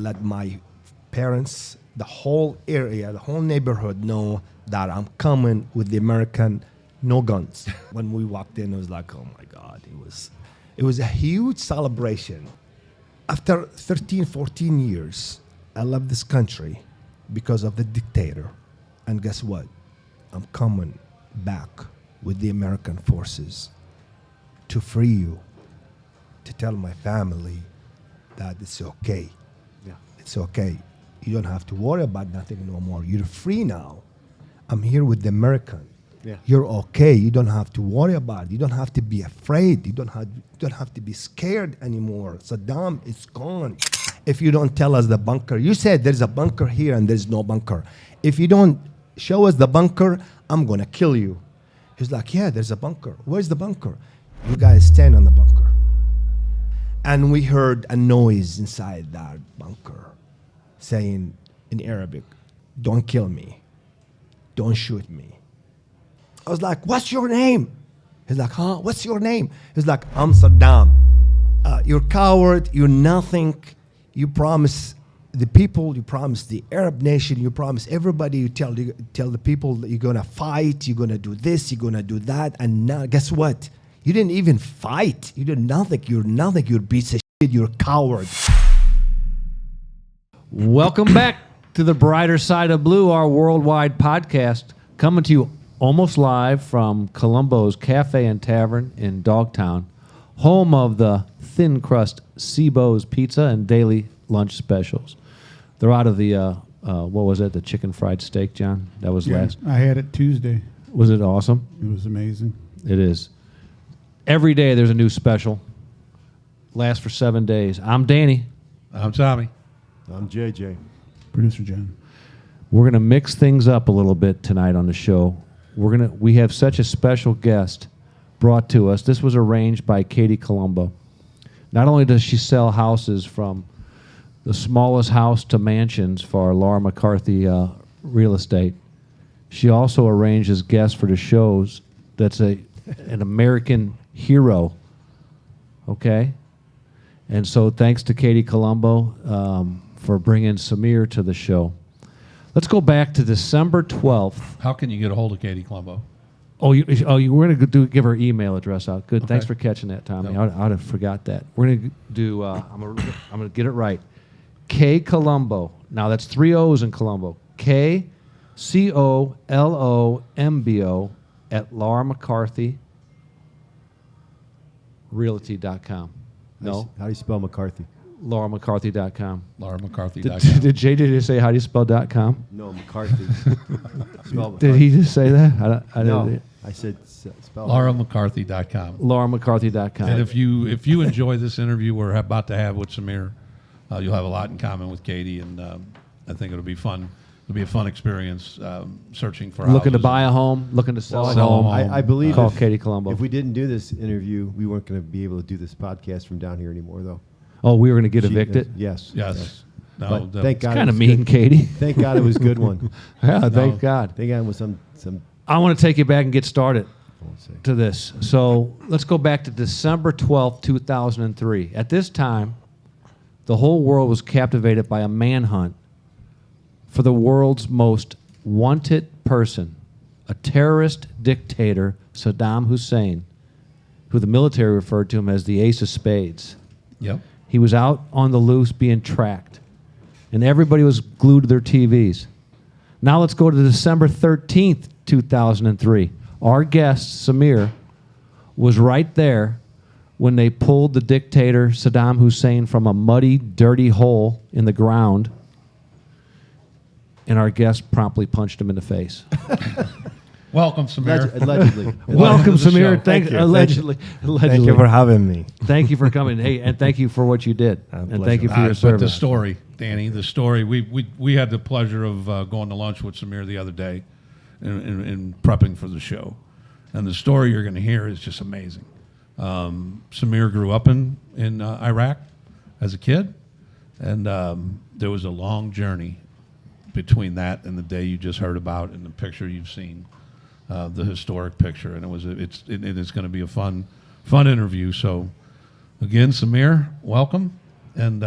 let my parents, the whole area, the whole neighborhood know that I'm coming with the American no guns. When we walked in, it was like, oh my God, it was a huge celebration. After 13, 14 years, I left this country because of the dictator. And guess what? I'm coming back with the American forces to free you, to tell my family that it's okay. Yeah. It's okay. You don't have to worry about nothing no more. You're free now. I'm here with the American. Yeah. You're okay. You don't have to worry about it. You don't have to be afraid. You don't have to be scared anymore. Saddam is gone. If you don't tell us the bunker, you said there's a bunker here and there's no bunker. If you don't show us the bunker, I'm gonna kill you. He's like, yeah, there's a bunker. Where's the bunker? You guys stand on the bunker. And we heard a noise inside that bunker saying in Arabic, don't kill me. Don't shoot me. I was like, what's your name? He's like, huh? What's your name? He's like, I'm Saddam. You're coward. You're nothing. You promise the people, you promise the Arab nation, you promise everybody, you tell the people that you're going to fight, you're going to do this, you're going to do that. And now, guess what? You didn't even fight. You did nothing. You're nothing. You're piece of shit. You're a coward. Welcome back to the Brighter Side of Blue, our worldwide podcast, coming to you almost live from Columbo's Cafe and Tavern in Dogtown, home of the thin crust Seabo's Pizza and daily lunch specials. They're out of the, what was it, the chicken fried steak, John? That was last. I had it Tuesday. Was it awesome? It was amazing. It is. Every day there's a new special. Lasts for 7 days. I'm Danny. I'm Tommy. I'm JJ. Producer John. We're going to mix things up a little bit tonight on the show. We have such a special guest brought to us. This was arranged by Katie Colombo. Not only does she sell houses from the smallest house to mansions for Laura McCarthy real estate, she also arranges guests for the shows. That's an American hero. Okay? And so thanks to Katie Colombo for bringing Samir to the show. Let's go back to December 12th. How can you get a hold of Katie Colombo? You were going to give her email address out. Good. Okay. Thanks for catching that, Tommy. No. I'd have forgot that. We're going to do, I'm going to get it right. K Colombo. Now that's 3 O's in Colombo. KCOLOMBO at Laura McCarthy Realty.com. No? How do you spell McCarthy? LauraMcCarthy.com. LauraMcCarthy.com. Did JJ just say how do you spell .com? No, McCarthy. Spell Did he just say that? I No, didn't. I said spell LauraMcCarthy.com. LauraMcCarthy.com. And if you enjoy this interview we're about to have with Samir, you'll have a lot in common with Katie, and I think it'll be fun. It'll be a fun experience searching for looking to houses. buy a home, looking to sell a Sell a home. home. I believe Call if, Katie Colombo. if we didn't do this interview, we weren't going to be able to do this podcast from down here anymore, though. Oh, we were going to get She- evicted? Yes. Yes. No, But thank God. Kind it of was mean, good. Katie. Thank God it was a good one. Yeah, thank God. Thank God it was some. I want to take you back and get started I won't say. to this. So let's go back to December 12th, 2003. At this time, the whole world was captivated by a manhunt for the world's most wanted person, a terrorist dictator, Saddam Hussein, who the military referred to him as the Ace of Spades. Yep. He was out on the loose being tracked, and everybody was glued to their TVs. Now let's go to December 13th, 2003. Our guest, Samir, was right there when they pulled the dictator, Saddam Hussein, from a muddy, dirty hole in the ground, and our guest promptly punched him in the face. Welcome, Samir. Allegedly. Welcome, to the show. Samir. Thank you. Allegedly. Thank you for having me. Thank you for coming. Hey, and thank you for what you did. And pleasure. thank you for your But the service. story, Danny, the story. We had the pleasure of going to lunch with Samir the other day in prepping for the show. And the story you're going to hear is just amazing. Samir grew up in Iraq as a kid, and there was a long journey between that and the day you just heard about and the picture you've seen, the historic picture. And it is going to be a fun interview. So again, Samir, welcome. And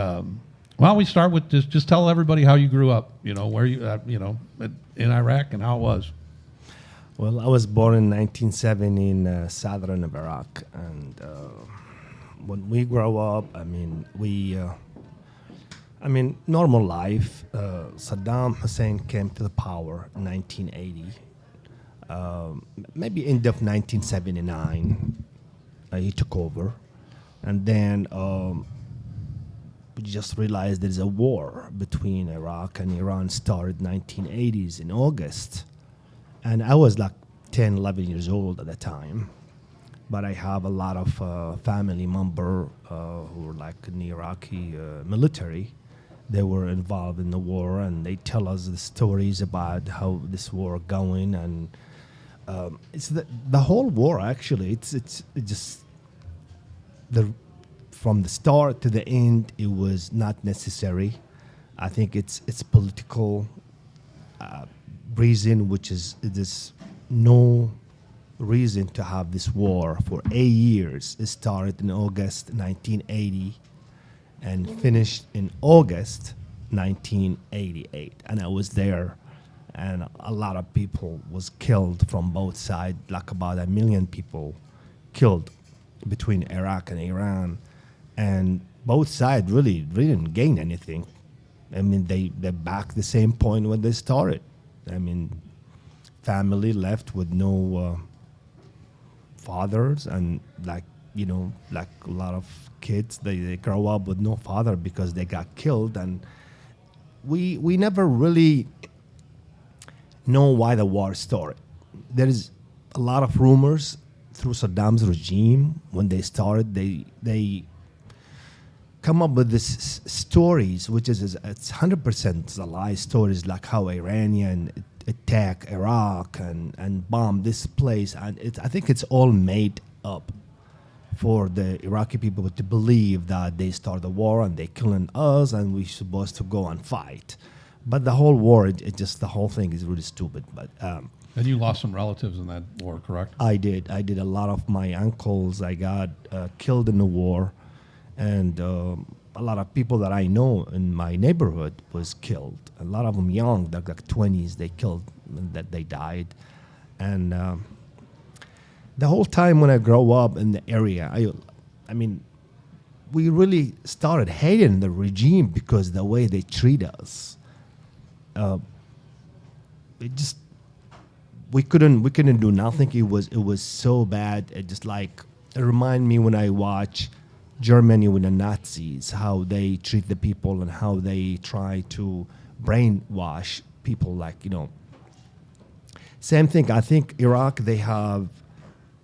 Why don't we start with just tell everybody how you grew up, where you, in Iraq and how it was. Well, I was born in 1970 in southern Iraq, and when we grow up, normal life. Saddam Hussein came to the power in 1980, maybe end of 1979. He took over, and then we just realized there's a war between Iraq and Iran started 1980s in August. And I was like 10, 11 years old at the time. But I have a lot of family member who were like in the Iraqi military. They were involved in the war, and they tell us the stories about how this war going. And it's the whole war, actually. It's just from the start to the end, it was not necessary. I think it's political reason, which is there's no reason to have this war for 8 years. It started in August 1980 and finished in August 1988, and I was there, and a lot of people was killed from both sides, like about 1 million people killed between Iraq and Iran, and both sides really didn't gain anything. I mean, they're back the same point when they started. I mean, family left with no fathers, and like a lot of kids, they grow up with no father because they got killed, and we never really know why the war started. There is a lot of rumors through Saddam's regime. When they started, they come up with these stories, which is it's 100% a lie stories, like how Iranian attack Iraq and bomb this place, and I think it's all made up for the Iraqi people to believe that they start the war and they killing us and we're supposed to go and fight. But the whole war, it just the whole thing is really stupid. But And you lost some relatives in that war, correct? I did. A lot of my uncles I got killed in the war, and a lot of people that I know in my neighborhood was killed. A lot of them young, like 20s, they killed, that they died. And the whole time when I grow up in the area, I mean, we really started hating the regime because the way they treat us. It just we couldn't do nothing. It was so bad. It remind me when I watch Germany with the Nazis, how they treat the people and how they try to brainwash people. Same thing. I think Iraq, they have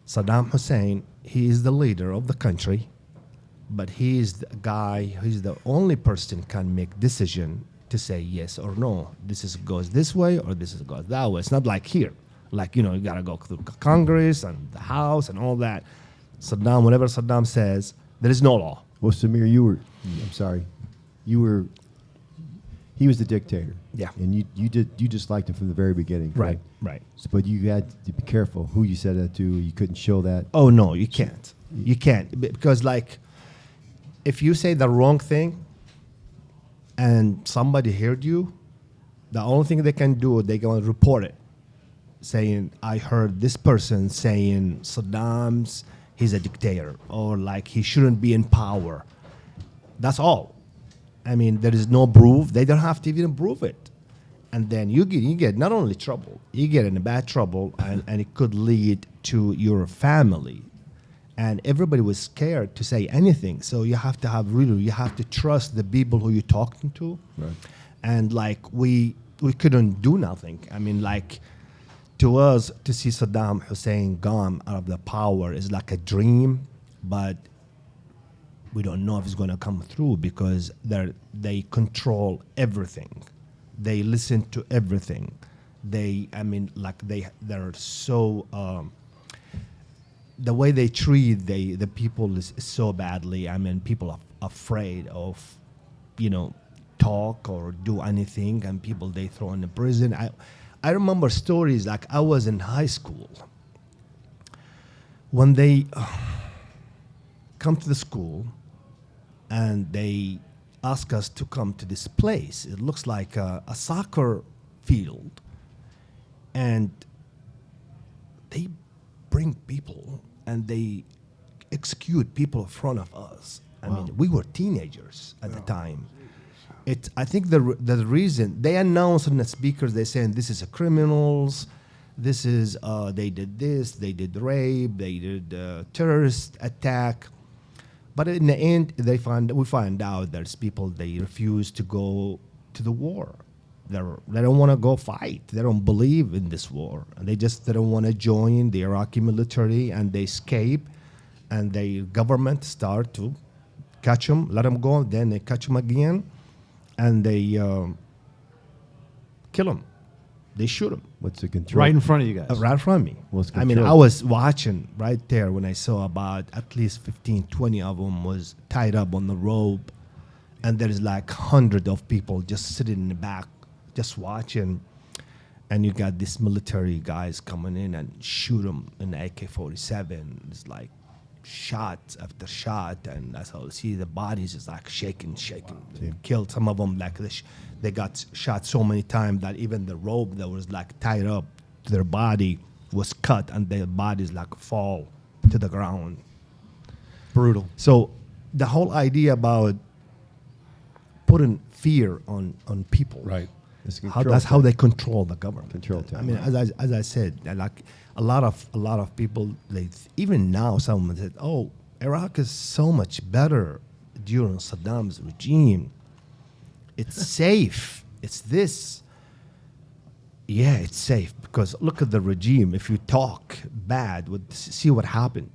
Saddam Hussein. He is the leader of the country, but he is the guy. He's the only person can make decision to say yes or no. Goes this way or this goes that way. It's not like here. You gotta go through Congress and the House and all that. Saddam, whatever Saddam says, there is no law. Well, Samir, he was the dictator. Yeah. And you disliked him from the very beginning. Right. But you had to be careful who you said that to. You couldn't show that. Oh no, you can't. You can't, because if you say the wrong thing and somebody heard you, the only thing they can do, they're going to report it, saying, I heard this person saying he's a dictator, or he shouldn't be in power. That's all. I mean, there is no proof. They don't have to even prove it. And then you get not only trouble, you get in a bad trouble, and it could lead to your family. And everybody was scared to say anything. So you have to trust the people who you're talking to. Right. And we couldn't do nothing. I mean, to us, to see Saddam Hussein gone out of the power is like a dream, but we don't know if it's going to come through because they control everything. They listen to everything. They're so the way they treat the people is so badly. I mean, people are afraid of talk or do anything, and people they throw in the prison. I remember stories I was in high school when they come to the school and they ask us to come to this place. It looks like a soccer field, and they bring people and they execute people in front of us. I mean, we were teenagers at the time. I think the reason they announced on the speakers, they're saying this is a criminals, this is they did this, they did rape, they did terrorist attack. But in the end, we find out there's people, they refuse to go to the war. They don't want to go fight. They don't believe in this war. And they don't want to join the Iraqi military, and they escape, and the government start to catch them, let them go, then they catch them again, and they kill them. They shoot them. What's the control? Right in front of you guys. Right in front of me. What's I mean, control? I was watching right there when I saw about at least 15, 20 of them was tied up on the rope, and there's like 100 of people just sitting in the back, just watching, and you got these military guys coming in and shoot them in the AK-47. It's like shot after shot, and that's how you see the bodies is like shaking. Killed some of them, like they got shot so many times that even the rope that was like tied up to their body was cut, and their bodies like fall to the ground. Brutal. So the whole idea about putting fear on people, Right. that's how they control the government. Control I mean, as I said, like a lot of people, even now, someone said, "Oh, Iraq is so much better during Saddam's regime. It's safe. It's this." Yeah, it's safe because look at the regime. If you talk bad, see what happened.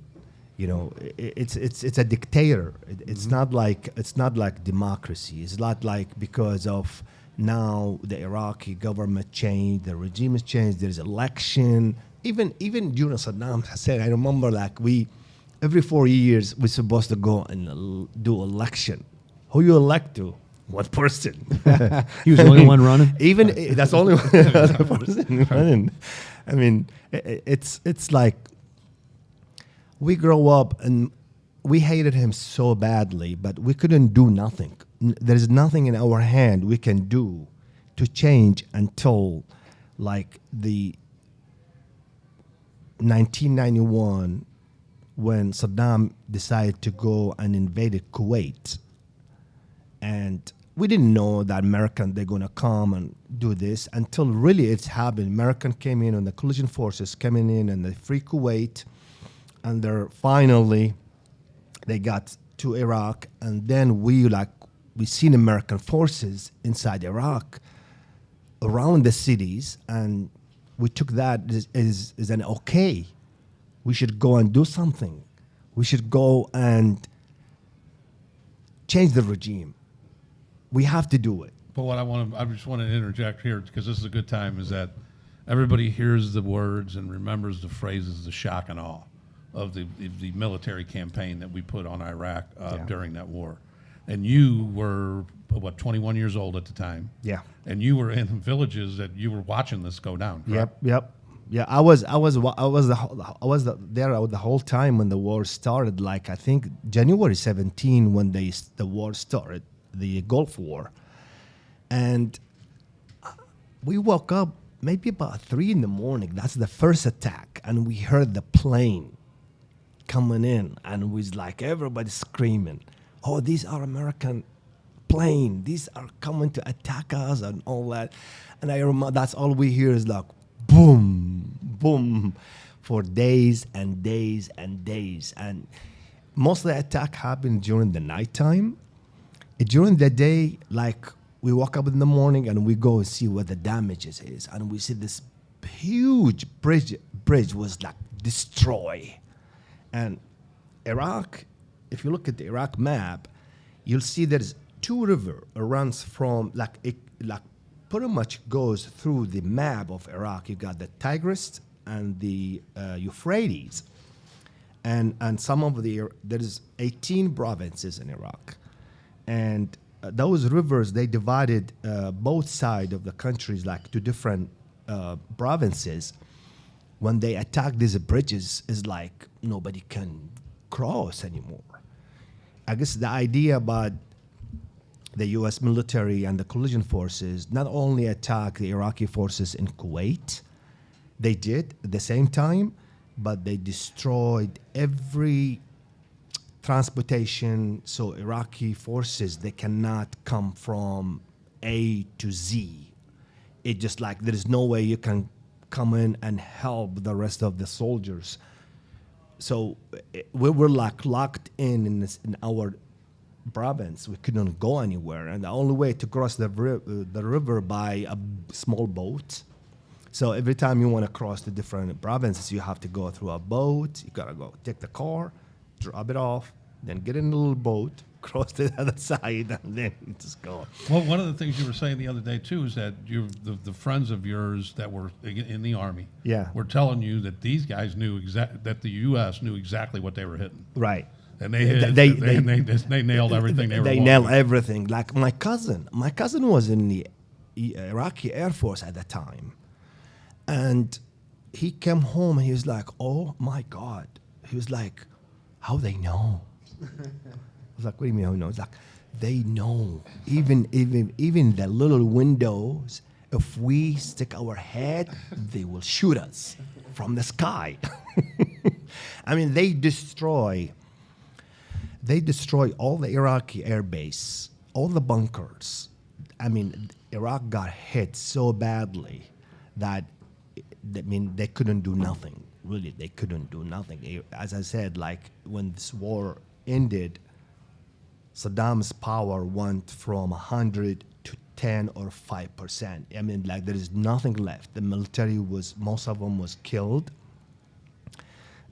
You know, it's a dictator. It's not like democracy. It's not like because of now the Iraqi government changed, the regime has changed. There's election. Even during Saddam Hussein, I remember like every 4 years we're supposed to go and do election. Who you elect to? One person. He was the only one running. Even that's the only one person running. I mean, it's like we grow up and we hated him so badly, but we couldn't do nothing. There's nothing in our hand we can do to change until like the 1991 when Saddam decided to go and invaded Kuwait. And we didn't know that they're going to come and do this until really it's happened. American came in and the coalition forces coming in and they free Kuwait. And they got to Iraq. And then we seen American forces inside Iraq around the cities. And we took that as an okay. We should go and do something. We should go and change the regime. We have to do it. But I just want to interject here because this is a good time, is that everybody hears the words and remembers the phrases, the shock and awe of the military campaign that we put on Iraq during that war. And you were, 21 years old at the time. Yeah. And you were in villages that you were watching this go down. Correct? Yep. Yeah, I was there the whole time when the war started. Like I think January 17 when the war started, the Gulf War, and we woke up maybe about 3 a.m. That's the first attack, and we heard the plane coming in, and it was like everybody screaming, "Oh, these are American plane! These are coming to attack us!" and all that. And I remember that's all we hear is like boom, boom, for days and days and days. And most of the attack happened during the nighttime. During the day, like we wake up in the morning and we go and see what the damages is, and we see this huge bridge was like destroyed. And Iraq, if you look at the Iraq map, you'll see there's 2 rivers runs from pretty much goes through the map of Iraq. You got the Tigris and the Euphrates, and some of there's 18 provinces in Iraq, and those rivers they divided both sides of the countries like to different provinces. When they attack these bridges, it's like nobody can cross anymore. I guess the idea about the U.S. military and the coalition forces not only attacked the Iraqi forces in Kuwait, they did at the same time, but they destroyed every transportation. So Iraqi forces, they cannot come from A to Z. It just like there is no way you can come in and help the rest of the soldiers. So we were like locked in our province. We couldn't go anywhere, and the only way to cross the river by a small boat. So every time you want to cross the different provinces, you have to go through a boat. You gotta go take the car, drop it off, then get in a little boat, cross to the other side, and then you just go. Well, one of the things you were saying the other day too is that the friends of yours that were in the army, Yeah. were telling you that these guys knew that the U.S. knew exactly what they were hitting, Right. and they nailed everything they were. They nailed everything. Like my cousin was in the Iraqi Air Force at the time, and he came home and he was like, "Oh my God!" He was like, "How they know?" I was like, "What do you mean how they know?" He's like, "They know. Even the little windows. If we stick our head, they will shoot us from the sky." I mean, they destroy all the Iraqi air base, all the bunkers. I mean, Iraq got hit so badly that, they couldn't do nothing. Really, they couldn't do nothing. As I said, like when this war ended, Saddam's power went from 100 to 10 or 5%. I mean, like there is nothing left. The military most of them was killed,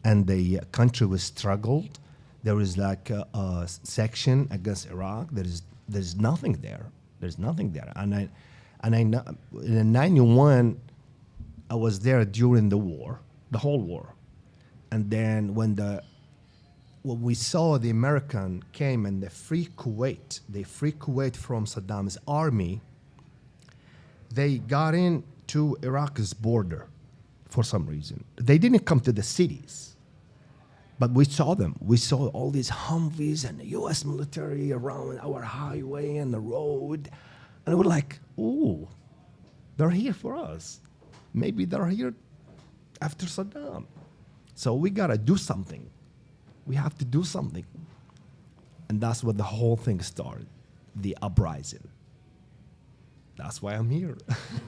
and the country was struggled. There was like a section against Iraq. There's nothing there. There's nothing there. And I know in '91, I was there during the war, the whole war, and then when we saw the American came and they free Kuwait from Saddam's army. They got into Iraq's border for some reason. They didn't come to the cities. But we saw them. We saw all these Humvees and the U.S. military around our highway and the road. And we're like, ooh, they're here for us. Maybe they're here after Saddam. So we got to do something. We have to do something. And that's what the whole thing started, the uprising. That's why I'm here.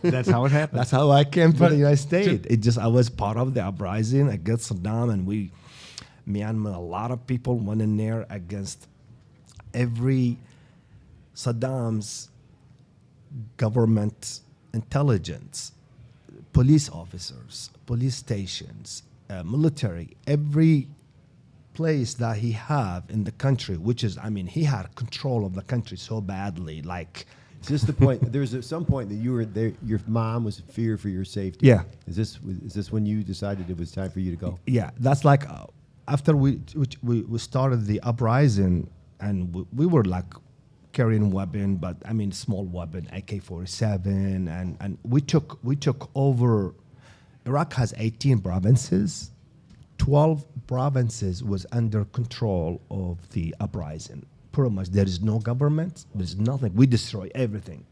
That's how it happened. That's how I came to the United States. I was part of the uprising against Saddam, and me and a lot of people went in there against every Saddam's government intelligence, police officers, police stations, military, every place that he have in the country, which is, he had control of the country so badly, like. Is this the point? There was at some point that you were there. Your mom was in fear for your safety. Yeah. Is this when you decided it was time for you to go? Yeah, that's like after we started the uprising, and we were like carrying weapon, but small weapon, AK-47, and we took over. Iraq has 18 provinces. 12 provinces was under control of the uprising. Pretty much, there is no government. There's nothing. We destroy everything,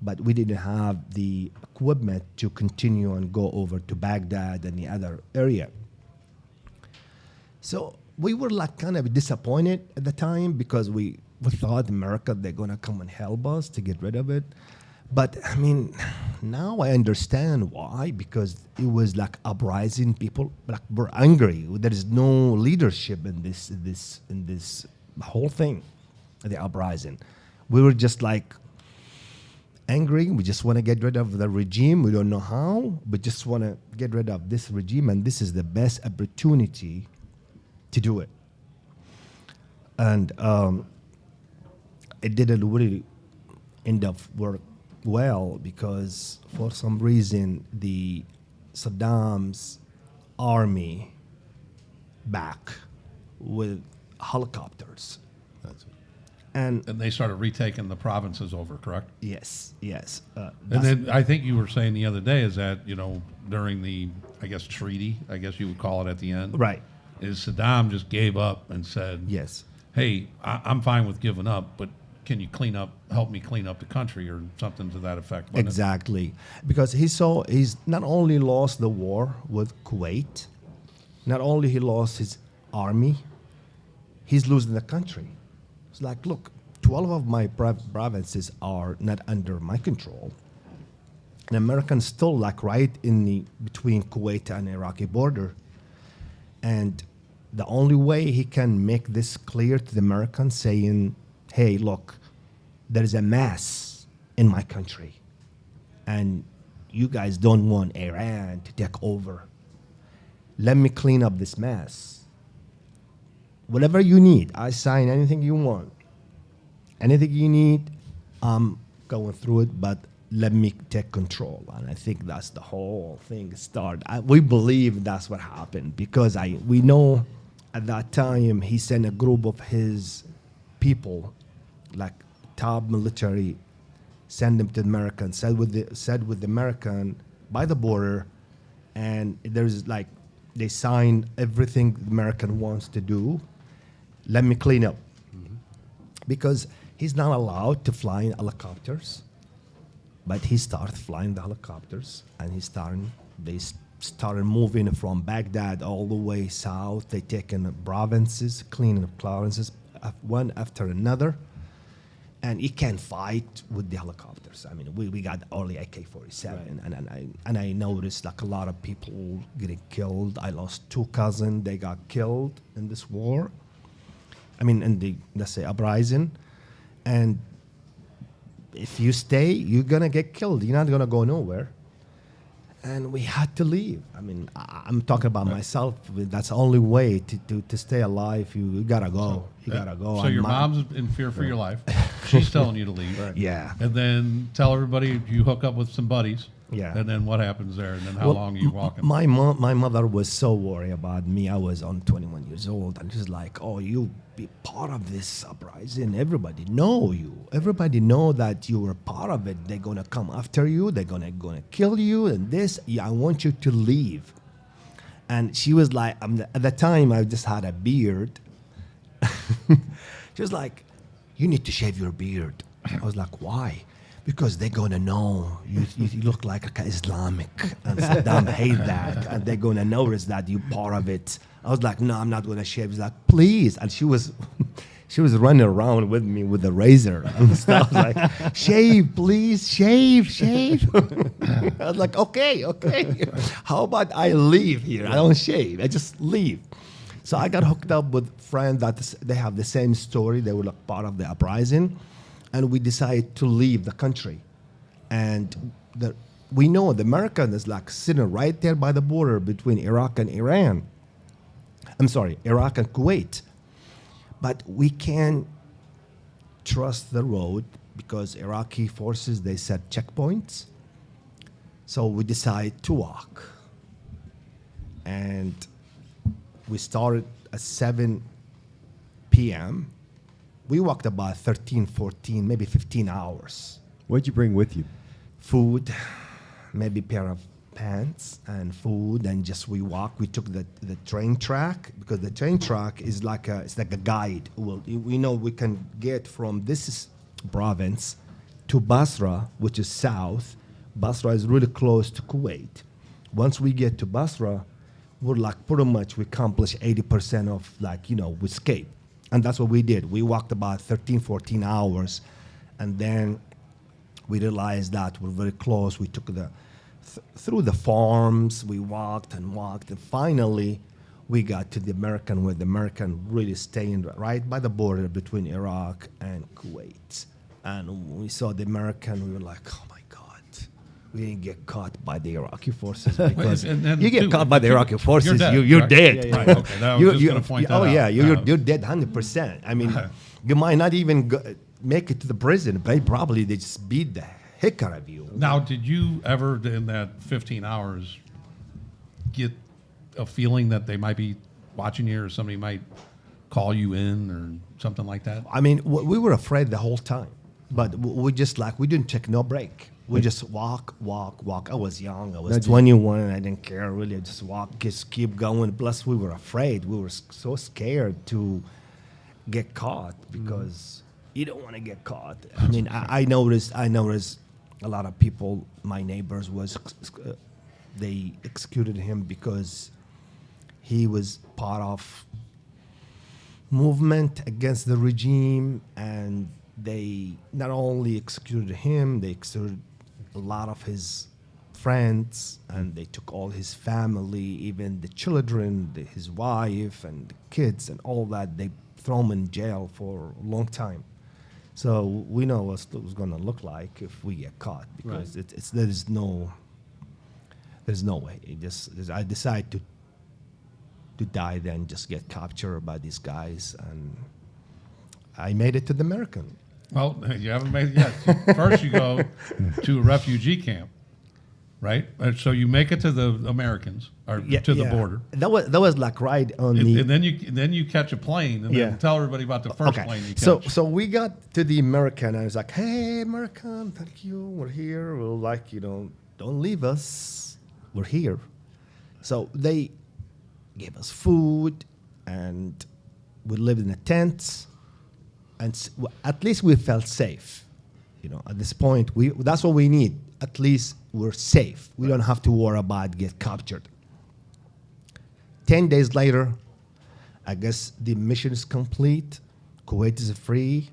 but we didn't have the equipment to continue and go over to Baghdad and the other area. So we were like kind of disappointed at the time because we thought America, they're gonna come and help us to get rid of it. But now I understand why, because it was like uprising. People like were angry. There is no leadership in this whole thing, the uprising. We were just like angry. We just want to get rid of the regime. We don't know how, but just want to get rid of this regime, and this is the best opportunity to do it. And it didn't really end up work well, because for some reason the Saddam's army back with helicopters. And they started retaking the provinces over, correct? yes. And then I think you were saying the other day is that, during the, treaty, you would call it at the end. Right. Is Saddam just gave up and said, Yes. hey, I'm fine with giving up, but can you help me clean up the country or something to that effect? wasn't it? Exactly, because he's not only lost the war with Kuwait, not only he lost his army, he's losing the country. It's like, look, 12 of my provinces are not under my control. And Americans still like right in the between Kuwait and Iraqi border. And the only way he can make this clear to the Americans, saying, hey, look, there is a mess in my country. And you guys don't want Iran to take over. Let me clean up this mess. Whatever you need, I sign anything you want. Anything you need, I'm going through it, but let me take control. And I think that's the whole thing started. We believe that's what happened because we know at that time he sent a group of his people, like top military, send them to America and said with the American by the border, and there's like they sign everything the American wants to do. Let me clean up. Because he's not allowed to fly in helicopters, but he started flying the helicopters, and they started moving from Baghdad all the way south. They taken provinces, cleaning up provinces, one after another, and he can't fight with the helicopters. I mean, we got only AK-47, right. and I noticed like a lot of people getting killed. I lost 2 cousins; they got killed in this war. I mean, in the, let's say, uprising. And if you stay, you're going to get killed. You're not going to go nowhere. And we had to leave. I mean, I'm talking about myself. That's the only way to stay alive. You got to go. You got to go. So your mom's in fear for your life. She's telling you to leave. Right. Yeah. And then tell everybody you hook up with some buddies. Yeah. And then what happens there? And then how long are you walking? My mother was so worried about me. I was on 21 years old, and she's like, "Oh, you be part of this uprising. Everybody know you. Everybody know that you were part of it. They're gonna come after you. They're gonna kill you. And this, yeah, I want you to leave." And she was like, at the time, I just had a beard. She was like, "You need to shave your beard." I was like, "Why?" Because they're gonna know you look like a Islamic, and Saddam hate that, and they're gonna notice that you part of it. I was like, "No, I'm not gonna shave." She's like, "Please," and she was running around with me with a razor and stuff. Like, "Shave, please, shave." I was like, "Okay. How about I leave here? I don't shave. I just leave." So I got hooked up with friends that they have the same story. They were like part of the uprising. And we decided to leave the country. And we know the American is like sitting right there by the border between Iraq and Iran. I'm sorry, Iraq and Kuwait. But we can't trust the road because Iraqi forces, they set checkpoints. So we decided to walk. And we started at 7 p.m. We walked about 13, 14, maybe 15 hours. What'd you bring with you? Food, maybe a pair of pants and food, and just we walk. We took the train track because the train track is like it's like a guide. We know we can get from this province to Basra, which is south. Basra is really close to Kuwait. Once we get to Basra, we're like pretty much we accomplish 80% of we escape. And that's what we did. We walked about 13, 14 hours, and then we realized that we're very close. We took through the farms. We walked, and finally we got to the American, where the American really staying right by the border between Iraq and Kuwait. And we saw the American. We were like, "Oh my God, we didn't get caught by the Iraqi forces because you get caught by the Iraqi forces, you're dead." Right. Okay. That was just going to point that out. Yeah, you're dead 100%. I mean, you might not even make it to the prison, but probably they just beat the heck out of you. Now, did you ever, in that 15 hours, get a feeling that they might be watching you, or somebody might call you in, or something like that? I mean, we were afraid the whole time, but we just we didn't take no break. We just walk. I was young. I was 21, and I didn't care really. I just walk, just keep going. Plus, we were afraid. We were so scared to get caught because You don't want to get caught. I mean, I noticed a lot of people, my neighbors, they executed him because he was part of movement against the regime, and they not only executed him, they executed a lot of his friends, and they took all his family, even the children, his wife and the kids and all that. They throw him in jail for a long time. So we know what it was going to look like if we get caught, because there's no way. I decide to die then just get captured by these guys, and I made it to the American. Well, you haven't made it yet. First, you go to a refugee camp, right? So you make it to the Americans or to the border. That was like right on the. And then you catch a plane, and then tell everybody about the first plane you catch. So we got to the American, and I was like, "Hey, American, thank you. We're here. We'll like don't leave us. We're here." So they gave us food, and we lived in the tents, and at least we felt safe. At this point, that's what we need. At least we're safe. We don't have to worry about get captured. 10 days later, I guess the mission is complete. Kuwait is free,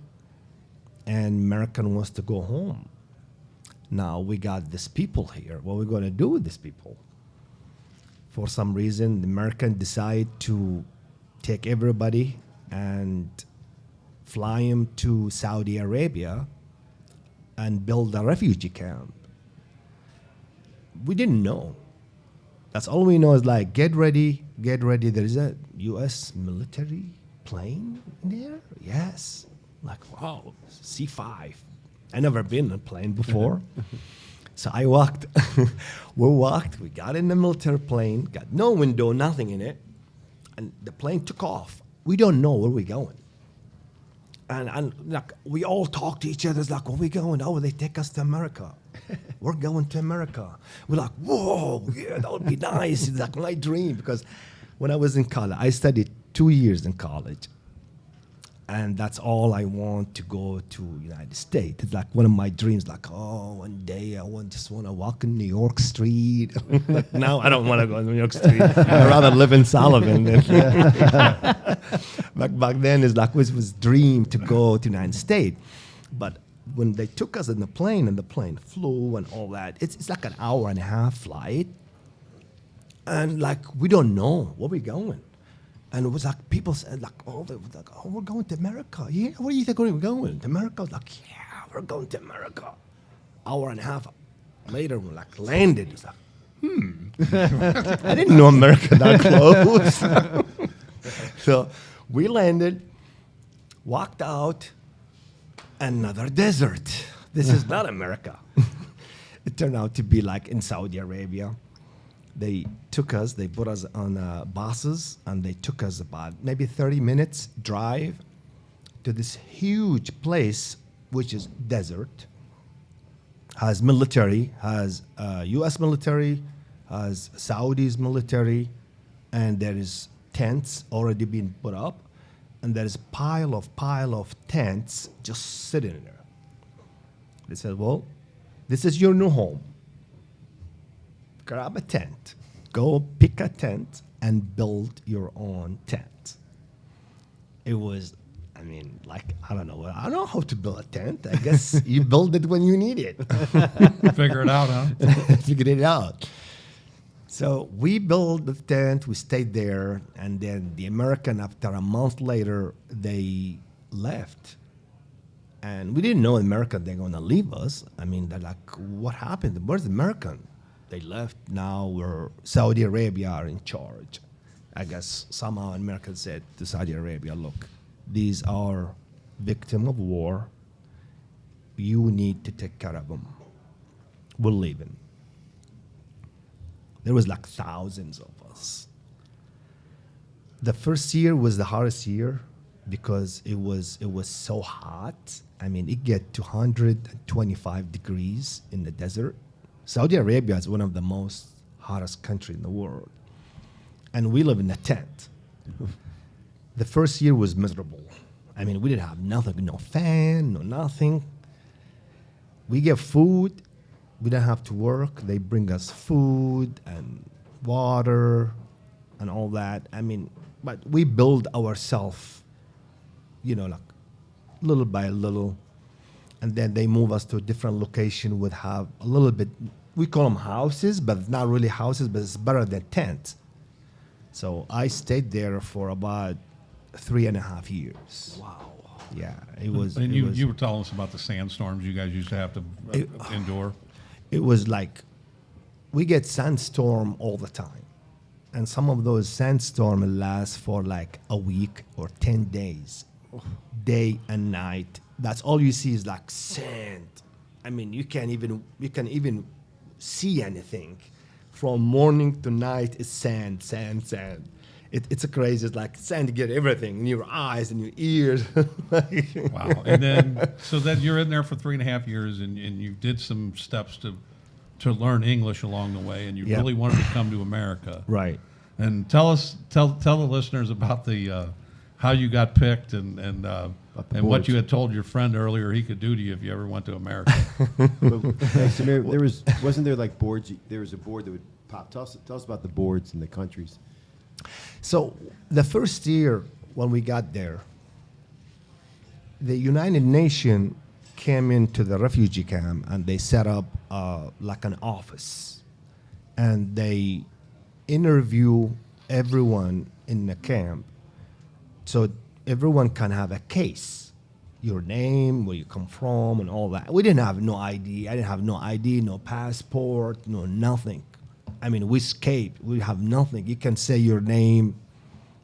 and American wants to go home. Now we got these people here. What are we going to do with these people? For some reason, the American decide to take everybody and fly them to Saudi Arabia and build a refugee camp. We didn't know. That's all we know is like, get ready. There is a U.S. military plane there? Yes. Like, wow, C-5. I never been in a plane before. So I walked. We got in the military plane, got no window, nothing in it. And the plane took off. We don't know where we're going. And like, we all talk to each other. It's like, where we going? Oh, they take us to America. We're going to America. We're like, whoa, yeah, that would be nice. It's like my dream. Because when I was in college, I studied 2 years in college. And that's all I want, to go to United States. It's like one of my dreams, like, oh, one day I just want to walk in New York Street. Like, now I don't want to go to New York Street. I'd rather live in Sullivan. Back then, it's like, it was dream to go to United States. But when they took us in the plane, and the plane flew and all that, it's like an hour and a half flight. And like, we don't know where we're going. And it was like, people said, like, oh, we're going to America. Yeah, where do you think we're going? To America? I was like, yeah, we're going to America. Hour and a half later, we like landed. It's like, I didn't know America that close. So we landed, walked out, another desert. This is not America. It turned out to be like in Saudi Arabia. They took us, they put us on buses, and they took us about maybe 30 minutes drive to this huge place, which is desert, has military, has U.S. military, has Saudi's military, and there is tents already being put up, and there is pile of tents just sitting there. They said, well, this is your new home. Grab a tent, go pick a tent, and build your own tent. It was, I mean, like, I don't know how to build a tent. I guess you build it when you need it. Figure it out, huh? Figured it out. So we built the tent, we stayed there, and then the American, after a month later, they left. And we didn't know America, they're going to leave us. I mean, they're like, what happened? Where's the American? They left. Now Saudi Arabia are in charge. I guess somehow America said to Saudi Arabia, look, these are victims of war. You need to take care of them. We're leaving. There was like thousands of us. The first year was the hardest year because it was so hot. I mean, it get to 125 degrees in the desert. Saudi Arabia is one of the most hottest country in the world. And we live in a tent. The first year was miserable. I mean, we didn't have nothing, no fan, no nothing. We get food. We don't have to work. They bring us food and water and all that. I mean, but we build ourselves, like little by little. And then they move us to a different location, would have a little bit, we call them houses, but it's not really houses, but it's better than tents. So I stayed there for about 3.5 years. Wow. Yeah, it was. And it you, was, you were telling us about the sandstorms you guys used to have to endure. It was like we get sandstorm all the time, and some of those sandstorms last for like a week or 10 days, day and night. That's all you see is like sand. I mean, you can even see anything. From morning to night, it's sand, sand, sand. It's a crazy. It's like sand to get everything in your eyes and your ears. Wow. And then you're in there for 3.5 years, and you did some steps to learn English along the way, and you Yep. really wanted to come to America. Right. And tell the listeners about the how you got picked and what boards. you had told your friend earlier he could do to you if you ever went to America. Samir, wasn't there like boards? There was a board that would pop. Tell us about the boards in the countries. So the first year when we got there, the United Nations came into the refugee camp and they set up like an office, and they interview everyone in the camp, so everyone can have a case, your name, where you come from, and all that. We didn't have no ID. I didn't have no ID, no passport, no nothing. I mean, we escaped. We have nothing. You can say your name,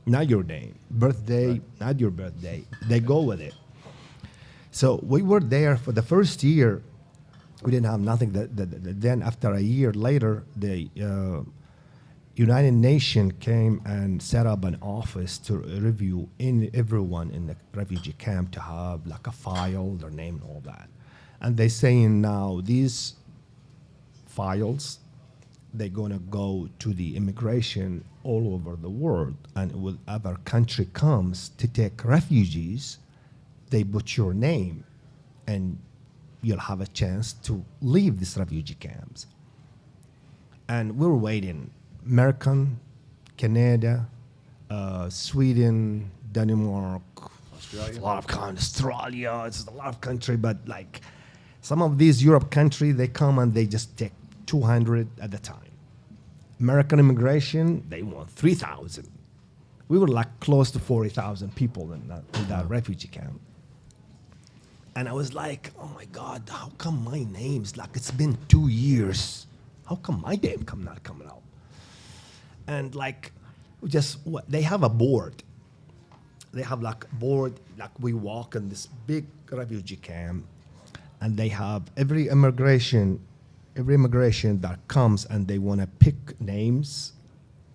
not your name. Birthday, not your birthday. They go with it. So we were there for the first year. We didn't have nothing. Then after a year later, the United Nations came and set up an office to review everyone in the refugee camp to have like a file, their name and all that. And they saying now these files, they're going to go to the immigration all over the world, and whatever country comes to take refugees, they put your name, and you'll have a chance to leave these refugee camps. And we're waiting. American, Canada, Sweden, Denmark, Australia. a lot of Australia. It's a lot of country, but like some of these Europe countries, they come and they just take 200 at a time. American immigration, they want 3,000. We were like close to 40,000 people in that refugee camp. And I was like, oh my God, how come my name's like, it's been 2 years. How come my name not coming out? And like, they have a board. They have like a board, like we walk in this big refugee camp, and they have every immigration that comes and they want to pick names,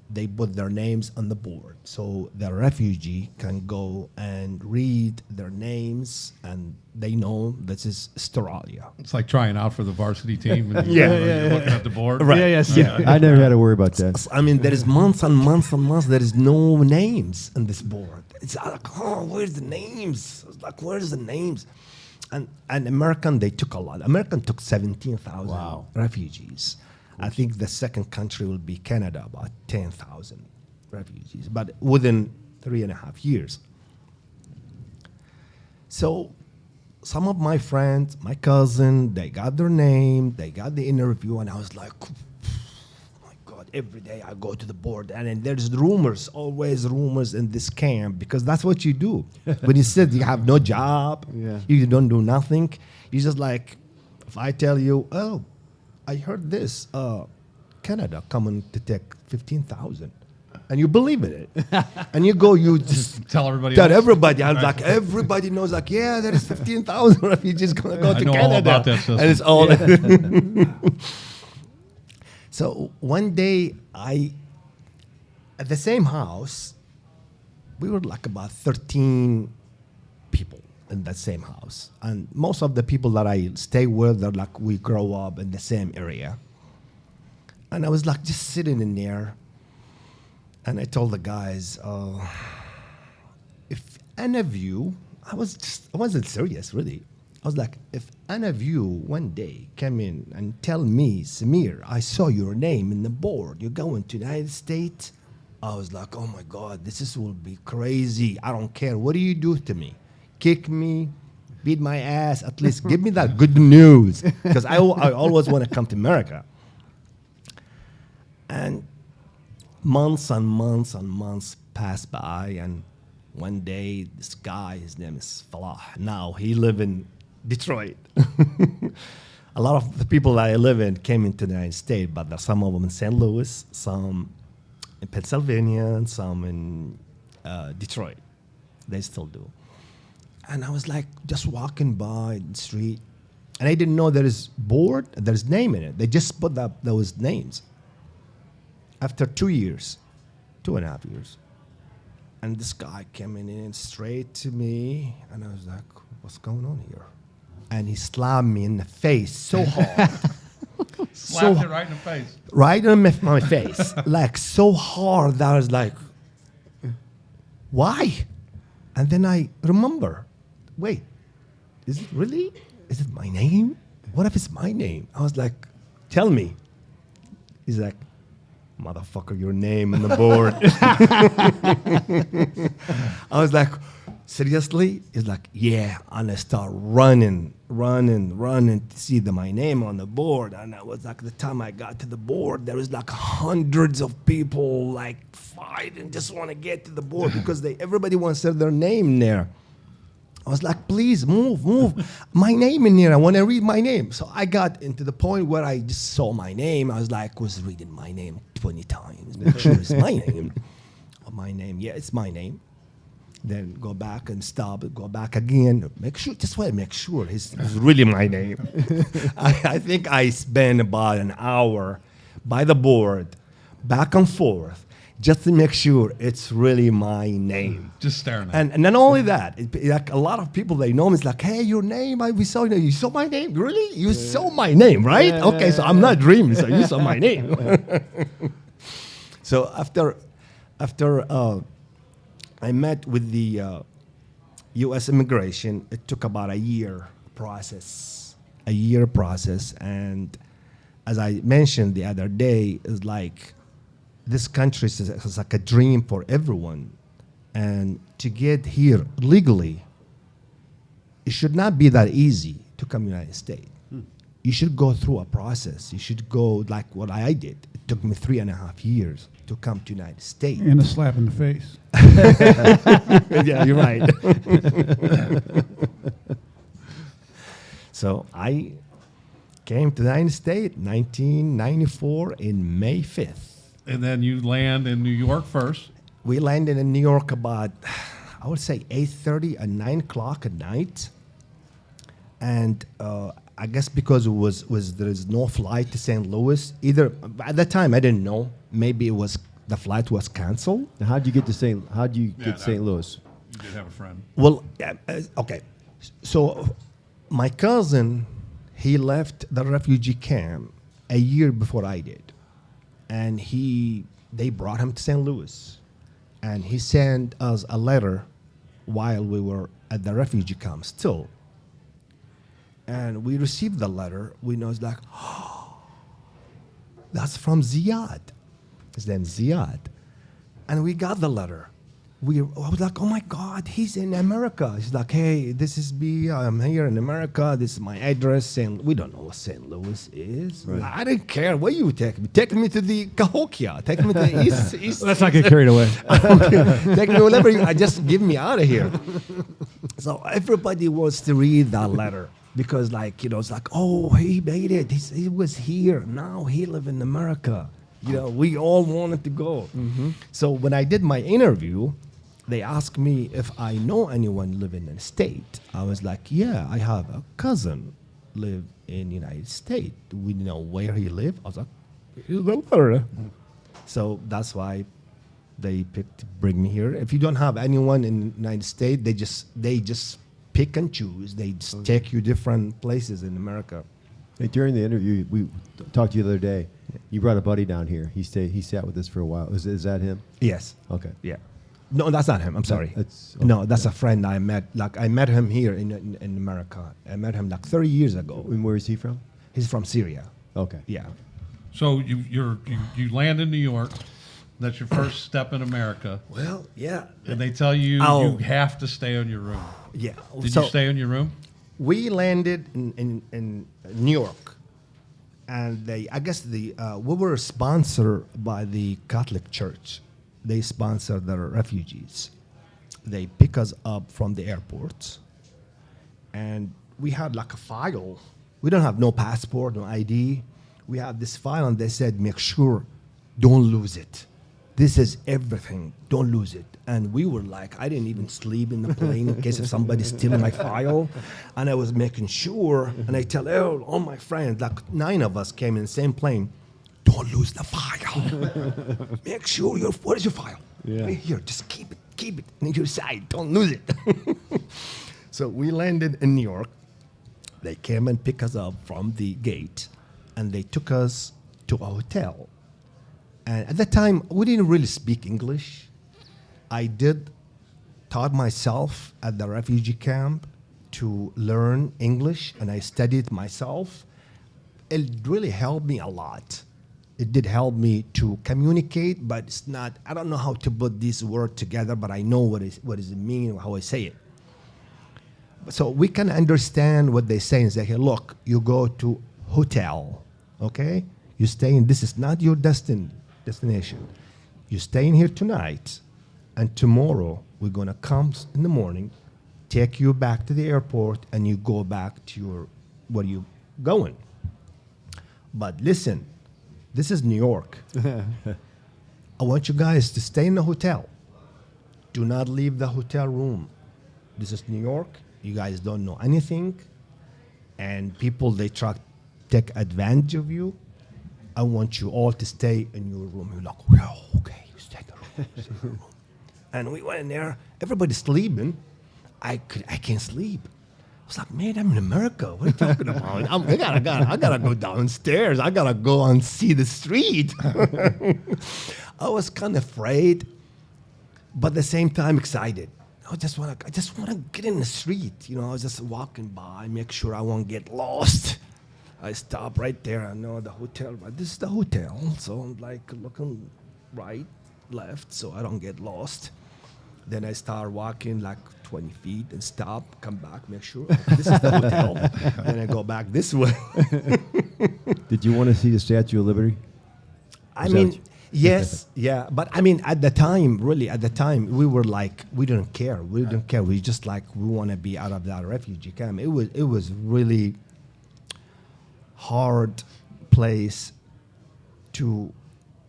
they put their names on the board. So the refugee can go and read their names, and they know this is Australia. It's like trying out for the varsity team. And Yeah. you're looking at the board. Right. Yeah, yes. Yeah. I never had to worry about that. I mean, there is months and months and months. There is no names on this board. It's like, oh, where's the names? It's like, where's the names? And American, they took a lot. American took 17,000 Wow. refugees. I think the second country will be Canada, about 10,000 refugees, but within 3.5 years. So some of my friends, my cousin, they got their name, they got the interview, and I was like, my God, every day I go to the board, and then there's rumors, always rumors in this camp, because that's what you do. When you sit, you have no job, Yeah. you don't do nothing. You just like, if I tell you, oh, I heard this, Canada coming to take 15,000. And you believe in it. And you go, you just Tell everybody tell else. everybody. I'm like, everybody knows, like, yeah, there is 15,000 refugees going to go I to know all Canada. about that system. And it's all. So one day, at the same house, we were like about 13 people in that same house. And most of the people that I stay with, they're like, we grow up in the same area. And I was like just sitting in there. And I told the guys, if any of you I wasn't serious, really. I was like, if any of you one day come in and tell me, Samir, I saw your name in the board, you're going to the United States, I was like, oh my God, will be crazy. I don't care. What do you do to me? Kick me, beat my ass, at least give me that good news. Because I always want to come to America. And months and months and months passed by, and one day this guy, his name is Falah. Now he live in Detroit. A lot of the people that I live in came into the United States, but there's some of them in St. Louis, some in Pennsylvania, and some in Detroit. They still do. And I was like just walking by the street, and I didn't know there's name in it. They just put those names. After 2 years, 2.5 years, and this guy came in straight to me, and I was like, what's going on here? And he slapped me in the face so hard. Slapped it right in the face. Right in my face. Like so hard that I was like, why? And then I remember, wait, is it really? Is it my name? What if it's my name? I was like, tell me. He's like, motherfucker, your name on the board. I was like, seriously? He's like, yeah. And I start running to see my name on the board. And I was like, the time I got to the board, there was like hundreds of people like fighting, just want to get to the board because everybody wants to have their name there. I was like, please move my name in here. I want to read my name. So I got into the point where I just saw my name. I was reading my name 20 times. Make sure it's my name. My name, yeah, it's my name. Then go back and stop it, go back again. Make sure it's really my name. I think I spent about an hour by the board, back and forth, just to make sure it's really my name. Just staring at it. And not only that, like a lot of people, they know me. It's like, hey, your name, we saw you. You saw my name? Really? You saw my name, right? Okay, so I'm not dreaming, so you saw my name. So after I met with the U.S. immigration, it took about a year process. And as I mentioned the other day, it's like this country is like a dream for everyone. And to get here legally, it should not be that easy to come to the United States. You should go through a process. You should go like what I did. It took me 3.5 years to come to the United States. And a slap in the face. Yeah, you're right. So I came to the United States 1994 in May 5th. And then you land in New York first. We landed in New York about, I would say, 8:30 and 9 o'clock at night. And I guess because there is no flight to St. Louis. Either at that time I didn't know. Maybe the flight was canceled. Now, how'd you get to St. Louis? You did have a friend. Well, okay. So my cousin, he left the refugee camp a year before I did, and they brought him to St. Louis, and he sent us a letter while we were at the refugee camp still. And we received the letter. We know it's like, oh, that's from Ziad. His name's Ziad. And we got the letter. I was like, oh my God, he's in America. He's like, hey, this is me. I'm here in America. This is my address. And we don't know what St. Louis is. Right. I didn't care where you take me. Take me to the Cahokia. Take me to the east. Let's not get carried away. Take me whatever just give me out of here. So everybody wants to read that letter. Because, it's like, oh, he made it. He was here. Now he live in America. We all wanted to go. Mm-hmm. So when I did my interview, they asked me if I know anyone living in the state. I was like, yeah, I have a cousin live in the United States. Do we know where he live? I was like, he's in Florida. So that's why they picked to bring me here. If you don't have anyone in the United States, they just pick and choose. They just take you different places in America. Hey, during the interview, we talked to you the other day. You brought a buddy down here. He sat with us for a while. Is that him? Yes. Okay. Yeah. No, that's not him. I'm sorry. that's- no, that's a friend I met. Like I met him here in America. I met him like 30 years ago. And where is he from? He's from Syria. Okay. Yeah. So you land in New York. That's your first step in America, Well, yeah. and they tell you Oh. you have to stay on your room. Yeah. Did you stay on your room? We landed in New York, and I guess we were sponsored by the Catholic Church. They sponsor the refugees. They pick us up from the airport, and we had like a file. We don't have no passport, no ID. We have this file, and they said, make sure don't lose it. This is everything. Don't lose it. And we were like, I didn't even sleep in the plane in case if somebody's stealing my file. And I was making sure. And I tell all my friends, like 9 of us came in the same plane. Don't lose the file. Make sure what is your file? Yeah. Right here, just keep it on your side. Don't lose it. So we landed in New York. They came and picked us up from the gate, and they took us to a hotel. And at that time, we didn't really speak English. I did taught myself at the refugee camp to learn English, and I studied myself. It really helped me a lot. It did help me to communicate, but it's not, I don't know how to put these words together, but I know what does it mean, how I say it. So we can understand what they say and say, hey, look, you go to hotel, okay? You stay in, this is not your destination. You stay in here tonight, and tomorrow we're gonna come in the morning, take you back to the airport, and you go back to where you going. But listen, this is New York. I want you guys to stay in the hotel. Do not leave the hotel room. This is New York. You guys don't know anything, and people, they try to take advantage of you. I want you all to stay in your room. You're like, well, okay, you stay in the room. Stay in the room. And we went in there. Everybody's sleeping. I can't sleep. I was like, man, I'm in America. What are you talking about? I gotta go downstairs. I gotta go and see the street. I was kind of afraid, but at the same time excited. I just want to get in the street. You know, I was just walking by, make sure I won't get lost. I stop right there. I know the hotel, but this is the hotel. So I'm like looking right, left, so I don't get lost. Then I start walking like 20 feet and stop, come back, make sure this is the hotel. Then I go back this way. Did you want to see the Statue of Liberty? I Is that mean, what you- yes, yeah, but I mean, at the time, we were like, we didn't care. We didn't care. We just like, we want to be out of that refugee camp. It was really hard place to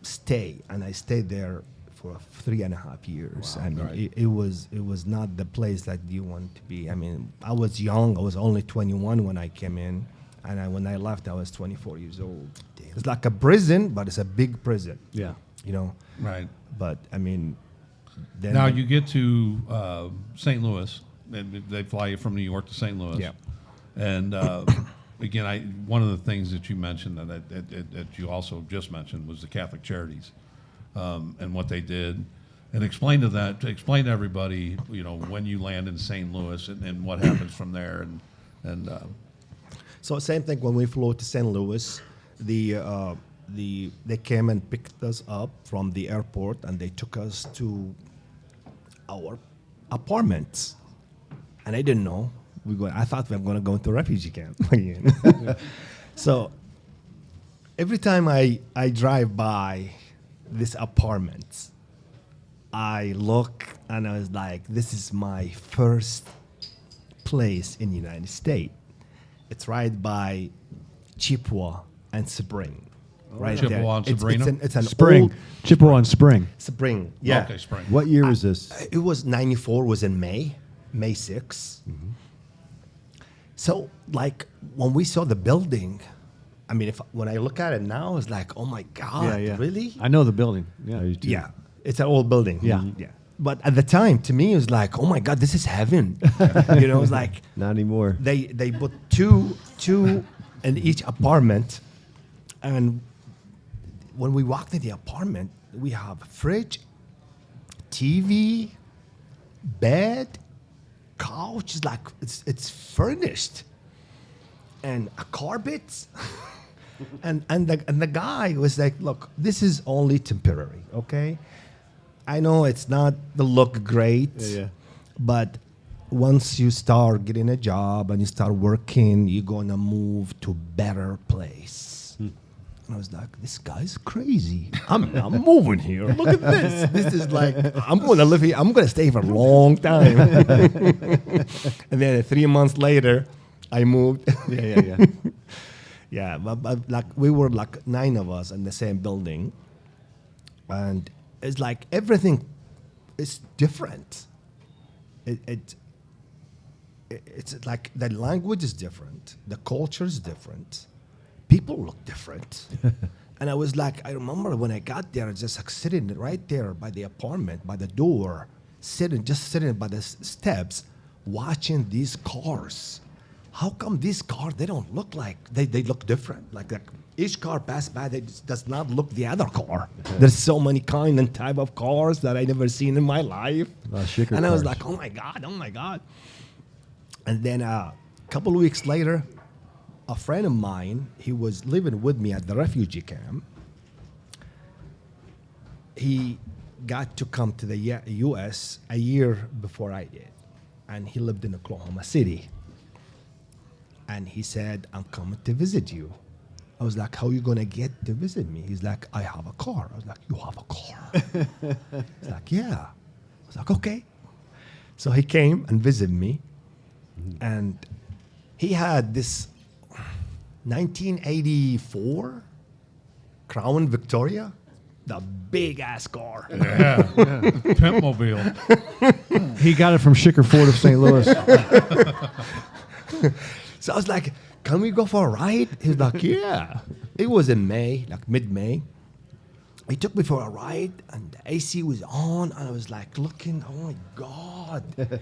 stay, and I stayed there for 3.5 years. I mean, right. it was not the place that you want to be. I mean, I was young. I was only 21 when I came in, and when I left, I was 24 years old. It's like a prison, but it's a big prison. Yeah. You know. Right. But I mean, then Now you get to St. Louis, and they fly you from New York to St. Louis. Yeah. And again, one of the things that you mentioned that you also just mentioned was the Catholic Charities and what they did, and explain to everybody, you know, when you land in St. Louis and what happens from there, and So same thing when we flew to St. Louis, they came and picked us up from the airport, and they took us to our apartments, and I didn't know I thought we were going to go into refugee camp again. So every time I drive by this apartment, I look and I was like, this is my first place in the United States. It's right by Chippewa and Spring. Right Chippewa there. and It's Sabrina? an Spring. old Chippewa and Spring. Spring. Yeah. okay, spring. What year was this? It was 94, was in May 6th. So, like, when we saw the building, I mean, when I look at it now, it's like, oh my God, really? I know the building. Yeah. I used to- Yeah, it's an old building. Yeah. Yeah. But at the time, to me, it was like, oh my God, this is heaven. You know, it's like Not anymore. they put two in each apartment, and when we walked in the apartment, we have a fridge, TV, bed, couch, is like it's furnished, and a carpet. and the guy was like, look, this is only temporary, okay? I know it's not the look great, Yeah. but once you start getting a job and you start working, you're gonna move to better place. And I was like, this guy's crazy. I'm moving here. Look at this. This is like, I'm gonna live here. I'm gonna stay for a long time. And then 3 months later, I moved. Yeah. Yeah, but like we were like 9 of us in the same building, and it's like everything is different. It's like the language is different, the culture is different, people look different. And I was like, I remember when I got there, just like sitting right there by the apartment, by the door, sitting by the steps, watching these cars. How come these cars, they don't look like, they look different? Like each car passed by, does not look the other car. There's so many kind and type of cars that I never seen in my life. And I was like, oh my God. And then a couple of weeks later, a friend of mine, he was living with me at the refugee camp. He got to come to the U.S. a year before I did. And he lived in Oklahoma City. And he said, I'm coming to visit you. I was like, how are you going to get to visit me? He's like, I have a car. I was like, you have a car? He's like, yeah. I was like, okay. So he came and visited me. And he had this 1984 Crown Victoria, the big ass car. Yeah. Pimp mobile. He got it from Schicker Ford of St. Louis. So I was like, can we go for a ride? He's like, yeah. It was in May, like mid-May. He took me for a ride, and the AC was on, and I was like looking, oh my God. And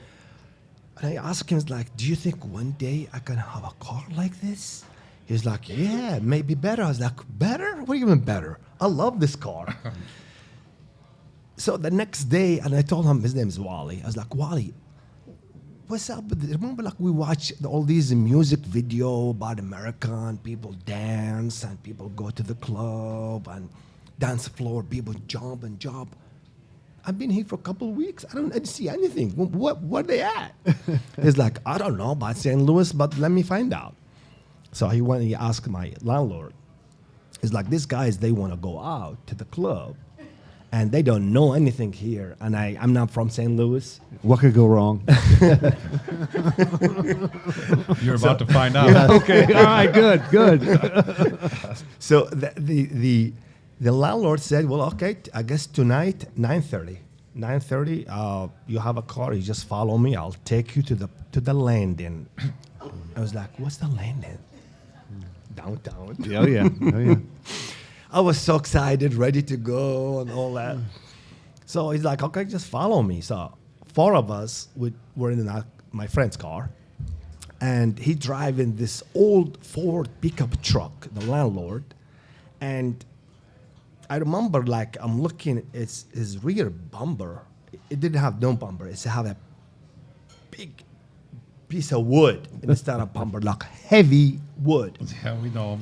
I asked him, like, do you think one day I can have a car like this? He's like, yeah, maybe better. I was like, better? What do you mean better? I love this car. So the next day, and I told him, his name is Wally. I was like, Wally, what's up? Remember, like, we watch all these music video about America, and people dance, and people go to the club, and dance floor, people jump and jump. I've been here for a couple of weeks. I didn't see anything. Where are they at? He's like, I don't know about St. Louis, but let me find out. So he asked my landlord. He's like, these guys, they want to go out to the club, and they don't know anything here. And I'm not from St. Louis. What could go wrong? You're about to find out. Okay, all right, good. So the landlord said, well, okay, I guess tonight, 9:30. 9:30, you have a car, you just follow me. I'll take you to the landing. I was like, what's the landing? Downtown. Oh yeah. I was so excited, ready to go and all that. So he's like, okay, just follow me. So 4 of us were in my friend's car. And he driving this old Ford pickup truck, the landlord. And I remember, like, I'm looking at his rear bumper. It didn't have no bumper. It had a big piece of wood instead of bumper, like heavy wood. Yeah, we know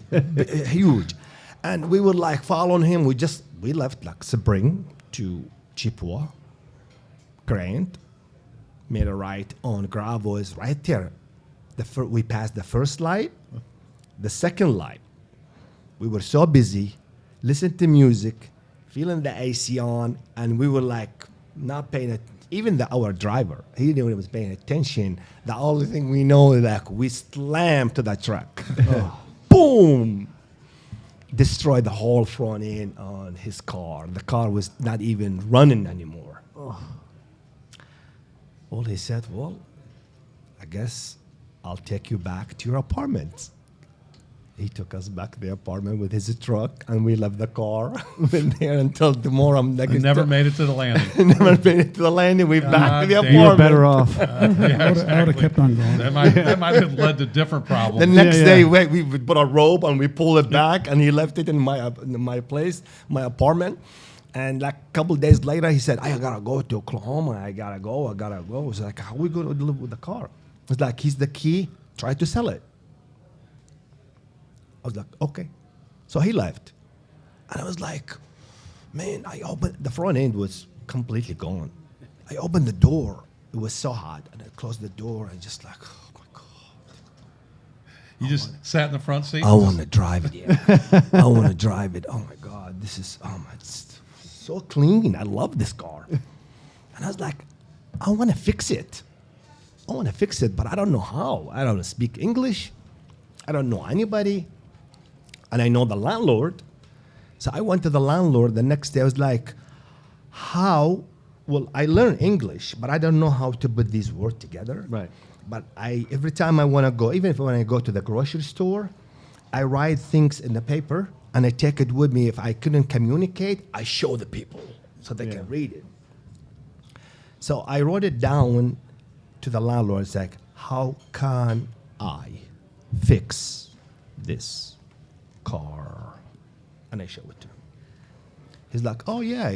him. Huge. And we were like following him. We left like Spring to Chippewa, Grant, made a right on Gravo is right there. We passed the first light, the second light. We were so busy, listening to music, feeling the AC on, and we were like not paying it. Even our driver, he didn't even was paying attention. The only thing we know is like we slammed to that truck. Boom! Destroyed the whole front end on his car. The car was not even running anymore. Well, he said, well, I guess I'll take you back to your apartment. He took us back to the apartment with his truck, and we left the car. Been there until tomorrow. Never made it to the landing. Never made it to the landing. We back to the damn. apartment. You were better off. I would have kept on going. That might have led to different problems. The next day, we put a rope and we pulled it back, and he left it in my place, my apartment. And like a couple days later, he said, I gotta go to Oklahoma. I gotta go. It's like, how are we going to live with the car? It's like, he's the key. Try to sell it. I was like, okay. So he left. And I was like, man, I opened, the front end was completely gone. I opened the door. It was so hot. And I closed the door and just like, oh my God. You just sat in the front seat? I want to drive it. Yeah. I want to drive it. Oh my God. This is, it's so clean. I love this car. And I was like, I want to fix it. I want to fix it, but I don't know how. I don't speak English. I don't know anybody. And I know the landlord. So I went to the landlord the next day. I was like, how? Well, I learn English, but I don't know how to put these words together. Right. But every time I want to go, even if when I go to the grocery store, I write things in the paper and I take it with me. If I couldn't communicate, I show the people so they can read it. So I wrote it down to the landlord. It's like, how can I fix this car? And I show it to him. He's like, oh yeah,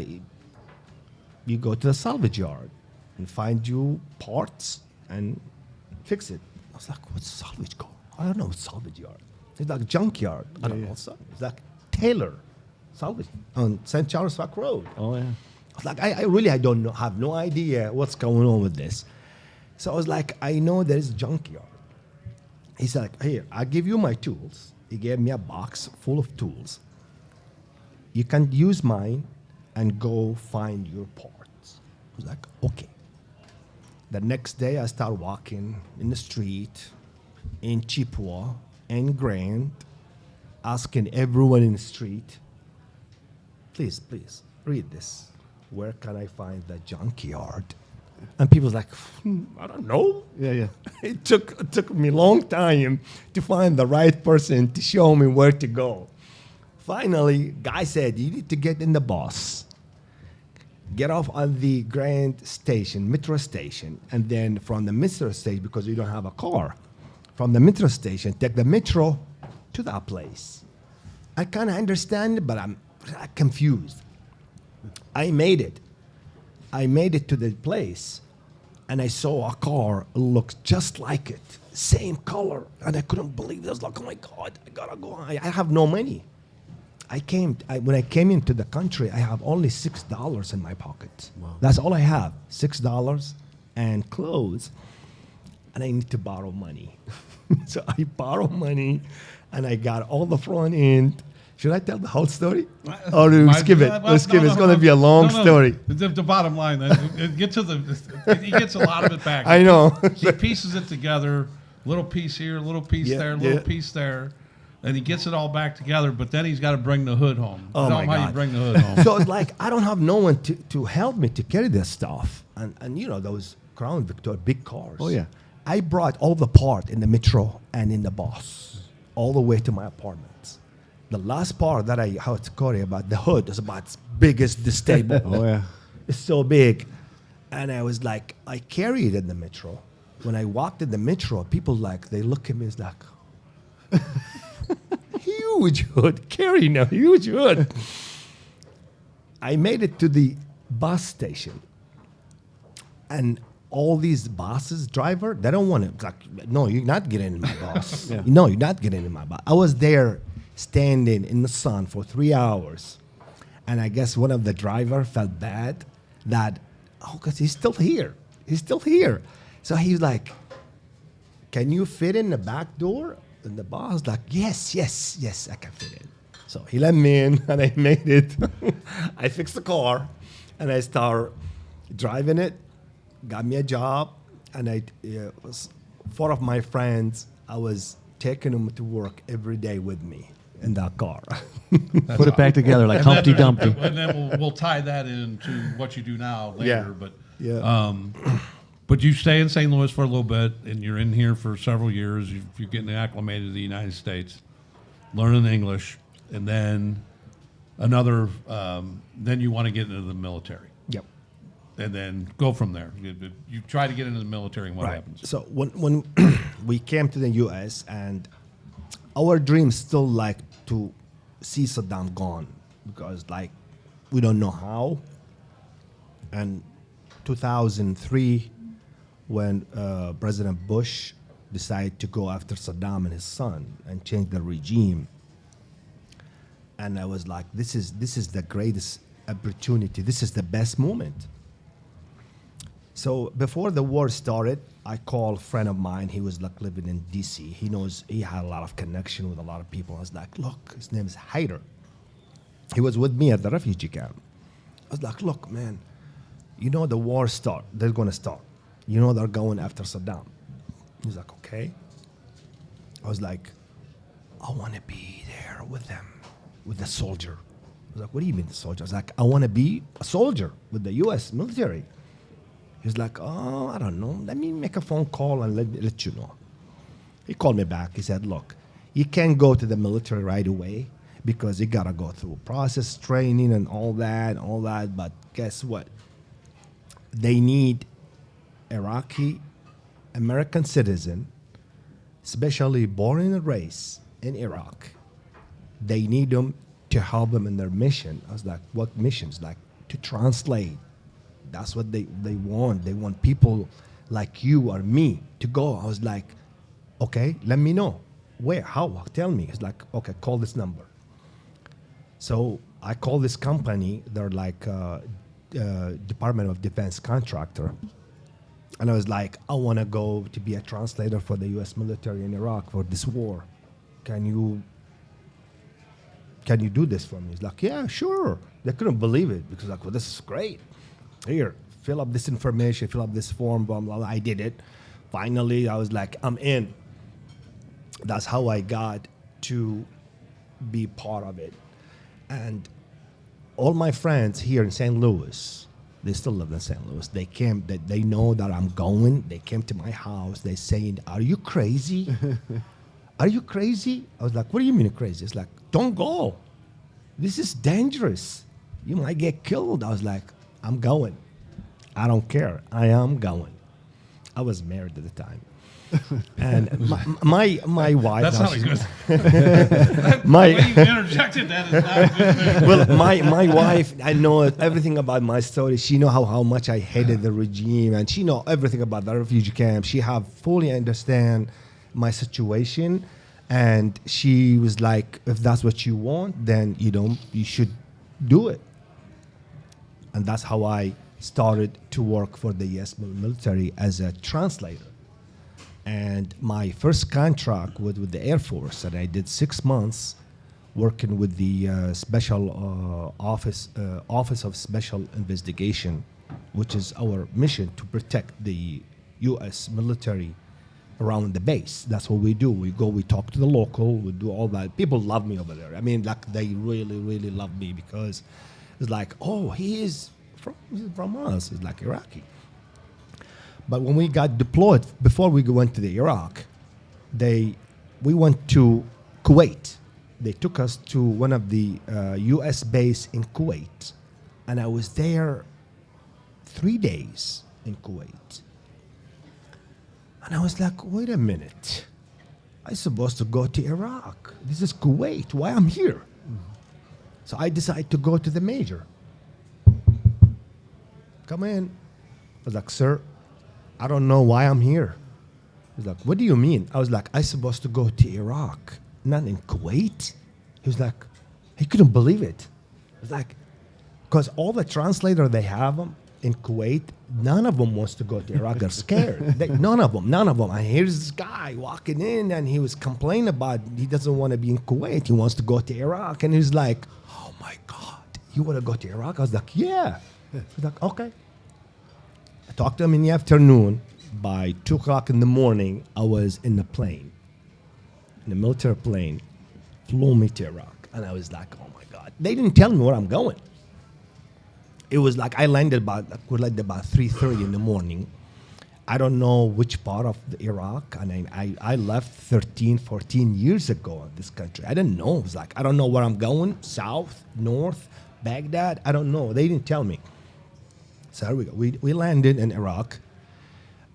you go to the salvage yard and find you parts and fix it. I was like, what's salvage car? I don't know, salvage yard. It's like junkyard. I don't know. It's like Taylor salvage on St. Charles Park Road. Oh, yeah. I was like, I really don't know, have no idea what's going on with this. So I was like, I know there is a junkyard. He's like, here, I'll give you my tools. He gave me a box full of tools. You can use mine and go find your parts. I was like, okay. The next day, I start walking in the street, in Chippewa, in Grand, asking everyone in the street, please, read this. Where can I find the junkyard? And people's like, I don't know. Yeah. It took me a long time to find the right person to show me where to go. Finally, guy said, you need to get in the bus. Get off on the Grand Station, metro station, and then from the metro station, because you don't have a car, from the metro station, take the metro to that place. I kind of understand it, but I'm confused. I made it. I made it to the place, and I saw a car looks just like it, same color, and I couldn't believe it. I was like, oh my God, I gotta go. I have no money. When I came into the country, I have only $6 in my pocket. Wow. That's all I have, $6 and clothes, and I need to borrow money. So I borrow money, and I got all the front end. Should I tell the whole story? Or do we skip it? Let's skip it. It's going to be a long story. The bottom line, he gets a lot of it back. I know. He pieces it together, little piece here, little piece there, little piece there. And he gets it all back together, but then he's got to bring the hood home. Oh, my God. How you bring the hood home. So it's like, I don't have no one to help me to carry this stuff. And you know, those Crown Victoria big cars. Oh, yeah. I brought all the part in the metro and in the bus all the way to my apartment. The last part that I heard Corey about, the hood is about as big as this table. Oh, yeah. It's so big. And I was like, I carry it in the metro. When I walked in the metro, people they look at me as like, huge hood, carrying a huge hood. I made it to the bus station. And all these buses, driver, they don't want to, no, you're not getting in my bus. Yeah. No, you're not getting in my bus. I was there standing in the sun for 3 hours. And I guess one of the driver felt bad that, because he's still here. He's still here. So he's like, can you fit in the back door? And the boss like, yes, I can fit in. So he let me in, and I made it. I fixed the car, and I start driving it. Got me a job, and was 4 of my friends. I was taking them to work every day with me in that car. Put it back together like Humpty Dumpty. And then we'll tie that into what you do now later. Yeah. But you stay in St. Louis for a little bit, and you're in here for several years. You're getting acclimated to the United States, learning English, and then then you want to get into the military. Yep. And then go from there. You try to get into the military, and what happens? So when we came to the U.S., and our dream still to see Saddam gone, because We don't know how. And 2003, when President Bush decided to go after Saddam and his son and change the regime, and I was like, this is the greatest opportunity. This is the best moment. So before the war started, I called a friend of mine. He was like living in DC. He had a lot of connection with a lot of people. I was like, look, his name is Haider. He was with me at the refugee camp. I was like, look, man, you know the war start. They're going to start. You know they're going after Saddam. He's like, okay. I was like, I want to be there with them, with the soldier. I was like, what do you mean the soldier? I was like, I want to be a soldier with the U.S. military. He's like, oh, I don't know. Let me make a phone call and let you know. He called me back. He said, look, you can't go to the military right away because you got to go through process training and all that. But guess what? They need Iraqi American citizen, especially born and raised in Iraq. They need them to help them in their mission. I was like, what missions? Like to translate. That's what they want. They want people like you or me to go. I was like, okay, let me know. Where? How? Tell me. It's like, okay, call this number. So I call this company. They're like Department of Defense contractor. And I was like, I want to go to be a translator for the U.S. military in Iraq for this war. Can you do this for me? He's like, yeah, sure. They couldn't believe it because like, well, this is great. Here, fill up this information, fill up this form, blah, blah, blah. I did it. Finally, I was like, I'm in. That's how I got to be part of it. And all my friends here in St. Louis, they still live in St. Louis. They came, they know that I'm going. They came to my house. They saying, are you crazy? Are you crazy? I was like, what do you mean crazy? It's like, don't go. This is dangerous. You might get killed. I was like, I'm going. I don't care. I am going. I was married at the time. And my wife. That's not a good. The My way you interjected that is not a good. well, my wife, I know everything about my story. She know how much I hated the regime, and she know everything about the refugee camp. She have fully understand my situation, and she was like, if that's what you want, then you should do it. And that's how I started to work for the U.S. military as a translator. And my first contract with the Air Force, and I did 6 months working with the Special Office of Special Investigation, which is our mission to protect the U.S. military around the base. That's what we do. We go, we talk to the local, we do all that. People love me over there. I mean, like they really, really love me because it's like, oh, he's from us. It's like Iraqi. But when we got deployed, before we went to the Iraq, we went to Kuwait. They took us to one of the U.S. base in Kuwait. And I was there 3 days in Kuwait. And I was like, wait a minute. I'm supposed to go to Iraq. This is Kuwait. Why I'm here? So I decided to go to the major. Come in. I was like, sir, I don't know why I'm here. He's like, what do you mean? I was like, I'm supposed to go to Iraq, not in Kuwait. He was like, he couldn't believe it. I was like, because all the translators they have in Kuwait, none of them wants to go to Iraq. They're scared. None of them. And here's this guy walking in, and he was complaining about he doesn't want to be in Kuwait. He wants to go to Iraq. And he's like, oh my God, you want to go to Iraq? I was like, yeah. He's like, okay. I talked to him in the afternoon. By 2 o'clock in the morning, I was in the plane, in a military plane, flew me to Iraq. And I was like, oh my God. They didn't tell me where I'm going. It was like I landed about 3:30 in the morning. I don't know which part of Iraq. And I left 13, 14 years ago of this country. I didn't know. It was like, I don't know where I'm going, south, north, Baghdad. I don't know. They didn't tell me. So here we go. We landed in Iraq.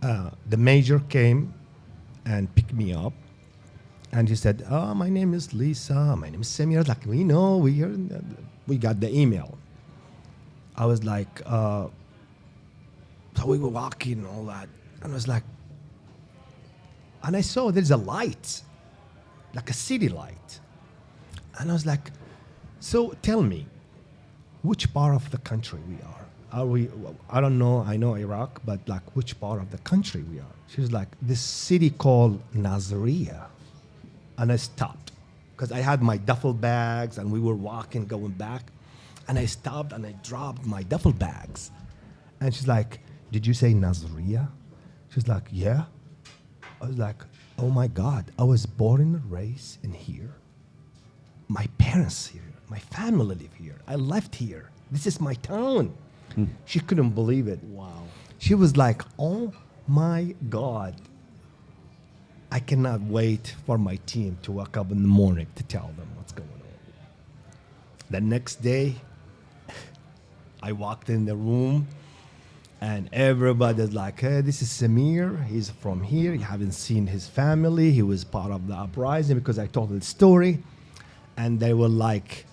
The major came and picked me up. And he said, my name is Lisa. My name is Samir. Like, we know. We got the email. I was like, so we were walking and all that. And I was like, and I saw there's a light, like a city light. And I was like, so tell me, which part of the country we are? Are we, I don't know, I know Iraq, but like which part of the country we are? She was like, this city called Nazariya. And I stopped because I had my duffel bags and we were walking, going back. And I stopped and I dropped my duffel bags. And she's like, did you say Nazariya? She's like, yeah. I was like, oh my God, I was born and raised in here. My parents here, my family live here. I left here. This is my town. She couldn't believe it. Wow. She was like, oh my God. I cannot wait for my team to wake up in the morning to tell them what's going on. The next day, I walked in the room and everybody's like, hey, this is Samir. He's from here. You haven't seen his family. He was part of the uprising because I told the story. And they were like,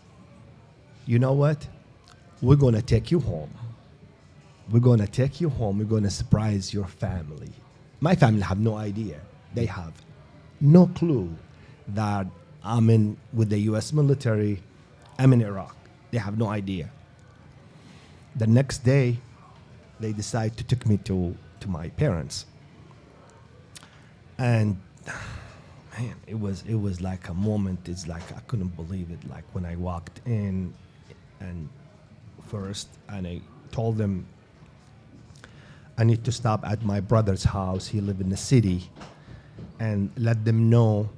you know what? We're going to take you home. We're going to take you home. We're going to surprise your family. My family have no idea. They have no clue that I'm in with the U.S. military. I'm in Iraq. They have no idea. The next day, they decide to take me to my parents. And man, it was like a moment. It's like I couldn't believe it. Like when I walked in and first and I told them I need to stop at my brother's house. He lived in the city. And let them know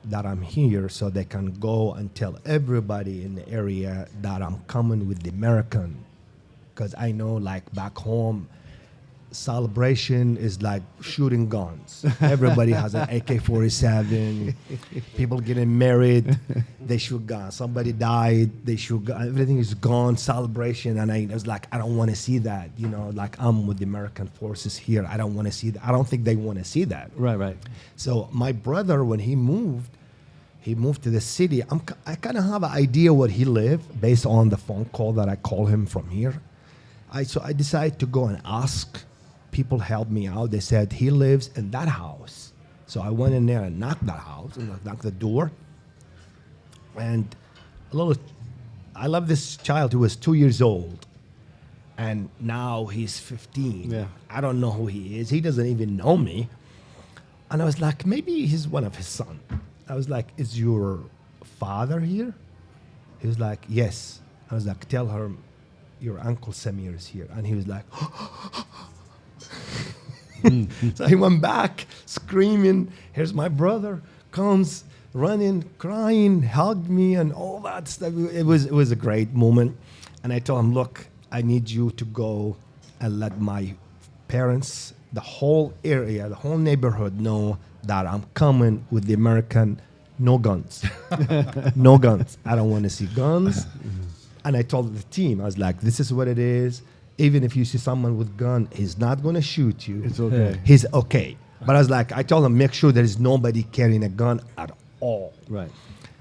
that I'm here so they can go and tell everybody in the area that I'm coming with the American. Because I know, like, back home, celebration is like shooting guns. Everybody has an AK-47. People getting married, they shoot guns. Somebody died, they shoot guns. Everything is gone, celebration. And I was like, I don't want to see that. You know, like I'm with the American forces here. I don't want to see that. I don't think they want to see that. Right. So my brother, when he moved to the city. I kind of have an idea where he lived based on the phone call that I call him from here. So I decided to go and ask. People helped me out. They said he lives in that house. So I went in there and knocked that house and knocked the door. And I love this child who was 2 years old. And now he's 15. Yeah. I don't know who he is. He doesn't even know me. And I was like, maybe he's one of his sons. I was like, is your father here? He was like, yes. I was like, tell her your uncle Samir is here. And he was like, so he went back screaming, here's my brother, comes running, crying, hugged me and all that stuff. It was a great moment. And I told him, look, I need you to go and let my parents, the whole area, the whole neighborhood know that I'm coming with the American, no guns. No guns. I don't want to see guns. And I told the team, I was like, this is what it is. Even if you see someone with gun, he's not going to shoot you. It's okay. He's okay. But I was like, I told him, make sure there is nobody carrying a gun at all. Right.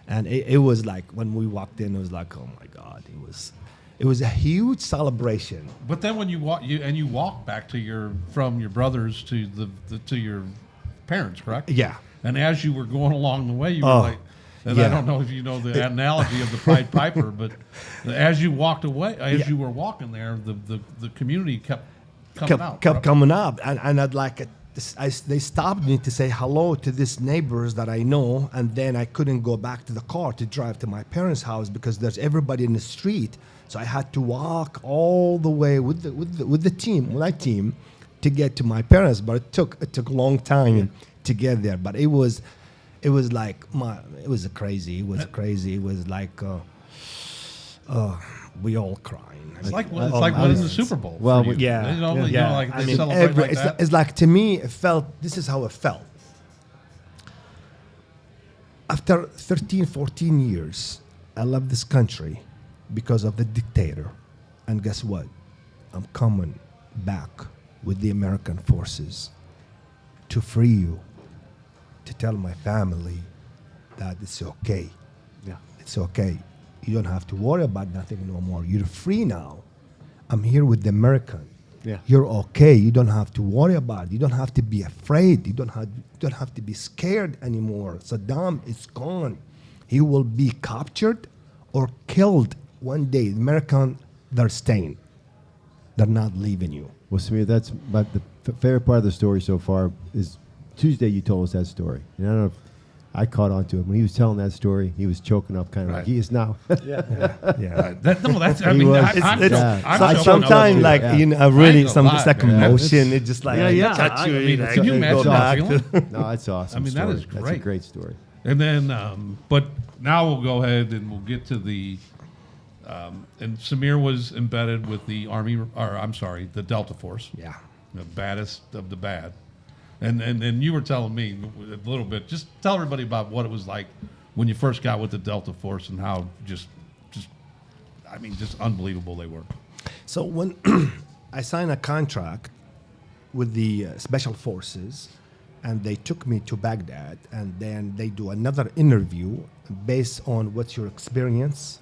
And it was like, when we walked in, it was like, oh my God, it was a huge celebration. But then when you walk back to from your brothers to to your parents, correct? Yeah. And as you were going along the way, you were like, and I don't know if you know the analogy of the Pied Piper, but as you walked away, as you were walking there, the community kept coming out. Kept coming up, and I'd like they stopped me to say hello to these neighbors that I know, and then I couldn't go back to the car to drive to my parents' house because there's everybody in the street. So I had to walk all the way with the team, my team, to get to my parents. But it took a long time to get there. But it was like it was crazy. It was crazy. It was like we all crying. It's like winning the Super Bowl. Well, for you. yeah. You know, like I they mean, celebrate like that. it's like, to me, it felt. This is how it felt. After 13, 14 years, I love this country because of the dictator. And guess what? I'm coming back with the American forces to free you, to tell my family that it's okay. Yeah. It's okay. You don't have to worry about nothing no more. You're free now. I'm here with the American. Yeah. You're okay. You don't have to worry about it. You don't have to be afraid. You don't have to be scared anymore. Saddam is gone. He will be captured or killed one day. The American, they're staying. They're not leaving you. Well, Samir, that's but the favorite part of the story so far is Tuesday. You told us that story, and I don't know if I caught on to it when he was telling that story. He was choking up, kind of like Right. he is now. Yeah. That's. I He mean, was. I'm Yeah. choking up Sometimes, too. like Yeah. you know, I really, ain't gonna lie, it's like man. emotion. It's just like touch you. I mean, like, can you go imagine back that to- feeling? No, that's awesome. I mean, that story. is That's a great. great story. And then, but now we'll go ahead and we'll get to the. And Samir was embedded with the Army, or I'm sorry, the Delta Force, Yeah. the baddest of the bad. And you were telling me a little bit. Just tell everybody about what it was like when you first got with the Delta Force and how just unbelievable they were. So when I signed a contract with the Special Forces, and they took me to Baghdad, and then they do another interview based on what's your experience.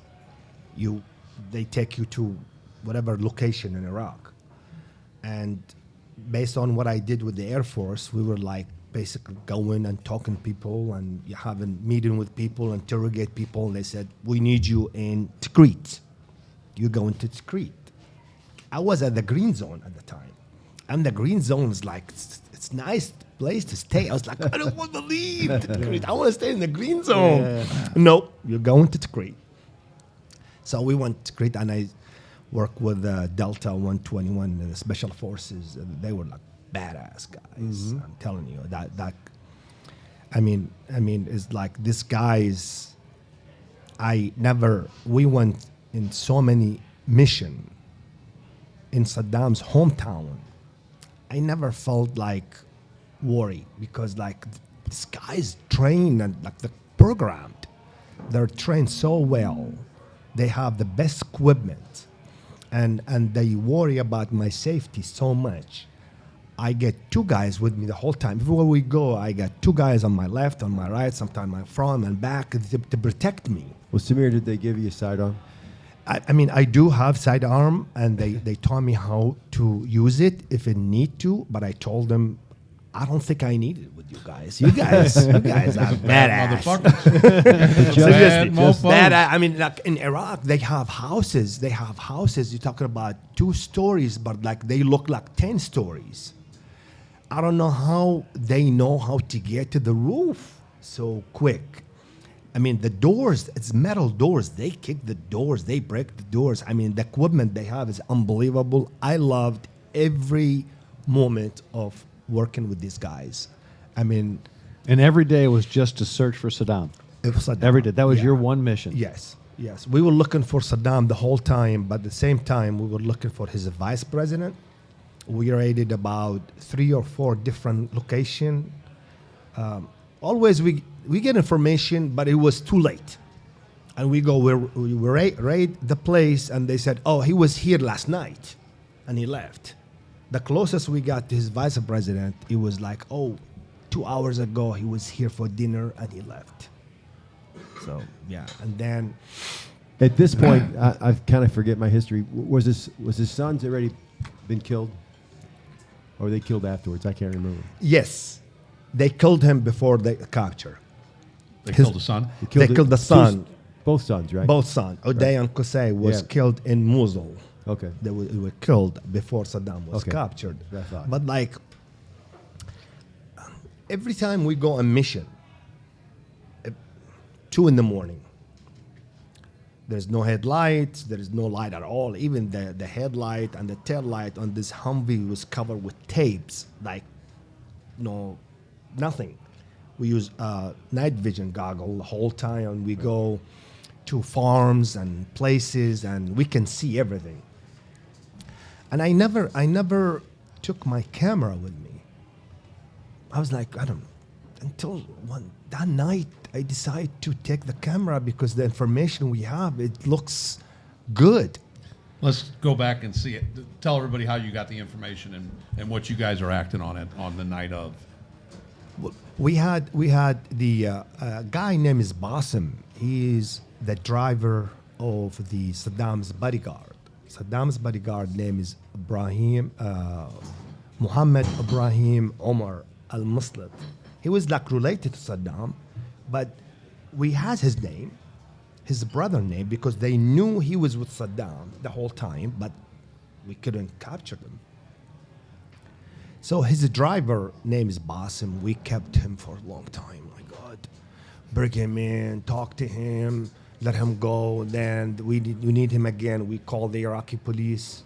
They take you to whatever location in Iraq, and based on what I did with the Air Force, we were like basically going and talking to people and having meeting with people, interrogate people. And they said, "We need you in Tikrit. You're going to Tikrit." I was at the Green Zone at the time, and the Green Zone is like it's nice place to stay. I was like, I don't want to leave Tikrit. I want to stay in the Green Zone. No, you're going to Tikrit. So we went to Tikrit, and I worked with Delta 121, the Special Forces. And they were like badass guys. I'm telling you that. I mean, it's like this guys. We went in so many mission in Saddam's hometown. I never felt like worry because like this guys trained and like they're programmed. They're trained so well. They have the best equipment, and they worry about my safety so much. I get two guys with me the whole time. Everywhere we go, I got two guys on my left, on my right, sometimes my front and back to protect me. Well, Samir, did they give you a sidearm? I mean, I do have sidearm, and they taught me how to use it if it need to. But I told them, I don't think I need it with you guys. You guys are badass. Motherfuckers. Seriously, mofos. I mean, like in Iraq, they have houses. You're talking about 2 stories, but like they look like 10 stories. I don't know how they know how to get to the roof so quick. I mean, the doors, it's metal doors. They kick the doors. They break the doors. I mean, the equipment they have is unbelievable. I loved every moment of working with these guys. I mean, And every day was just to search for Saddam. it was Saddam. Every day. That was Yeah. your one mission. Yes. We were looking for Saddam the whole time, but at the same time, we were looking for his vice president. We raided about 3 or 4 different locations. Always we get information, but it was too late. And we go, we raid the place, and they said, oh, he was here last night, and he left. The closest we got to his vice president, it was like, 2 hours ago, he was here for dinner, and he left. So, yeah, and then... At this point, I kind of forget my history. Was his sons already been killed? Or were they killed afterwards? I can't remember. Yes, they killed him before the capture. They killed the son. They killed the son. Both sons, right? Both sons. Uday and Qusay was Yeah. killed in Mosul. Okay. They were killed before Saddam was Okay. captured. That's right. But like every time we go on mission, 2 in the morning, there's no headlights. There is no light at all. Even the headlight and the tail light on this Humvee was covered with tapes, like nothing. We use night vision goggle the whole time, and we go to farms and places, and we can see everything. And I never took my camera with me. I was like, until that night, I decided to take the camera because the information we have, it looks good. Let's go back and see it. Tell everybody how you got the information and what you guys are acting on it on the night of. We had the guy named is Basim. He is the driver of the Saddam's bodyguard. Saddam's bodyguard name is Muhammad Ibrahim Omar al-Muslim. He was like related to Saddam, but we had his name, his brother name, because they knew he was with Saddam the whole time, but we couldn't capture them. So his driver name is Basim. We kept him for a long time. My God, bring him in, talk to him, let him go. Then we need him again. We call the Iraqi police.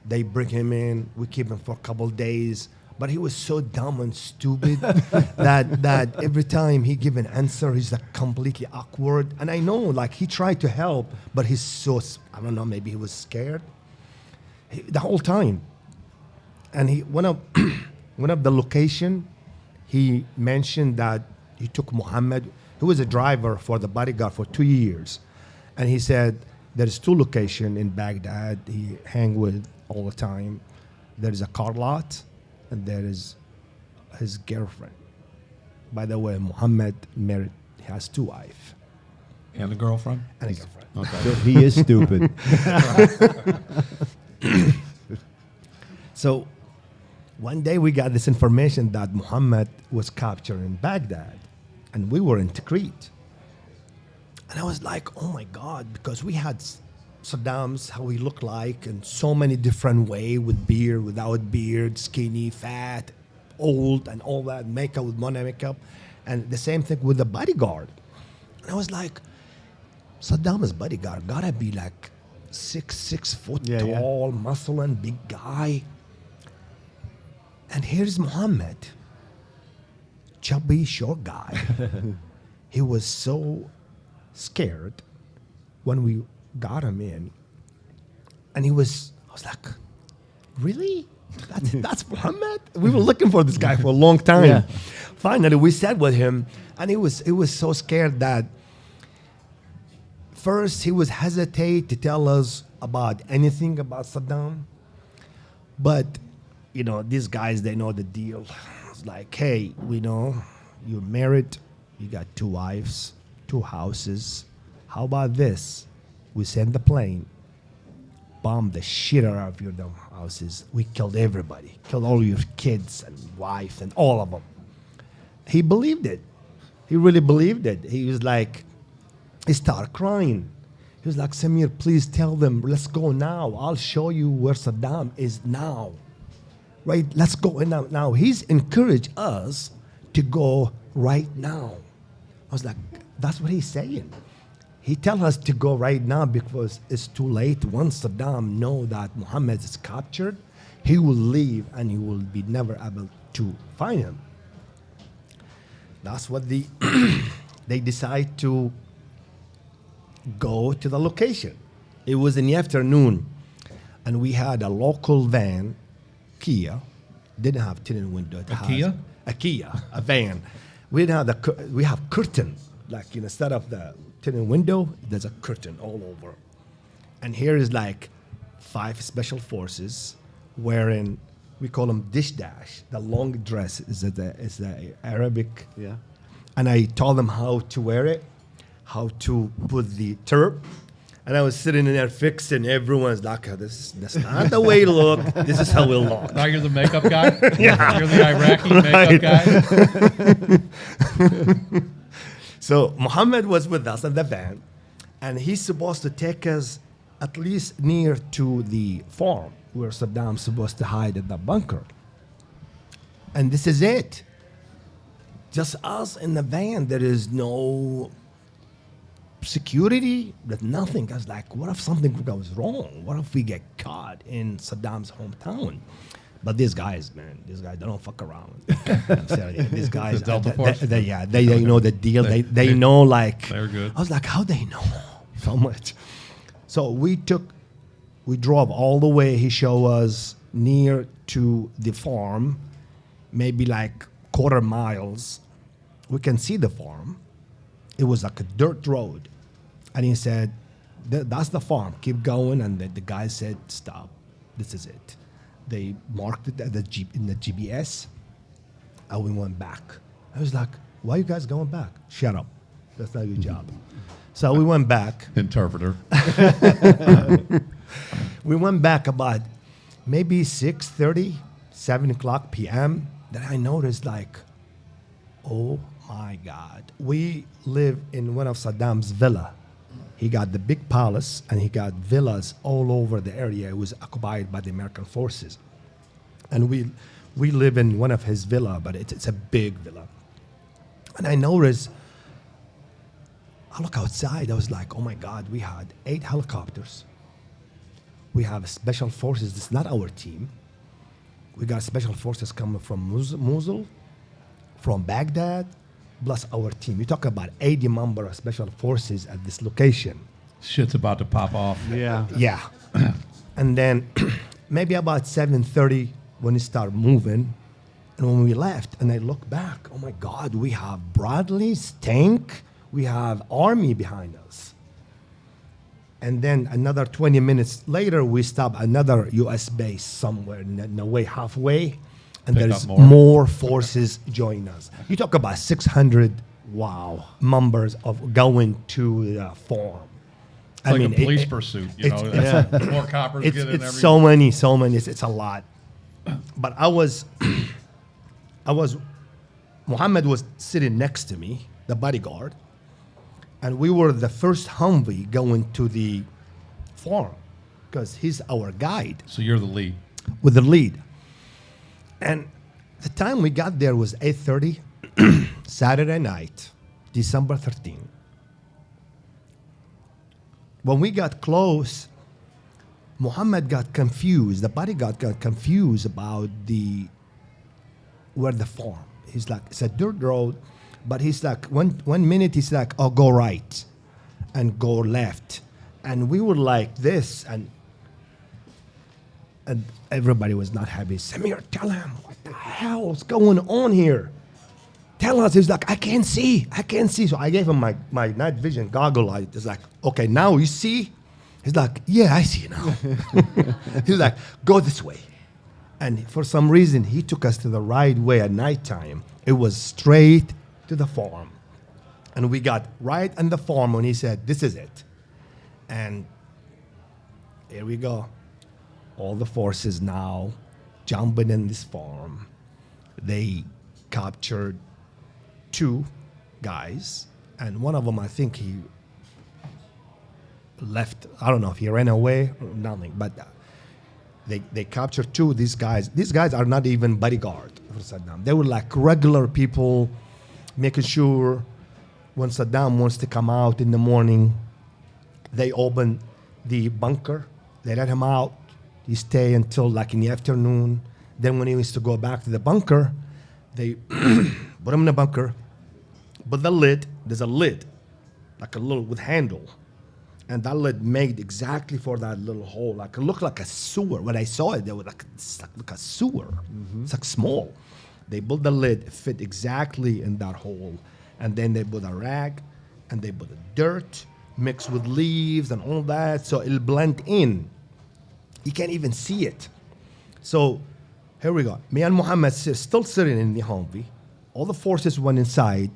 They bring him in. We keep him for a couple days. But he was so dumb and stupid that every time he give an answer, he's like completely awkward. And I know, like, he tried to help, but he's so, I don't know, maybe he was scared the whole time. And one of the location, he mentioned that he took Muhammad, who was a driver for the bodyguard for 2 years. And he said, there's 2 locations in Baghdad he hang with all the time. There is a car lot, and there is his girlfriend. By the way, Muhammad married, he has 2 wives. And a girlfriend? And a girlfriend. Okay. So he is stupid. So one day we got this information that Muhammad was captured in Baghdad, and we were in Tikrit. And I was like, oh my God, because we had Saddam's, how he looked like, in so many different ways, with beard, without beard, skinny, fat, old, and all that, makeup with no makeup. And the same thing with the bodyguard. And I was like, Saddam's bodyguard gotta be like 6 foot tall, muscle and big guy. And here's Muhammad, chubby, short guy. He was so scared when we got him in, and I was like, really? That's Muhammad? We were looking for this guy for a long time. Yeah. Finally, we sat with him, and he was so scared that first he was hesitate to tell us about anything about Saddam, but you know, these guys, they know the deal. It's like, hey, we know you're married, you got 2 wives, 2 houses. How about this? We send the plane, bomb the shit out of your dumb houses. We killed everybody, killed all your kids and wife and all of them. He believed it. He really believed it. He was like, he started crying. He was like, Samir, please tell them, let's go now. I'll show you where Saddam is now. Right? Let's go in now. He's encouraged us to go right now. I was like, that's what he's saying. He tells us to go right now because it's too late. Once Saddam knows that Muhammad is captured, he will leave and he will be never able to find him. That's what they decide to go to the location. It was in the afternoon, and we had a local van, Kia, didn't have tinted window. A Kia, a van. We didn't have we have curtain, like instead of the tinted window, there's a curtain all over. And here is like 5 special forces wearing, we call them dish dash. The long dress is the Arabic. Yeah. And I told them how to wear it, how to put the turp. And I was sitting in there fixing. Everyone's like, that's not the way to look. This is how we'll look. Now you're the makeup guy? Yeah. You're the Iraqi makeup guy? So Muhammad was with us in the van, and he's supposed to take us at least near to the farm where Saddam's supposed to hide in the bunker. And this is it. Just us in the van. There is no security, there's nothing. I was like, what if something goes wrong? What if we get caught in Saddam's hometown? But these guys, man, they don't fuck around. I'm serious. These guys, The Delta Force? they know the deal. They know, like, They're good. I was like, how they know so much? So we drove all the way. He showed us near to the farm, maybe like quarter miles. We can see the farm. It was like a dirt road. And he said, that's the farm. Keep going. And the guy said, stop. This is it. They marked it at in the GPS. And we went back. I was like, why are you guys going back? Shut up. That's not your job. So we went back. Interpreter. We went back about maybe 6:30, 7 o'clock p.m. Then I noticed like, oh my God. We live in one of Saddam's villa. He got the big palace and he got villas all over the area. It was occupied by the American forces. And we live in one of his villa, but it's a big villa. And I noticed, I look outside, I was like, oh my God, we had 8 helicopters. We have special forces. This is not our team. We got special forces coming from Mosul, from Baghdad, plus our team. You talk about 80 member of special forces at this location. Shit's about to pop off. Yeah. Yeah. And then maybe about 7:30 when it started moving, and when we left, and I look back, oh my God, we have Bradley's tank, we have army behind us. And then another 20 minutes later, we stop another U.S. base somewhere in the way halfway, and Pick there's up more. more forces join us. You talk about 600 members of going to the farm. It's like a police pursuit, you know. it's- More coppers get in it's every. so many, it's a lot. But I was, Muhammad was sitting next to me, the bodyguard, and we were the first Humvee going to the farm because he's our guide So you're the lead. with the lead. And the time we got there was 8:30, Saturday night, December 13. When we got close, Muhammad got confused. The bodyguard got confused about where the farm. He's like, it's a dirt road, but he's like, one minute he's like, oh, go right and go left. And we were like this, and everybody was not happy. Samir, tell him, what the hell is going on here? Tell us. He's like, I can't see. So I gave him my night vision goggle. I was like, okay, now you see? He's like, yeah, I see now. He's like, go this way. And for some reason, he took us to the right way at nighttime. It was straight to the farm. And we got right on the farm when he said, this is it. And here we go. All the forces now jumping in this farm. They captured 2 guys. And one of them, I think he left. I don't know if he ran away or nothing. But they captured 2 of these guys. These guys are not even bodyguard for Saddam. They were like regular people making sure when Saddam wants to come out in the morning, they open the bunker. They let him out. He stay until like in the afternoon. Then when he wants to go back to the bunker, they put him in the bunker. But the lid, there's a lid, like a little with handle. And that lid made exactly for that little hole. Like it looked like a sewer. When I saw it, they were like a sewer. It's like small. They built the lid, it fit exactly in that hole. And then they put a rag and they put the dirt mixed with leaves and all that. So it'll blend in. You can't even see it. So here we go. Me and Muhammad still sitting in the Humvee. All the forces went inside.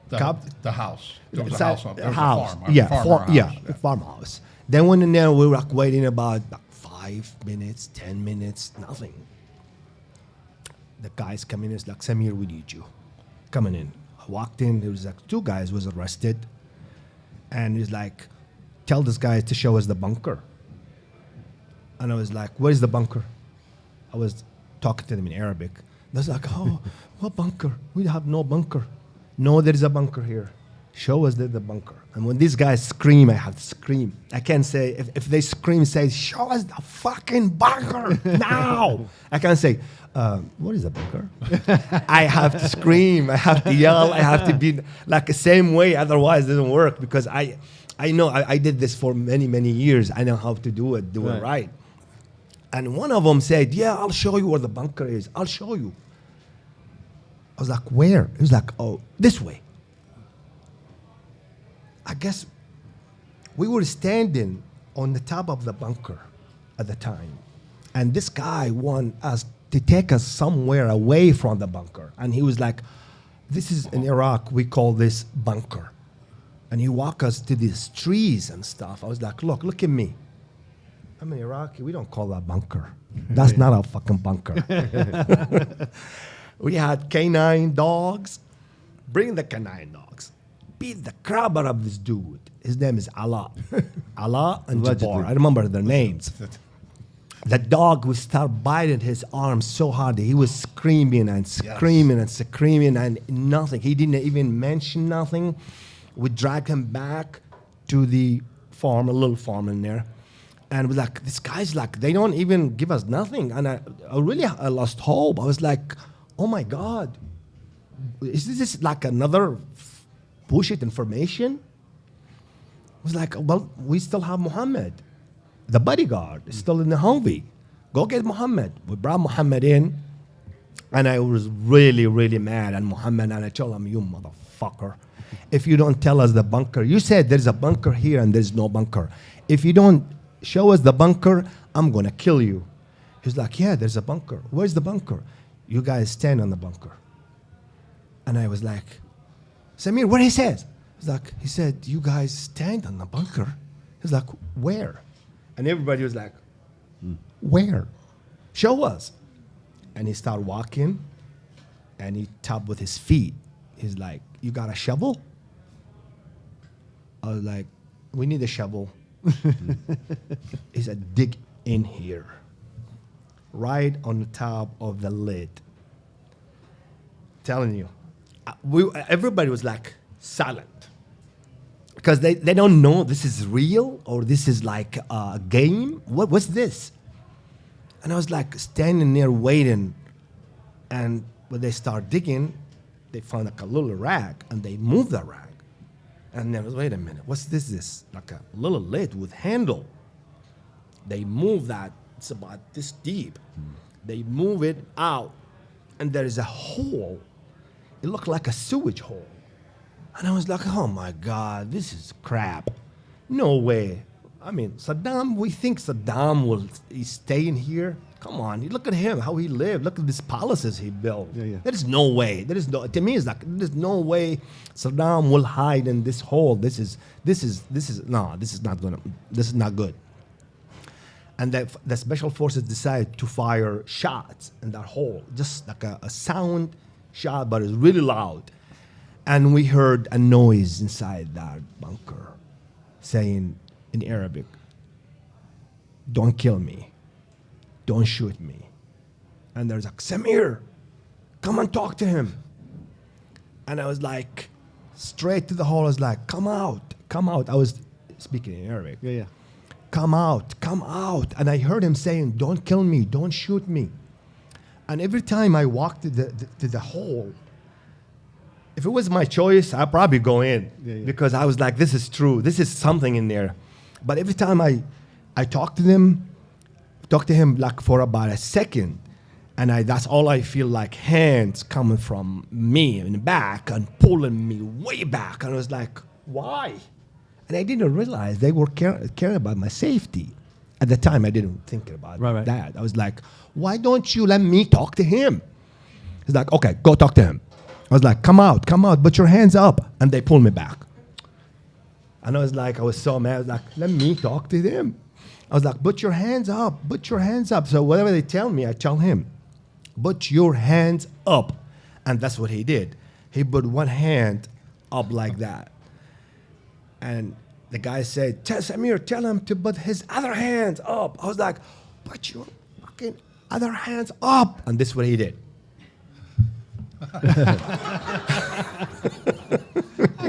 The house. There was a Inside house up there. the Was house. a farm. Yeah, farmer house. yeah, farmhouse. Then when in there, we were like waiting about 5 minutes, 10 minutes, nothing. The guys come in. It's like, Samir, we need you. Coming in. I walked in. There was like 2 guys was arrested. And he's like, tell this guy to show us the bunker. And I was like, where's the bunker? I was talking to them in Arabic. They was like, oh, what bunker? We have no bunker. No, there is a bunker here. Show us the bunker. And when these guys scream, I have to scream. I can't say, if they scream, say, show us the fucking bunker now. I can't say, what is a bunker? I have to scream. I have to yell. I have to be like the same way. Otherwise, it doesn't work because I know I did this for many, many years. I know how to do it right. And one of them said, yeah, I'll show you where the bunker is. I'll show you. I was like, where? He was like, oh, this way. I guess we were standing on the top of the bunker at the time. And this guy wanted us to take us somewhere away from the bunker. And he was like, this is in Iraq, we call this bunker. And he walked us to these trees and stuff. I was like, look at me. I'm an Iraqi. We don't call that bunker. That's not a fucking bunker. We had canine dogs. Bring the canine dogs. Beat the crap out of this dude. His name is Allah. Allah and Allegedly. Jabbar. I remember their names. The dog would start biting his arm so hard. He was screaming and screaming and screaming and nothing. He didn't even mention nothing. We dragged him back to the farm, a little farm in there. And was like, this guy's like, they don't even give us nothing. And I lost hope. I was like, oh my God, is this like another bullshit information? I was like, well, we still have Muhammad. The bodyguard is still in the Humvee. Go get Muhammad. We brought Muhammad in. And I was really, really mad at Muhammad. And I told him, you motherfucker, if you don't tell us the bunker, you said there's a bunker here and there's no bunker. If you don't show us the bunker, I'm going to kill you. He's like, yeah, there's a bunker. Where's the bunker? You guys stand on the bunker. And I was like, Samir, what he says? He's like, he said, you guys stand on the bunker. He's like, where? And everybody was like, where? Show us. And he started walking, and he tapped with his feet. He's like, you got a shovel? I was like, we need a shovel. He said, dig in here. Right on the top of the lid. Telling you. Everybody was like silent. Because they don't know this is real or this is like a game. What's this? And I was like standing there waiting. And when they start digging, they found like a little rag and they moved the rag. And then, wait a minute, what's this? Like a little lid with handle. They move that, it's about this deep. They move it out, and there is a hole. It looked like a sewage hole. And I was like, oh my God, this is crap. No way. I mean, Saddam, we think Saddam will stay in here. Come on, look at him, how he lived. Look at these palaces he built. Yeah. There is no way. To me, it's like, there's no way Saddam will hide in this hole. This is not good. And the special forces decided to fire shots in that hole, just like a sound shot, but it's really loud. And we heard a noise inside that bunker saying in Arabic, don't kill me. Don't shoot me. And there's like, Samir, come and talk to him. And I was like, straight to the hall, I was like, come out. I was speaking in Arabic. Yeah. Come out. And I heard him saying, don't kill me, don't shoot me. And every time I walked to the hole, if it was my choice, I'd probably go in. Because I was like, this is true. This is something in there. But every time I talked to him like for about a second, and that's all I feel like, hands coming from me in the back and pulling me way back. And I was like, why? And I didn't realize they were caring about my safety. At the time, I didn't think about that. I was like, why don't you let me talk to him? He's like, okay, go talk to him. I was like, come out, put your hands up. And they pulled me back. And I was so mad. I was like, let me talk to him. I was like, put your hands up. So whatever they tell me, I tell him, put your hands up. And that's what he did. He put one hand up like that. And the guy said, Samir, tell him to put his other hands up. I was like, put your fucking other hands up. And this is what he did. I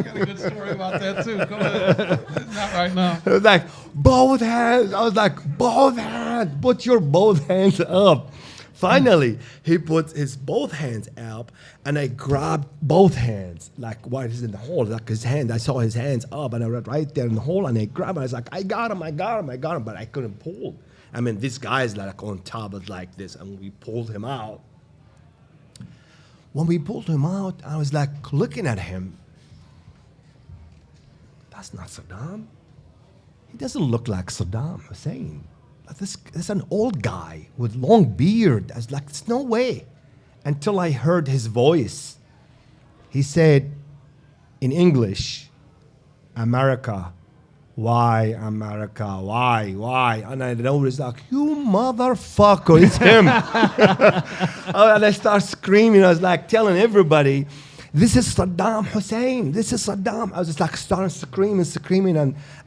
got a good story about that too. Go ahead. Not right now. It was like, both hands. I was like, both hands. Put your both hands up. Finally, he puts his both hands up, and I grabbed both hands, like while he's in the hole, like his hand. I saw his hands up, and I was right there in the hole, and I grabbed him. I was like, I got him, but I couldn't pull. I mean, this guy's like on top of like this, and we pulled him out. When we pulled him out, I was like looking at him. That's not Saddam. He doesn't look like Saddam Hussein. This is an old guy with long beard. I was like, there's no way. Until I heard his voice. He said in English, America why America? Why? And I know it's like, you motherfucker, it's him. And I start screaming. I was like telling everybody, this is Saddam Hussein. This is Saddam. I was just like starting screaming.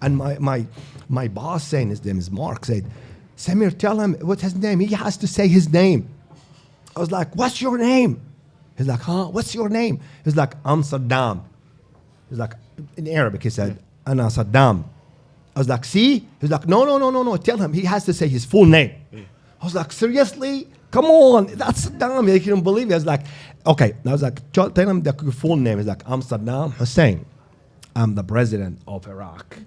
And my boss saying, his name is Mark, said, Samir, tell him what's his name. He has to say his name. I was like, what's your name? He's like, huh? What's your name? He's like, I'm Saddam. He's like, in Arabic, he said, Ana Saddam. I was like, see? He's like, no. Tell him. He has to say his full name. I was like, seriously? Come on. That's Saddam. He couldn't believe it. I was like, okay. I was like, tell him the full name. He's like, I'm Saddam Hussein. I'm the president of Iraq.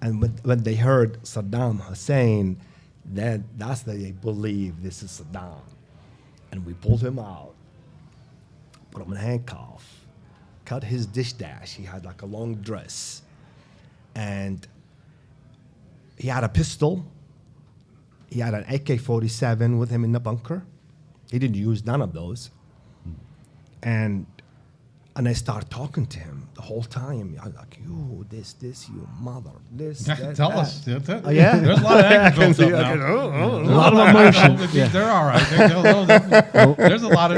And when they heard Saddam Hussein, then that's when they believe this is Saddam. And we pulled him out, put him in handcuff, cut his dish dash. He had like a long dress. And he had a pistol. He had an AK-47 with him in the bunker. He didn't use none of those. And I started talking to him the whole time. I was like, you, this, you mother, this, that, Tell that. us. Oh, yeah? There's a lot of anger built up now. A lot of emotion. They're all right. There's a lot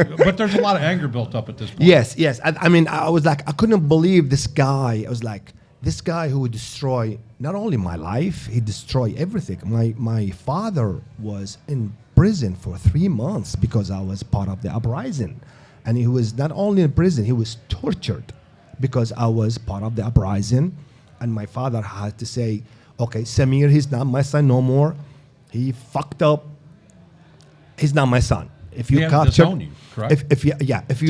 of anger built up at this point. Yes. I mean, I was like, I couldn't believe this guy. I was like, this guy who would destroy not only my life, he destroyed everything. My father was in prison for 3 months because I was part of the uprising. And he was not only in prison, he was tortured because I was part of the uprising. And my father had to say, okay, Samir, he's not my son no more. He fucked up. He's not my son. If you He had to capture, disown you, correct? if you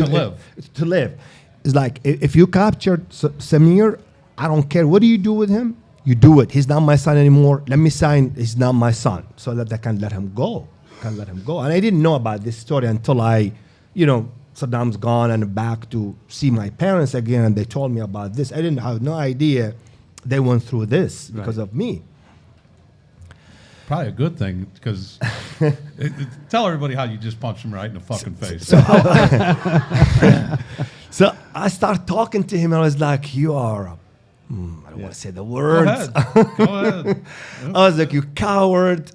To live. It's like if you captured Samir, I don't care what do you do with him. You do it. He's not my son anymore. Let me sign. He's not my son, so that I can let him go. And I didn't know about this story until Saddam's gone and back to see my parents again, and they told me about this. I didn't have no idea they went through this because of me. Probably a good thing, because tell everybody how you just punched him right in the fucking face. So I started talking to him, and I was like, you are I don't want to say the words. Go ahead. I was like, you coward.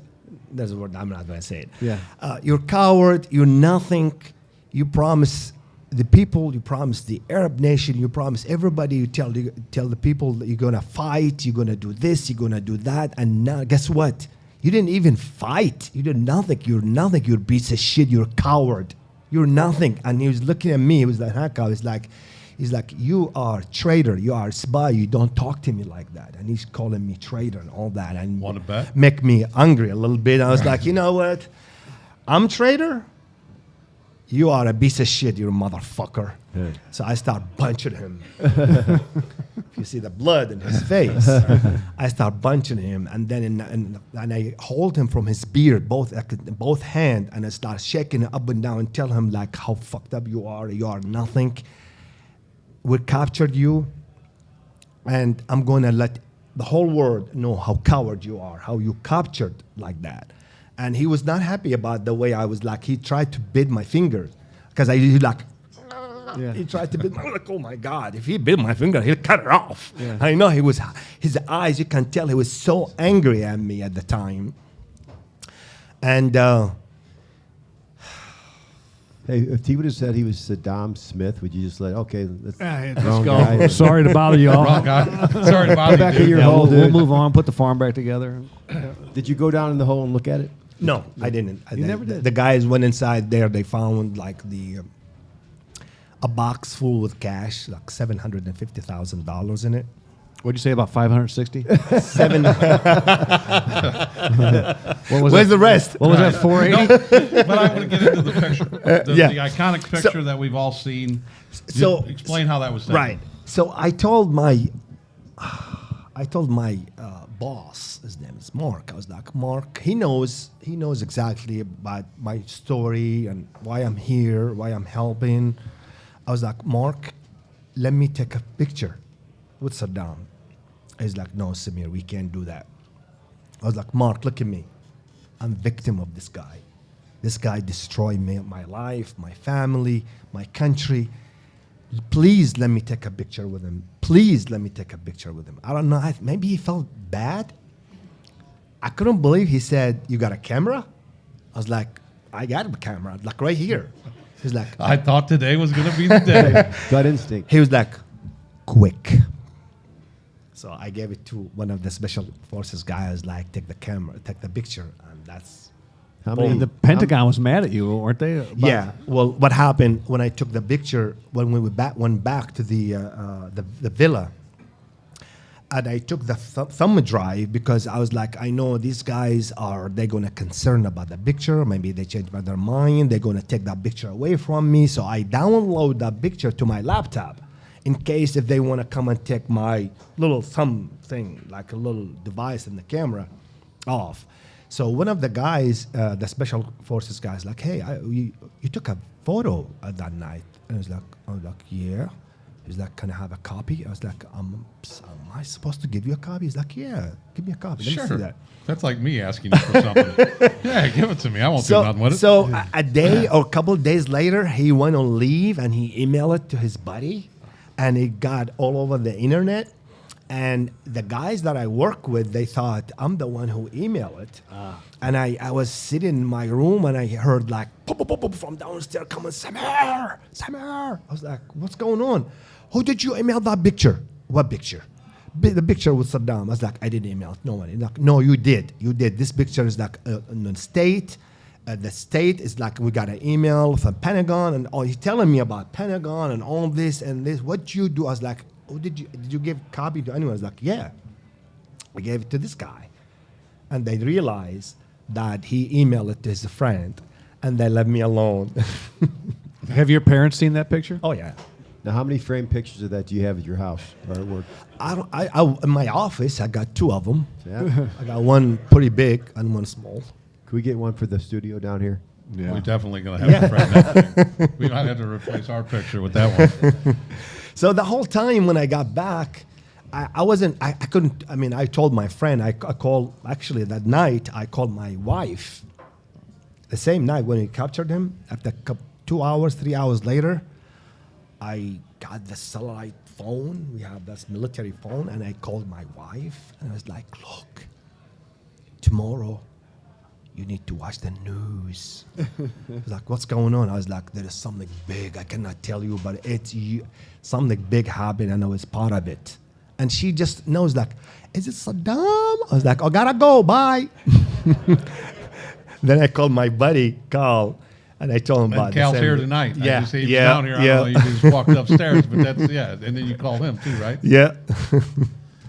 There's a word, I'm not going to say it. Yeah. You're coward. You're nothing. You promise the people, you promise the Arab nation, you promise everybody, you tell the people that you're going to fight, you're going to do this, you're going to do that. And now, guess what? You didn't even fight. You did nothing. You're nothing. You're a piece of shit. You're a coward. You're nothing. And he was looking at me. He was like, he's like, you are a traitor. You are a spy. You don't talk to me like that. And he's calling me traitor and all that. And Want to bet? make me angry a little bit. I was like, you know what? I'm traitor. You are a piece of shit. You're a motherfucker. Yeah. So I start punching him. If you see the blood in his face, I start punching him, and then and I hold him from his beard, both hand, and I start shaking him up and down and tell him like how fucked up you are. You are nothing. We captured you, and I'm going to let the whole world know how coward you are, how you captured like that. And he was not happy about the way I was like, he tried to bit my fingers. Because he tried to bit my, like, oh my God, if he bit my finger, he'll cut it off. Yeah. I know his eyes, you can tell he was so angry at me at the time. And hey, if he would have said he was Saddam Smith, would you just let's Let's wrong go. guy. Sorry to bother you all. Wrong guy. Sorry to bother back you, in your dude. hole, we'll dude. move on, put the farm back together. Did you go down in the hole and look at it? no, I didn't. You never did? The guys went inside there, they found like a box full with cash, like $750,000 in it. What'd you say about 560? Seven. What was Where's that? the rest? What was that? 480? But I want to get into the picture, the iconic picture that we've all seen. So Explain how that was done. right. So I told my boss, his name is Mark. I was like, Mark, he knows exactly about my story and why I'm here, why I'm helping. I was like, Mark, let me take a picture with Saddam. He's like, no, Samir, we can't do that. I was like, Mark, look at me. I'm victim of this guy. This guy destroyed my life, my family, my country. Please let me take a picture with him. Please let me take a picture with him. I don't know. Maybe he felt bad. I couldn't believe he said, "You got a camera?" I was like, "I got a camera, like right here." He's like, I thought today was going to be the day. Gut instinct. he was like, "Quick." So I gave it to one of the special forces guys. Like, take the camera, take the picture, and that's. How many? And the Pentagon was mad at you, weren't they? Yeah. Well, what happened when I took the picture when we went back to the villa, and I took the thumb drive because I was like, I know these guys they're gonna concern about the picture. Maybe they change their mind. They're gonna take that picture away from me. So I download that picture to my laptop, in case if they wanna come and take my little thumb thing, like a little device in the camera, off. So one of the guys, the special forces guys, like, "Hey, you took a photo that night," and I was like, "Yeah." He's like, "Can I have a copy?" I was like, am I supposed to give you a copy?" He's like, "Yeah, give me a copy. Let me see Sure. that." That's like me asking you for something. Yeah, give it to me. I won't do nothing with it. So a day or a couple of days later, he went on leave and he emailed it to his buddy, and it got all over the internet. And the guys that I work with, they thought I'm the one who emailed it. And I was sitting in my room and I heard like pop, pop, pop, pop from downstairs coming, Samir, Samir. I was like, "What's going on? Who did you email that picture?" "What picture?" The picture with Saddam. I was like, "I didn't email it. No one." He's like, "No, you did. You did. This picture is like in the state. The state is like, we got an email from Pentagon and he's telling me about Pentagon and all this and this. What you do?" I was like, "Oh, did you give copy to anyone?" I was like, "Yeah, I gave it to this guy." And they realized that he emailed it to his friend, and they left me alone. Have your parents seen that picture? Oh yeah. Now, how many framed pictures of that do you have at your house or at work? In my office, I got two of them. Yeah. I got one pretty big and one small. Can we get one for the studio down here? Yeah. We're definitely going to have to frame that thing. We might have to replace our picture with that one. So the whole time when I got back, I couldn't, I mean, I told my friend, I called, actually that night, I called my wife. The same night when we captured him, after 2 hours, 3 hours later, I got the satellite phone. We have this military phone, and I called my wife, and I was like, "Look, tomorrow, you need to watch the news." I was like, "What's going on?" I was like, "There is something big. I cannot tell you, but it's something big happened. I know it's part of it." And she just knows, like, "Is it Saddam?" I was like, "I gotta go. Bye." Then I called my buddy, Carl, and I told him And about Cal's this. here tonight. Yeah, I just, he's yeah, down here. I yeah. don't know. He just walked upstairs, but that's, yeah. And then you called him too, right? Yeah.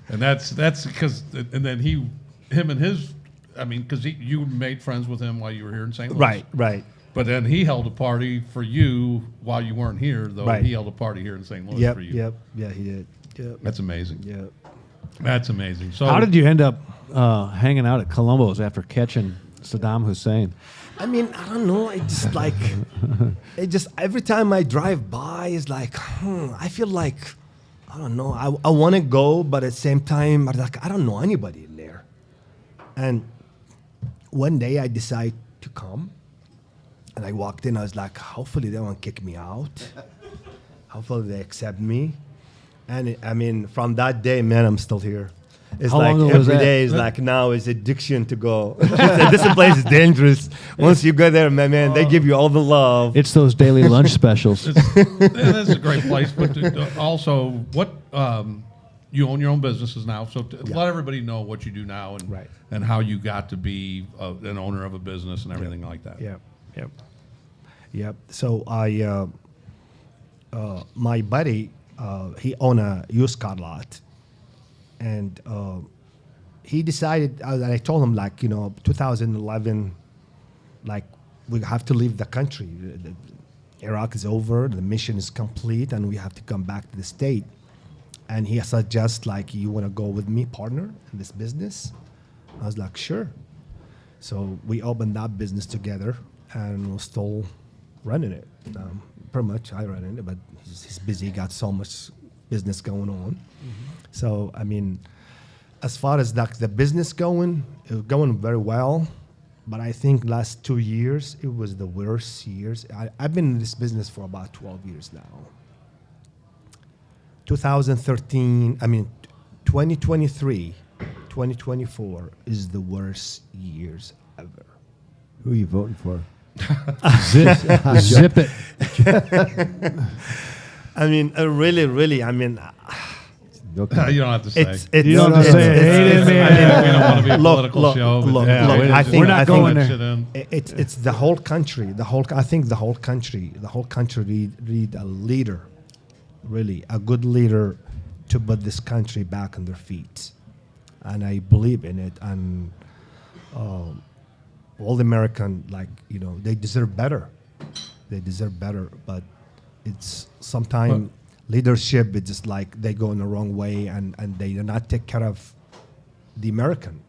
And that's because, and then him and his, I mean, because you made friends with him while you were here in St. Louis. Right, right. But then he held a party for you while you weren't here, though. Right. He held a party here in St. Louis Yep, for you. yep, yeah, he did. Yep, That's amazing. yep. That's amazing. So How did you end up hanging out at Columbo's after catching Saddam Hussein? I mean, I don't know. I just like, every time I drive by, it's like, I feel like, I don't know. I want to go, but at the same time, I'm like, I don't know anybody in there. And one day I decide to come, and I walked in. I was like, hopefully they won't kick me out. Hopefully they accept me. And I mean, from that day, man, I'm still here. It's How like long ago was every that? day is like now is addiction to go. This place is dangerous. Once you go there, man, they give you all the love. It's those daily lunch specials. It's a great place. But also, what you own your own businesses now, so let everybody know what you do now and Right. and how you got to be an owner of a business and everything like that. Yep, yep, yep. So I, my buddy, he owned a used car lot, and he decided. I told him, like, 2011, like, we have to leave the country. Iraq is over. The mission is complete, and we have to come back to the state. And he suggests, like, "You want to go with me, partner, in this business?" I was like, "Sure." So we opened that business together, and we're still running it. Pretty much, I run it, but he's busy. Got so much business going on. So I mean, as far as like the business going, it was going very well. But I think last 2 years it was the worst years. I've been in this business for about 12 years now. 2013, 2023, 2024 is the worst years ever. Who are you voting for? Zip it. Really, Okay. You don't have to say. it's You don't have to say it. Hate it, man. We don't want to be a political show. but look, yeah, look, we I just think- wanna I throw think- that shit in. it's the whole country. I think the whole country need a leader, really a good leader, to put this country back on their feet, and I believe in it. And all the American, they deserve better. They deserve better, but it's sometimes leadership is just like they go in the wrong way, and they do not take care of the American.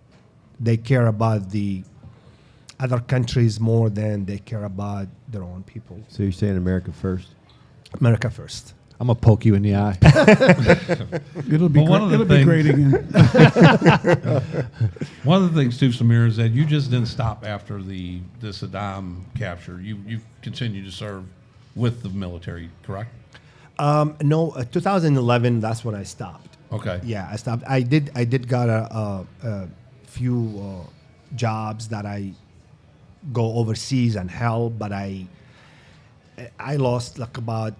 They care about the other countries more than they care about their own people. So you're saying America first? America first. I'm gonna poke you in the eye. It'll be Well, one of the it'll be things- great again. One of the things too, Samir, is that you just didn't stop after the Saddam capture. You continued to serve with the military, correct? No, 2011. That's when I stopped. Okay. Yeah, I stopped. I did got a few jobs that I go overseas and help, but I lost like about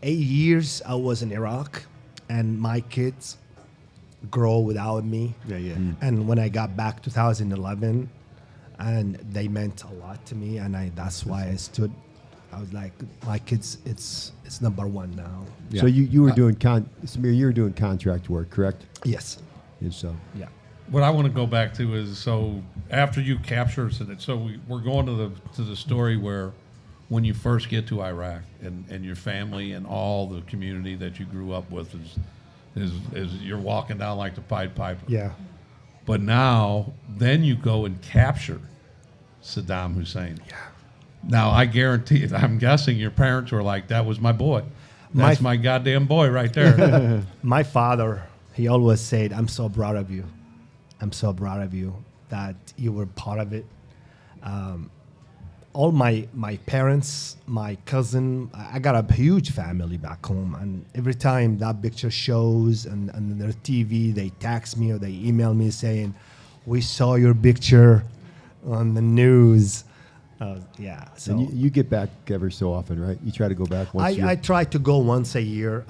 8 years. I was in Iraq, and my kids grow without me. Yeah. And when I got back 2011, and they meant a lot to me, and that's why I stood. I was like, my kids, it's number one now. Yeah. So you were doing Samir, you were doing contract work, correct? Yes. And so Yeah. What I want to go back to is, so after you capture, so we're going to the story where when you first get to Iraq and your family and all the community that you grew up with is you're walking down like the Pied Piper. Yeah. But now, then you go and capture Saddam Hussein. Yeah. Now, I guarantee, I'm guessing your parents were like, that was my boy. That's my goddamn boy right there. My father, he always said, I'm so proud of you. I'm so proud of you that you were part of it. All my parents, my cousin, I got a huge family back home. And every time that picture shows and their TV, they text me or they email me saying, we saw your picture on the news. Yeah. So and you get back ever so often, right? You try to go back once a year? I try to go once a year.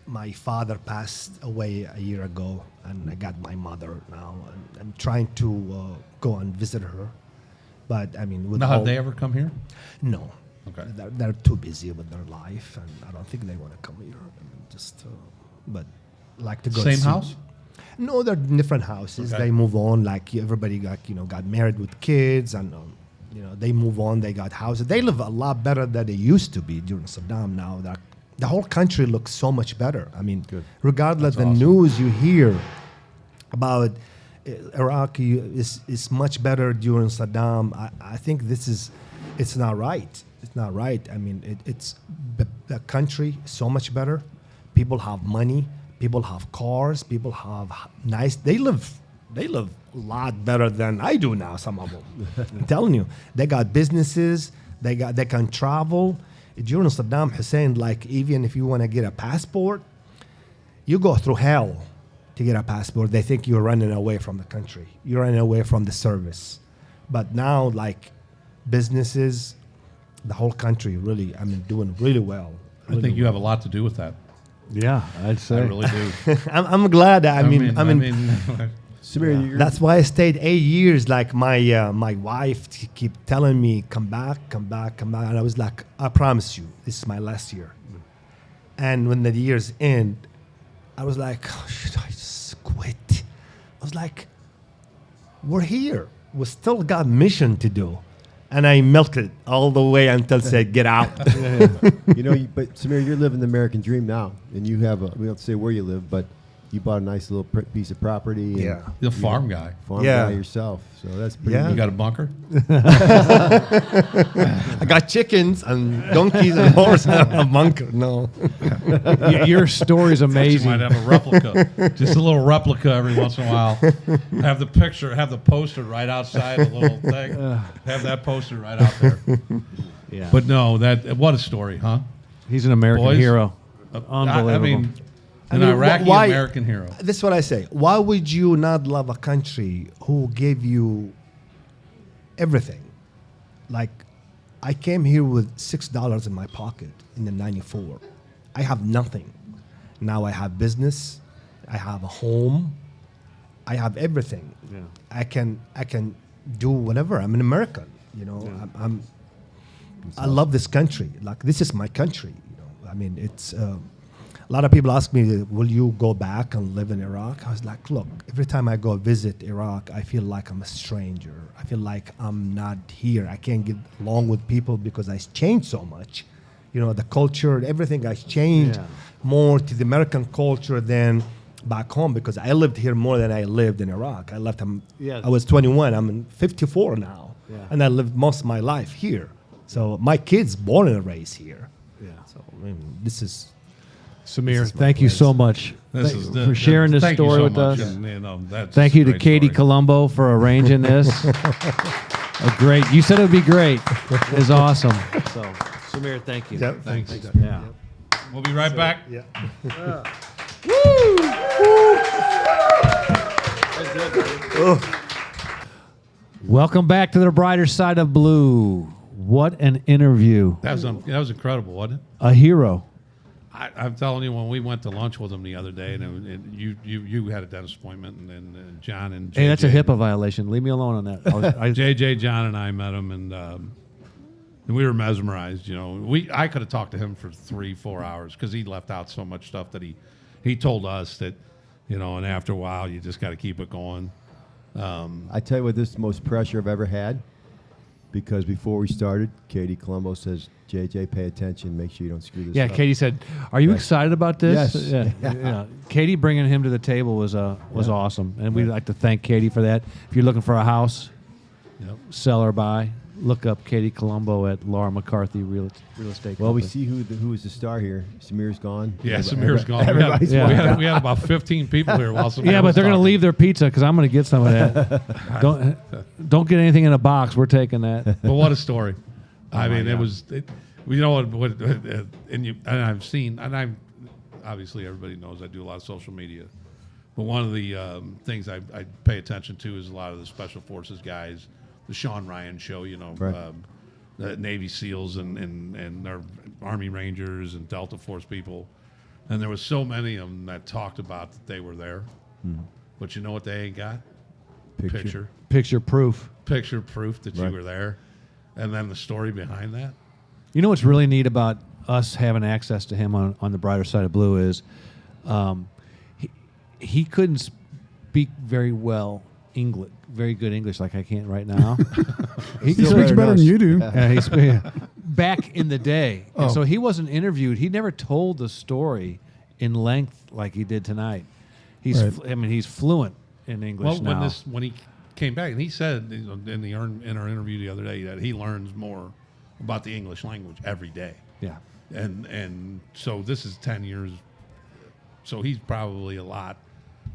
My father passed away a year ago, and I got my mother now. And I'm trying to go and visit her, but with Now, all, have they ever come here? no. Okay. They're too busy with their life, and I don't think they want to come here. But like to go. Same see- house? No, they're in different houses. Okay. They move on. Like everybody got married with kids, and they move on. They got houses. They live a lot better than they used to be during Saddam. Now that the whole country looks so much better. Regardless That's the awesome. news you hear about Iraqi is much better during Saddam. I think it's not right. It's not right. It's the country is so much better. People have money. People have cars. People have nice. They live a lot better than I do now. Some of them. I'm telling you, they got businesses. They can travel. During Saddam Hussein, like even if you want to get a passport, you go through hell to get a passport. They think you're running away from the country. You're running away from the service. But now, like businesses, the whole country really, doing really well. I think you have a lot to do with that. Yeah, I'd say. I really do. I'm glad. Samir, you're, That's why I stayed 8 years. Like my wife keep telling me, come back. And I was like, I promise you, this is my last year. And when the years end, I was like, oh, should I just quit? I was like, we're here. We still got mission to do. And I milked it all the way until said, get out. but Samir, you're living the American dream now, and you have we don't say where you live, but you bought a nice little piece of property. And Yeah. You're a farm guy. farm Yeah. guy yourself, so that's pretty. Yeah. You neat. got a bunker? I got chickens and donkeys and horse and a bunker. No. Your story's You amazing. might have a replica. Just a little replica every once in a while. Have the picture, have the poster right outside the little thing. Have that poster right out there. Yeah. But no, what a story, huh? He's an American Boys? hero. Unbelievable. I mean, an mean, Iraqi why- American hero. This is what I say. Why would you not love a country who gave you everything? Like, I came here with $6 in my pocket in the '94. I have nothing. Now I have business. I have a home. I have everything. Yeah. I can do whatever. I'm an American. You know, I love this country. Like, this is my country. You know, I mean, it's. A lot of people ask me, will you go back and live in Iraq? I was like, look, every time I go visit Iraq, I feel like I'm a stranger. I feel like I'm not here. I can't get along with people because I changed so much. You know, the culture, everything has changed more to the American culture than back home because I lived here more than I lived in Iraq. I left, I was 21. I'm 54 now. Yeah. And I lived most of my life here. So my kids born and raised here. Yeah. So, I mean, this is... Samir, is my thank you place. so much for sharing this thank you story so with much, us. and, you know, that's Thank you a to great Katie story. Colombo for arranging this. A great. You said it would be great. It's awesome. So, Samir, thank you. Thanks. Yeah. We'll be right back. Yeah. Welcome back to the brighter side of blue. What an interview. That was incredible, wasn't it? A hero. I'm telling you, when we went to lunch with him the other day, and you had a dentist appointment, and John and JJ, Hey, that's a HIPAA violation. Leave me alone on that. JJ, John, and I met him, and we were mesmerized. You know, I could have talked to him for 3-4 hours because he left out so much stuff that he told us that, you know, and after a while you just got to keep it going. I tell you what, this is the most pressure I've ever had, because before we started, Katie Colombo says, JJ, pay attention, make sure you don't screw this Yeah, up. Katie said, "Are you Right. excited about this?" Yes. Yeah. Katie bringing him to the table was awesome, and we'd like to thank Katie for that. If you're looking for a house, Yep. sell or buy, look up Katie Colombo at Laura McCarthy Real Estate. Well, we Company. see who is the star here. Samir's gone. Yeah, Samir's gone. Everybody's Yeah. We had about 15 people here while Samir Yeah, was but they're going to talking. leave their pizza because I'm going to get some of that. don't get anything in a box. We're taking that. But what a story! I my mean, God. you know what and I've seen, and I'm obviously everybody knows I do a lot of social media, but one of the things I pay attention to is a lot of the special forces guys, the Sean Ryan show, you know, Right. the Navy SEALs and their Army Rangers and Delta Force people, and there was so many of them that talked about that they were there, but you know what they ain't got? Picture Picture proof. proof that Right. you were there, and then the story behind that. You know what's really neat about us having access to him on the brighter side of blue is he couldn't speak very well English, very good English like I can right now. He Still speaks better better than than us. you do. Yeah, he speak, back in the day. And Oh. so he wasn't interviewed. He never told the story in length like he did tonight. He's Right. I mean, he's fluent in English Well, now. when he came back, and he said in our interview the other day that he learns more about the English language every day, yeah. and so this is 10 years, so he's probably a lot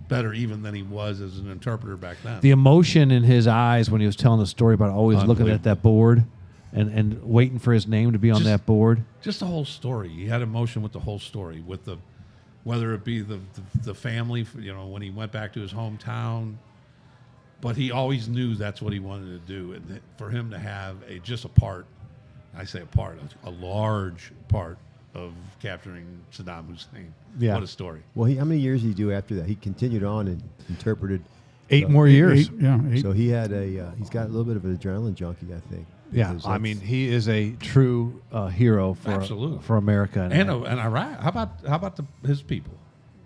better even than he was as an interpreter back then. The emotion in his eyes when he was telling the story about always looking at that board and waiting for his name to be on Just- that board. Just the whole story. He had emotion with the whole story, with the whether it be the family, you know, when he went back to his hometown. But he always knew that's what he wanted to do, and that for him to have just a part, I say a part, a large part of capturing Saddam Hussein. Yeah. What a story! Well, how many years did he do after that? He continued on and interpreted. 8 more years. Eight. So he had he's got a little bit of an adrenaline junkie, I think. Yeah, because I that's- mean, he is a true hero Absolutely. for America. And Iraq. How about his people?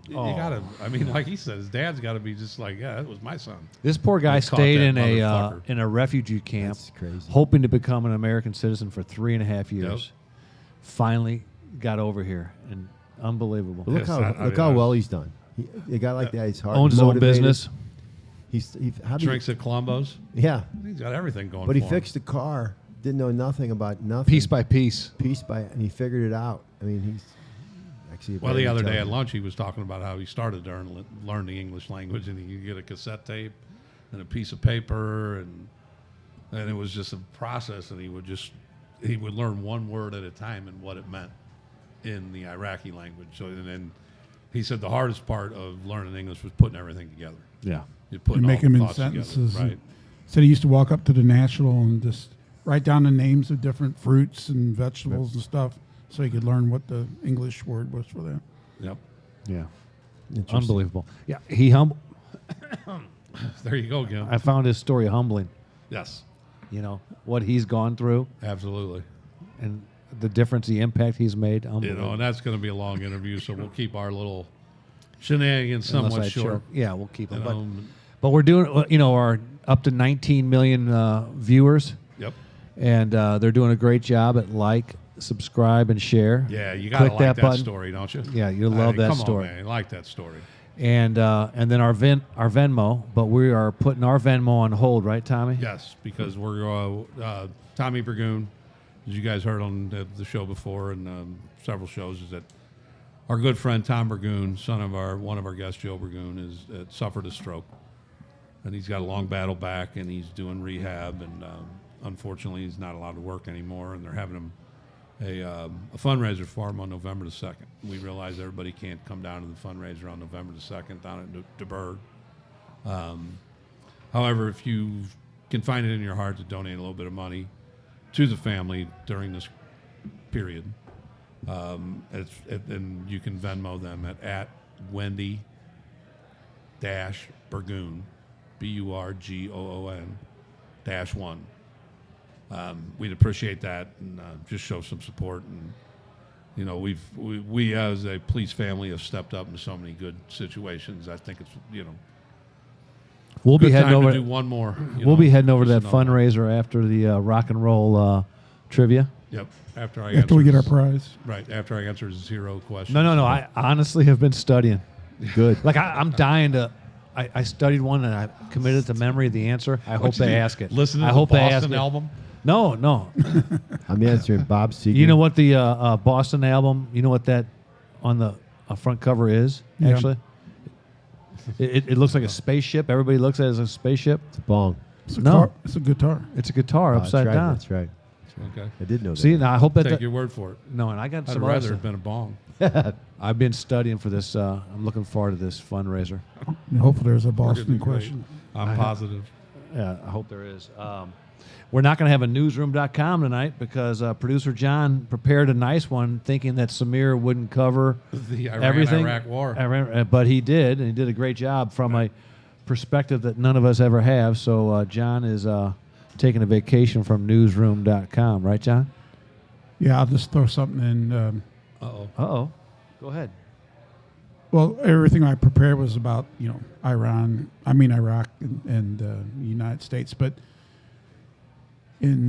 You gotta. I mean, like he said, his dad's got to be just like, yeah, that was my son. This poor guy They caught stayed that in motherfucker. a refugee camp, That's crazy. hoping to become an American citizen for 3.5 years. Yep. Finally got over here, and unbelievable. But look Yes, how I look mean, how I well was- he's done. A guy like that, he's hard. Owns his own motivated. business. How do you- Drinks at Columbo's. Yeah, He's got everything going. but he for him. fixed the car. Didn't know nothing about nothing. Piece by piece. and he figured it out. I mean, he's actually. Well, the other day at intelligent. lunch, he was talking about how he started to learn the English language, and he could get a cassette tape and a piece of paper, and it was just a process. And he would learn one word at a time and what it meant in the Iraqi language. So and then he said the hardest part of learning English was putting everything together. Yeah. You put And make them in sentences. Right. Said he used to walk up to the National and just write down the names of different fruits and vegetables and stuff so he could learn what the English word was for them. Yep. Yeah. Interesting. Unbelievable. Yeah. He humble. There you go, Gim. I found his story humbling. Yes, You know what he's gone through absolutely. and the difference, the impact he's made. You Unbelievable. know, and that's going to be a long interview, so we'll keep our little shenanigans Unless somewhat I short. choke. Yeah, we'll keep You him. know, But we're doing, our up to 19 million viewers, yep. and they're doing a great job at subscribe, and share. Yeah, you got to Click like that button. story, don't you? Yeah, you'll love that come story. on, man. I like that story. And then our Venmo, but we are putting our Venmo on hold, right, Tommy? Yes, because we're Tommy Burgoon, as you guys heard on the show before and several shows, is that our good friend Tom Burgoon, son of one of our guests, Joe Burgoon, is suffered a stroke, and he's got a long battle back, and he's doing rehab, and unfortunately, he's not allowed to work anymore, and they're having him a fundraiser for him on November the 2nd. We realize everybody can't come down to the fundraiser on November the 2nd down at DeBerg. However, if you can find it in your heart to donate a little bit of money to the family during this period, and you can Venmo them at Wendy Burgoon, Burgoon -1. We'd appreciate that and just show some support. And you know, we as a police family have stepped up in so many good situations. I think it's We'll good be heading time over. to do one more. We'll be heading over to that just another one. fundraiser after the rock and roll trivia. Yep. After we get our prize. Right. After I answer 0 questions. No. I honestly have been studying. Good. Like I'm dying to. I studied one and I committed to memory the answer. I hope they ask it. Listen to I the hope they ask Boston it. album. No. I'm answering Bob Seger. You know what the Boston album? You know what that on the front cover is? Yeah. Actually, it looks like a spaceship. Everybody looks at it as a spaceship. It's a bong. It's a No. car, it's a guitar. It's a guitar Oh, that's upside right, down. That's right. Okay. I did know that. See, now I hope that. Take your word for it. No, and I got I'd some rather other have stuff. been a bong. I've been studying for this. I'm looking forward to this fundraiser. And hopefully there's a We're gonna Boston be great. question. I'm positive. Yeah, I hope there is. We're not going to have a newsroom.com tonight because producer John prepared a nice one thinking that Samir wouldn't cover The everything. Iran-Iraq war. But he did, and he did a great job from a perspective that none of us ever have. So John is taking a vacation from newsroom.com. Right, John? Yeah, I'll just throw something in. Uh-oh. Uh-oh. Go ahead. Well, everything I prepared was about, Iraq and the United States. But in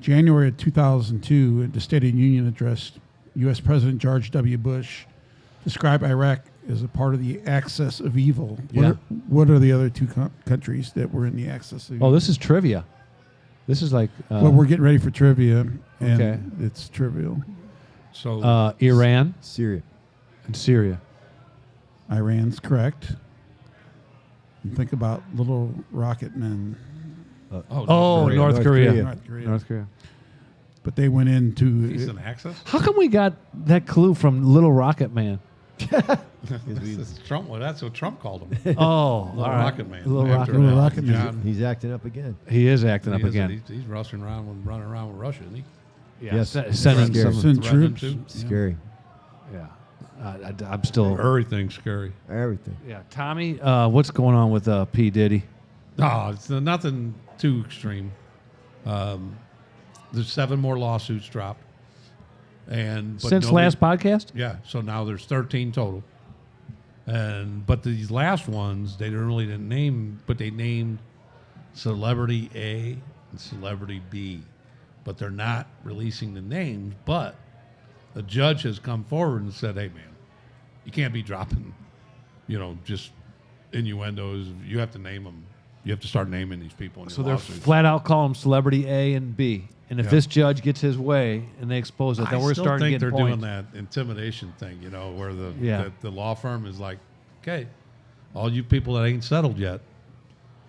January of 2002, the State of the Union address, U.S. President George W. Bush described Iraq as a part of the axis of evil. Yeah. What are the other two countries that were in the axis of evil? Oh, this is trivia. This is like Well, we're getting ready for trivia, and Okay. it's trivial. So Iran Syria. and Syria. Iran's correct. And think about little rocket men. Oh, Korea. North North Korea. Korea. North Korea. North Korea. But they went into He's an axis? How come we got that clue from Little Rocket Man? That's Trump. Well, that's what Trump called him. Oh, all Little right. Rocket Man. Little After, Rocket Little Rocket Man. John, He's acting up again. He is acting up he is, again. He's running around with Russia, isn't he? Yeah, Yes. sending Scary. some. send Threatening troops. to? Scary. Yeah, I'm still. Everything's scary. Everything. Yeah, Tommy, what's going on with P Diddy? No, it's nothing too extreme. There's 7 more lawsuits dropped, but Since nobody- last podcast? Yeah, so now there's 13 total. But these last ones they didn't name, but they named Celebrity A and Celebrity B, but they're not releasing the names. But a judge has come forward and said, "Hey, man, you can't be dropping, just innuendos. You have to name them. You have to start naming these people in So your they're lawsuits." flat out calling them Celebrity A and B. And if Yeah. this judge gets his way and they expose it, then we're I still starting think to they're get doing points. that intimidation thing, where Yeah. the law firm is like, okay, all you people that ain't settled yet.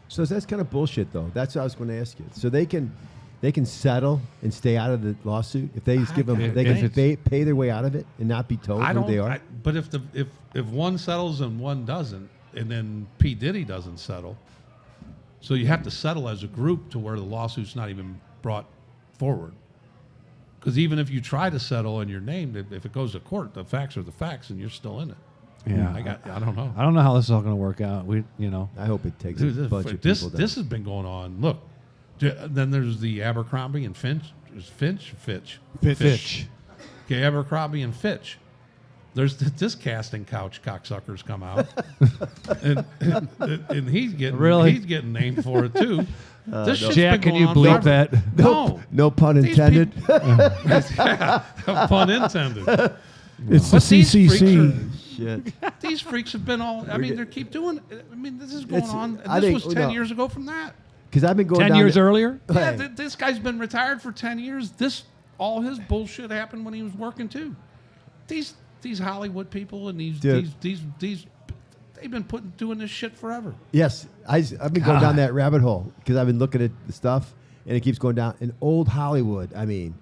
So that's kind of bullshit, though. That's what I was going to ask you. So they can they can settle and stay out of the lawsuit if they just give them, I they guess. can pay their way out of it and not be told I who don't. they are. But if one settles and one doesn't, and then P Diddy doesn't settle, so you have to settle as a group to where the lawsuit's not even brought forward. Because even if you try to settle and you're named, if it goes to court, the facts are the facts, and you're still in it. Yeah. I don't know. I don't know how this is all going to work out. I hope it takes Dude, a bunch of this people down. this has been going on. Look, then there's the Abercrombie and Finch. There's Fitch. Okay, Abercrombie and Fitch. There's this casting couch cocksuckers come out, and he's getting named for it too. This shit's Jack, been can you going on bleep forever. that? No, No pun These intended. yeah, pun intended. It's the But these freaks CCC. Shit. These freaks have been all. I mean, they keep doing. I mean, this is going It's- on. I This think- was 10 no. years ago from that. Because I've been going 10 down years to- earlier? Yeah, Hey. this guy's been retired for 10 years. All his bullshit happened when he was working too. These Hollywood people and these they've been doing this shit forever. Yes, I've been going down that rabbit hole because I've been looking at the stuff, and it keeps going down. In old Hollywood, I mean,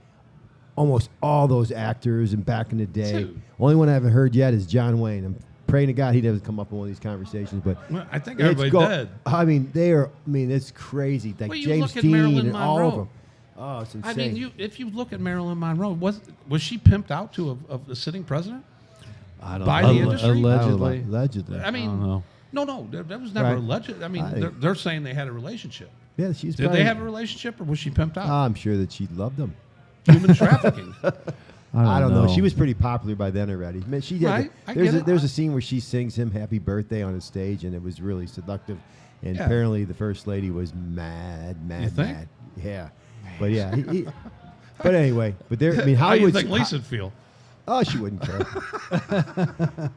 almost all those actors and back in the day. Dude. Only one I haven't heard yet is John Wayne. I'm praying to God he doesn't come up in one of these conversations. But Well, I think it's everybody did. I mean, they are. I mean, it's crazy. Like Well, you James look at Dean Marilyn and all of Monroe. them. Oh, it's insane. I mean, if you look at Marilyn Monroe, was she pimped out to a sitting president? I don't By know. the industry? Allegedly. Allegedly. I mean, don't know. no, that was never Right. alleged. I mean, I think- they're saying they had a relationship. yeah, she's. Did they have a relationship, or was she pimped out? I'm sure that she loved him. Human trafficking. I don't know. She was pretty popular by then already. Man, she did. Right, I get it. There's a scene where she sings him "Happy Birthday" on a stage, and it was really seductive. And Yeah. apparently, the first lady was mad. You think? Mad. Yeah, but yeah. But anyway, but there. I mean, How do you Hollywood. think Lisa'd feel? Oh, she wouldn't care.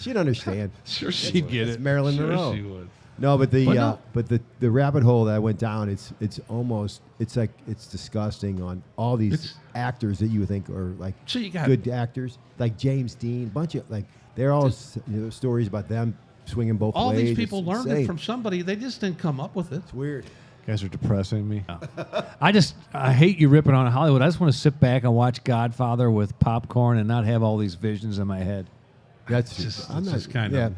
She'd understand. Sure, she'd get It's it. Marilyn Sure, Monroe. she would. No, but no. the rabbit hole that I went down, it's almost like it's disgusting on all these It's- actors that you would think are like So you got- good actors, like James Dean, bunch of like they're all stories about them swinging both All ways. these It's people learned it insane. from somebody. They just didn't come up with it. It's weird. You guys are depressing me. I hate you ripping on Hollywood. I just want to sit back and watch Godfather with popcorn and not have all these visions in my head. That's It's I'm not, just kind yeah. of.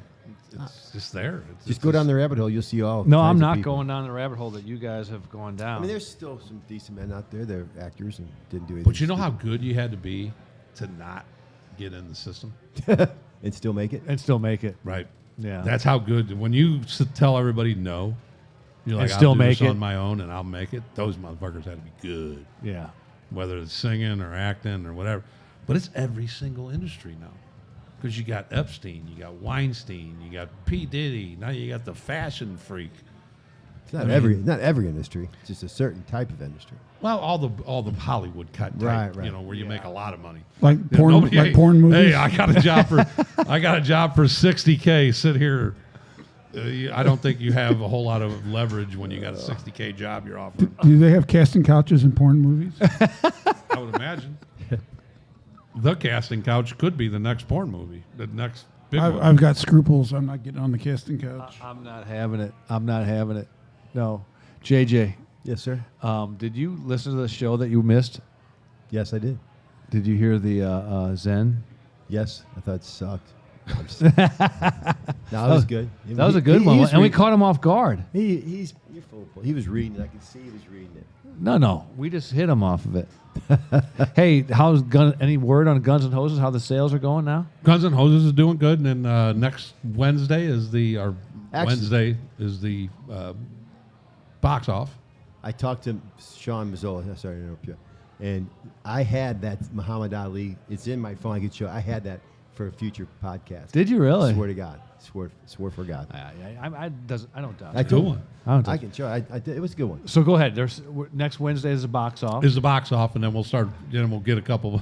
It's just there. Just go down the rabbit hole. You'll see all. No, kinds I'm of not people. going down the rabbit hole that you guys have gone down. I mean, there's still some decent men out there. They're actors and didn't do anything. But you know how good you had to be to not get in the system, and still make it. and still make it. right? Yeah. That's how good. When you tell everybody no, you're like, still I'll do make this it. on my own, and I'll make it. Those motherfuckers had to be good, Yeah. whether it's singing or acting or whatever. But it's every single industry now. Because you got Epstein, you got Weinstein, you got P. Diddy, now you got the fashion freak. It's not every industry. It's just a certain type of industry. Well, all the Hollywood cut type, Right. where you make a lot of money. Like You know, porn, nobody- like hey, porn movies. Hey, I got a job for $60K. Sit here. I don't think you have a whole lot of leverage when you got a $60K job you're offering. Do they have casting couches in porn movies? I would imagine. The casting couch could be the next porn movie, the next big one. I've got scruples. I'm not getting on the casting couch. I'm not having it. I'm not having it. No. JJ, Yes, sir. did you listen to the show that you missed? Yes, I did. Did you hear the Zen? Yes, I thought it sucked. No, it was good. That was a good one. And we caught him off guard. He's you're full of. He was reading it. I could see he was reading it. No. We just hit him off of it. Hey, any word on Guns and Hoses? How the sales are going now? Guns and Hoses is doing good, and then next Wednesday is the box off. I talked to Sean Mazzola. Sorry to interrupt you. And I had that Muhammad Ali. It's in my phone. I could show. I had that for a future podcast. Did you really? Swear to God. Swear for God. I don't doubt I it. told one. I don't doubt I it. can show. I did. It was a good one. So go ahead. Next Wednesday is a box off. Is the box off, and then we'll start. Then we'll get a couple.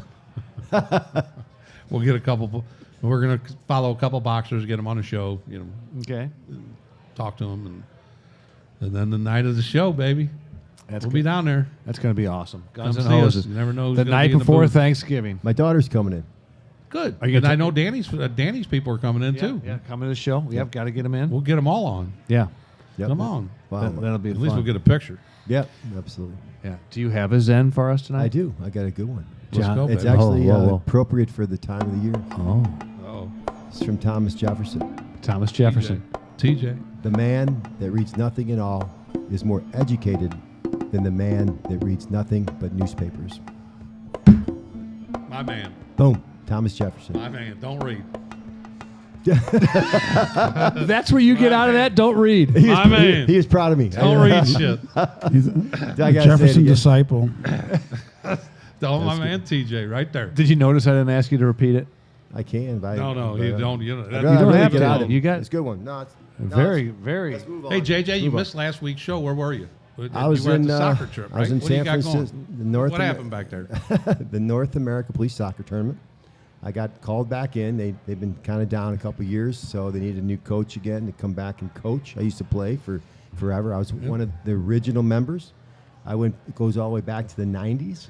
We'll get a couple. We're gonna follow a couple boxers, get them on the show. Okay. Talk to them, and then the night of the show, baby, That's we'll good. be down there. That's going to be awesome. Guns Come and see us. Hoses. You never know who's The gonna night be in the before booth. Thanksgiving. My daughter's coming in. Good. Are you And gonna I know Danny's people are coming in too. Yeah, coming to the show. We have got to get them in. We'll get them all on. Yeah. Yep. Come on. Wow. That'll be At least fun. we'll get a picture. Yep, absolutely. Yeah. Do you have a Zen for us tonight? I do. I got a good one. Let's go, It's baby. actually Whoa. appropriate for the time of the year. Oh, Oh, It's from Thomas Jefferson. Thomas Jefferson. TJ. The man that reads nothing at all is more educated than the man that reads nothing but newspapers. My man. Boom. Thomas Jefferson. My man. Don't read. That's where you get out of that. Don't read. My man. He is proud of me. Don't read shit. He's I a gotta say it Jefferson again. disciple. Don't my man TJ right there. Did you notice I didn't ask you to repeat it? I can. But No, but, you don't. You know, I'd that- rather You don't really have get to. out of it. You got- It's a good one. No, it's Very, very. let's move on. Hey JJ, you Move on. missed last week's show. Where were you? I was you were in at the soccer trip, right? I was in what do you San got Francisco, going? the North. What happened back there? The North America Police Soccer Tournament. I got called back in. They've been kind of down a couple years, so they need a new coach again to come back and coach. I used to play for forever. I was one of the original members. It goes all the way back to the 90s.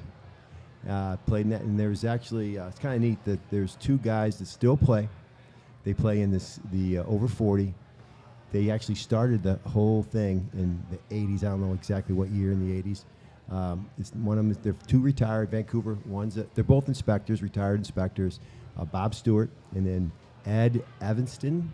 Played in that, and there's actually it's kind of neat that there's two guys that still play. They play in the over 40. They actually started the whole thing in the 80s. I don't know exactly what year in the 80s. It's one of them. They're two retired Vancouver ones. They're both inspectors, retired inspectors. Bob Stewart and then Ed Evanston,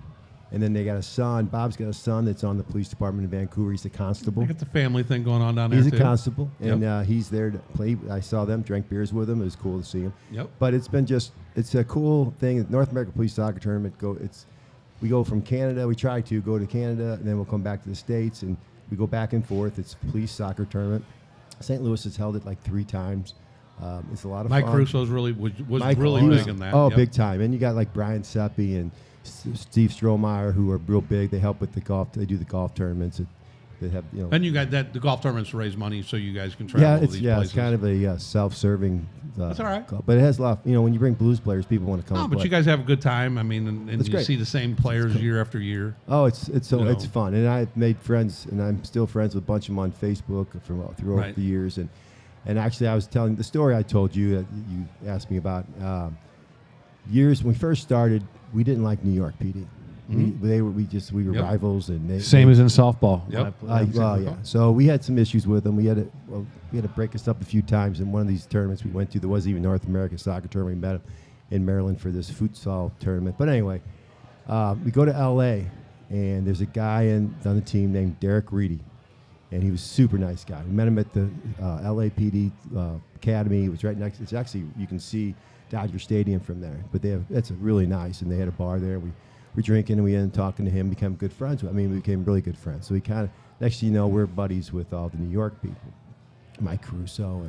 and then they got a son. Bob's got a son that's on the police department in Vancouver. He's a constable. I got the family thing going on down there He's a too. constable, Yep. and he's there to play. I saw them, drank beers with him. It was cool to see him. Yep. But it's a cool thing. North American Police Soccer Tournament. We go from Canada. We try to go to Canada, and then we'll come back to the States, and we go back and forth. It's a police soccer tournament. St. Louis has held it like 3 times. It's a lot of Mike fun. Crusoe's really was Mike, really he big was- in that. Oh, Yep. big time. And you got like Brian Seppi and Steve Strohmeyer, who are real big. They help with the golf. They do the golf tournaments. They have, And you got that the golf tournaments to raise money so you guys can travel to these places. it's kind of a self-serving. That's all right. golf. But it has a lot. When you bring blues players, people want to come. No, and but play. you guys have a good time. I mean, and It's you great. see the same players year after year. Oh, it's You know. fun, and I've made friends, and I'm still friends with a bunch of them on Facebook throughout Right. the years. And actually, I was telling the story I told you that you asked me about. Years when we first started, we didn't like New York PD. We were Yep. rivals, and Same as in softball. Yep. well, yeah. So we had some issues with them. We had to break us up a few times. In one of these tournaments we went to, there wasn't even North American Soccer Tournament. We met them in Maryland for this futsal tournament. But anyway, we go to L.A., and there's a guy on the team named Derek Reedy, and he was a super nice guy. We met him at the LAPD Academy. It was right next. It's actually, you can see Dodger Stadium from there. But that's really nice, and they had a bar there. We were drinking, and we ended up talking to him, became good friends. We became really good friends. So we kind of, next thing you know, we're buddies with all the New York people, Mike Caruso,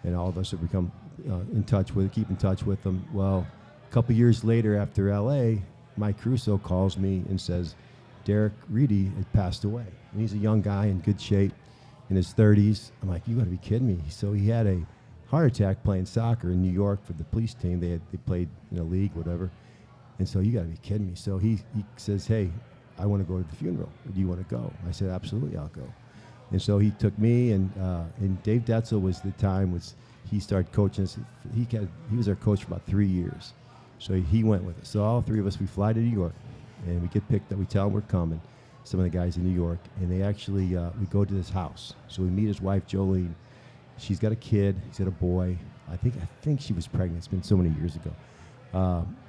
and all of us have become keep in touch with them. Well, a couple years later after L.A., Mike Caruso calls me and says, Derek Reedy had passed away. And he's a young guy in good shape in his 30s. I'm like, you got to be kidding me. So he had a heart attack playing soccer in New York for the police team. They played in a league, whatever. And so you got to be kidding me. So he says, hey, I want to go to the funeral. Do you want to go? I said, absolutely, I'll go. And so he took me, and Dave Detzel he started coaching us. He was our coach for about 3 years. So he went with us. So all 3 of us, we fly to New York, and we get picked up. We tell them we're coming, some of the guys in New York, and they actually, we go to this house. So we meet his wife, Jolene. She's got a kid. He's got a boy. I think she was pregnant. It's been so many years ago.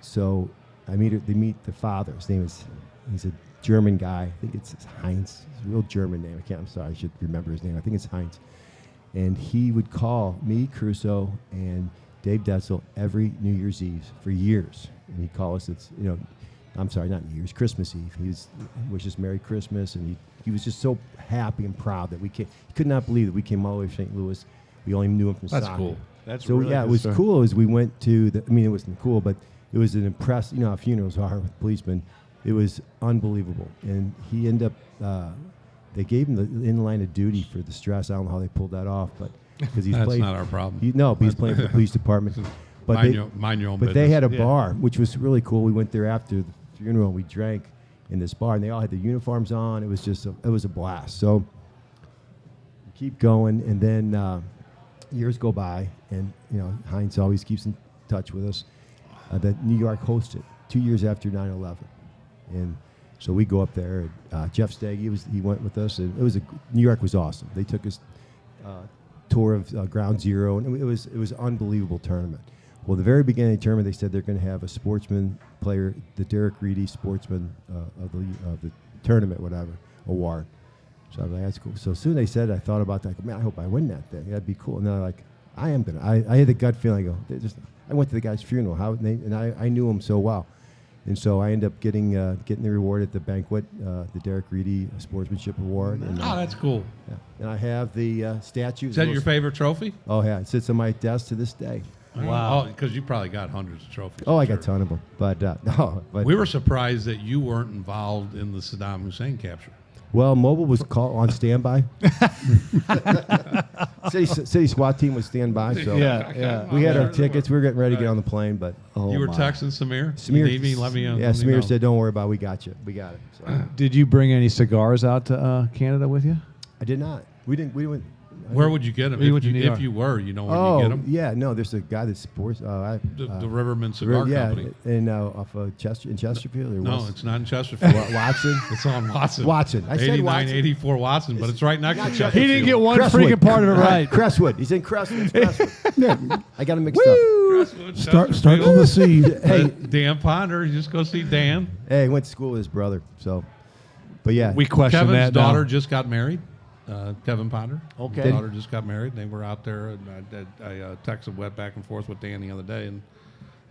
So I meet her. They meet the father. He's a German guy. I think it's Heinz. It's a real German name. I'm sorry. I should remember his name. I think it's Heinz. And he would call me, Caruso, and Dave Detzel every New Year's Eve for years. And he'd call us. I'm sorry, not New Year's, Christmas Eve. He wished us Merry Christmas, and he was just so happy and proud that we came. He could not believe that we came all the way to St. Louis. We only knew him from That's soccer. cool. That's So really yeah, it good was stuff. cool as we went to it wasn't cool, but it was an impressive, how funerals are with policemen. It was unbelievable. And he ended up, they gave him the in-line of duty for the stress. I don't know how they pulled that off, but because he's That's played. not our problem. But he's playing for the police department. But Mind your own but business. they had a Yeah. bar, which was really cool. We went there after the funeral, and we drank in this bar, and they all had their uniforms on. It was just it was a blast. So we keep going, and then years go by, and Heinz always keeps in touch with us. That New York hosted 2 years after 9/11, and So we go up there. And, Jeff Staggy he went with us, and New York was awesome. They took us tour of Ground Zero, and it was an unbelievable tournament. Well, the very beginning of the tournament, they said they're going to have a sportsman player, the Derek Reedy Sportsman of the tournament, whatever, award. So I was like, that's cool. So soon they said, I thought about that. I go, man, I hope I win that thing. That'd be cool. And they're like, I am gonna. I had the gut feeling. I went to the guy's funeral. I knew him so well, and so I ended up getting the reward at the banquet, the Derek Reedy Sportsmanship Award. And, that's cool. Yeah. And I have the statue. Is that your favorite trophy? Oh yeah, it sits on my desk to this day. Wow. Because you probably got hundreds of trophies. Oh, I got a ton of them. But no. But we were surprised that you weren't involved in the Saddam Hussein capture. Well, Mobile was called on standby. City SWAT team was standby. So we had our tickets. We were getting ready to get on the plane, but you were texting Samir. Samir, you need me? Let me. Yeah, Samir said, "Don't worry about it. We got you. We got it." So. Did you bring any cigars out to Canada with you? I did not. We didn't. We went. Where would you get them? If you were, where you you get them? Yeah, no, there's a guy that supports the Riverman Cigar Company. And off of Chesterfield. No, it's not in Chesterfield. Watson. It's on Watson. Watson. I said Watson. 84 Watson, but it's right next to Chesterfield. He didn't get one Crestwood. freaking part of it right. Crestwood. He's in Crestwood. I got him mixed up. Crestwood, Start from the sea. Hey, Dan Ponder. You just go see Dan. Hey, he went to school with his brother. So, but yeah, We question Kevin's that daughter now. just got married. Kevin Ponder. Okay. His daughter just got married. They were out there. And I texted, went back and forth with Dan the other day, and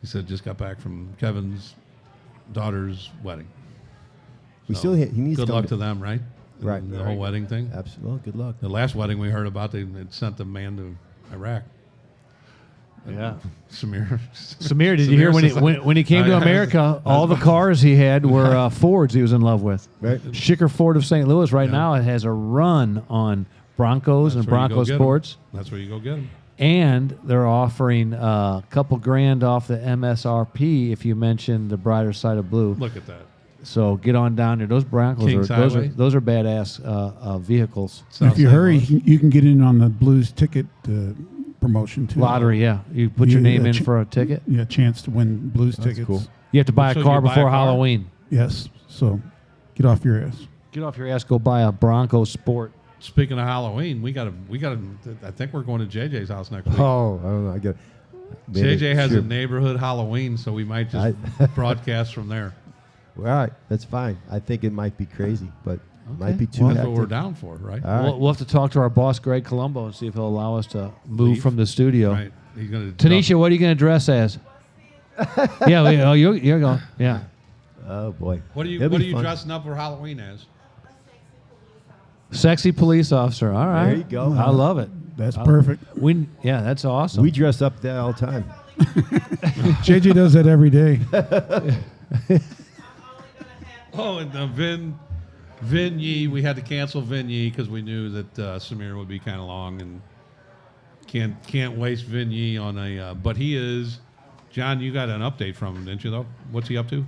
he said just got back from Kevin's daughter's wedding. he needs good to luck to them, right? Right. The whole wedding thing. Absolutely. Well, good luck. The last wedding we heard about, they had sent the man to Iraq. Yeah. Samir. Did you hear when he came to America, all the cars he had were Fords he was in love with. Right. Schicker Ford of St. Louis now it has a run on Broncos and Bronco Sports. That's where you go get them. And they're offering a couple grand off the MSRP if you mention the brighter side of blue. Look at that. So get on down there. Those Broncos those are badass vehicles. If you hurry, you can get in on the Blues ticket promotion too. Lottery, yeah. You put your name in for a ticket. Yeah, chance to win Blues tickets. Cool. You have to buy a car before Halloween. Yes. So get off your ass. Get off your ass. Go buy a Bronco Sport. Speaking of Halloween, we got to. I think we're going to JJ's house next week. Oh, I don't know. I get. JJ has a neighborhood Halloween, so we might just broadcast from there. All right, that's fine. I think it might be crazy, but it might be too. Well, that's hectic. what we're down for, right? All right. We'll have to talk to our boss, Greg Colombo, and see if he'll allow us to move from the studio. Right. He's gonna Tanisha, what are you going to dress as? Yeah, you're going. Yeah. Oh boy. What are you fun. dressing up for Halloween as? Sexy police officer. All right. There you go. I love it. That's perfect. That's awesome. We dress up there all the time. JJ does that every day. Oh, and Vin Yee, we had to cancel Vin Yee because we knew that Samir would be kind of long, and can't waste Vin Yee on a. But he is, John. You got an update from him, didn't you? Though, what's he up to?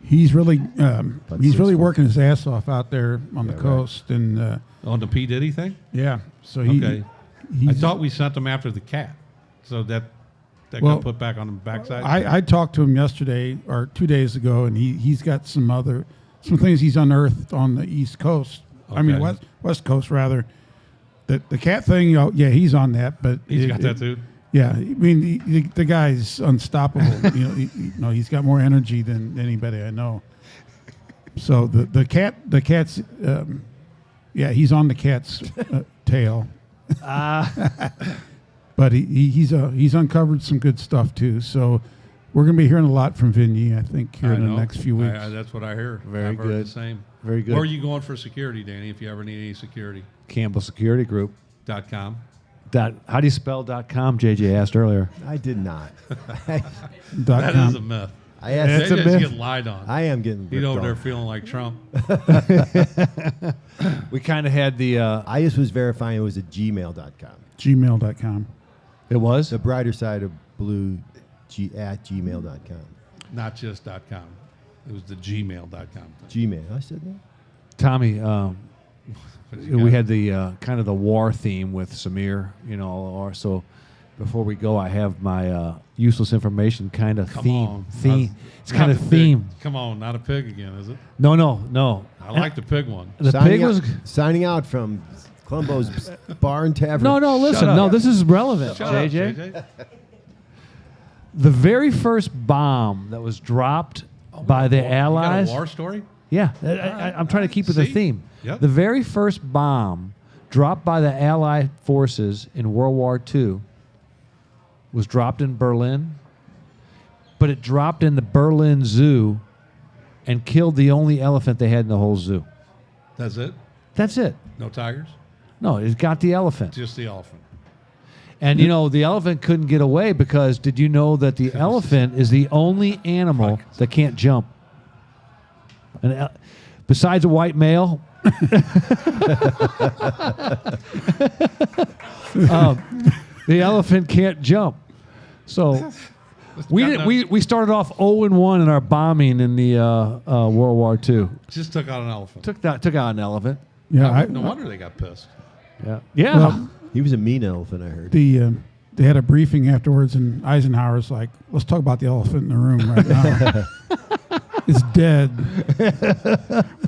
He's really working his ass off out there on the coast, and On the P Diddy thing? yeah. So Okay. I thought we sent him after the cat, so that got put back on the backside. I talked to him yesterday or 2 days ago, and he's got some things he's unearthed on the East Coast. I mean West Coast rather. The cat thing, he's on that, but He's got that too. Yeah, I mean the guy's unstoppable. He's got more energy than anybody I know. So the cat's he's on the cat's tail. But he's uncovered some good stuff too. So we're going to be hearing a lot from Vinny, I think, here in the next few weeks. That's what I hear. Very I've heard good. the same. Very good. Where are you going for security, Danny? If you ever need any security. Campbell Security Group. .com. How do you spell .com? JJ asked earlier. I did not. That is a myth. I asked. JJ's getting lied on. I am getting. He's over there ripped feeling like Trump. We kind of had the. I just was verifying it was at gmail.com. Gmail.com. It was? The brighter side of blue at gmail.com. Not just .com. It was the gmail.com. Gmail. I said that. Tommy, we had the kind of the war theme with Samir, so before we go, I have my useless information kind of Come theme. on. It's kind of theme. Come on, not a pig again, is it? No. I like the pig one. The pig was. signing out from Columbo's Bar and Tavern. No, listen. up. No, this is relevant, Shut up, JJ. The very first bomb that was dropped by the You got Allies. a war story? Yeah, I'm trying to keep with the See? theme. Yep. The very first bomb dropped by the Allied forces in World War II was dropped in Berlin, but it dropped in the Berlin Zoo and killed the only elephant they had in the whole zoo. That's it? That's it. No tigers? No, it got the elephant. Just the elephant. And, the elephant couldn't get away because did you know that the elephant is the only animal that can't jump? Besides a white male, the elephant can't jump. So we started off 0-1 in our bombing in the World War II. Just took out an elephant. Took out an elephant. Yeah, No wonder they got pissed. Yeah. Well, He was a mean elephant, I heard. they had a briefing afterwards, and Eisenhower's like, "Let's talk about the elephant in the room right now. It's dead.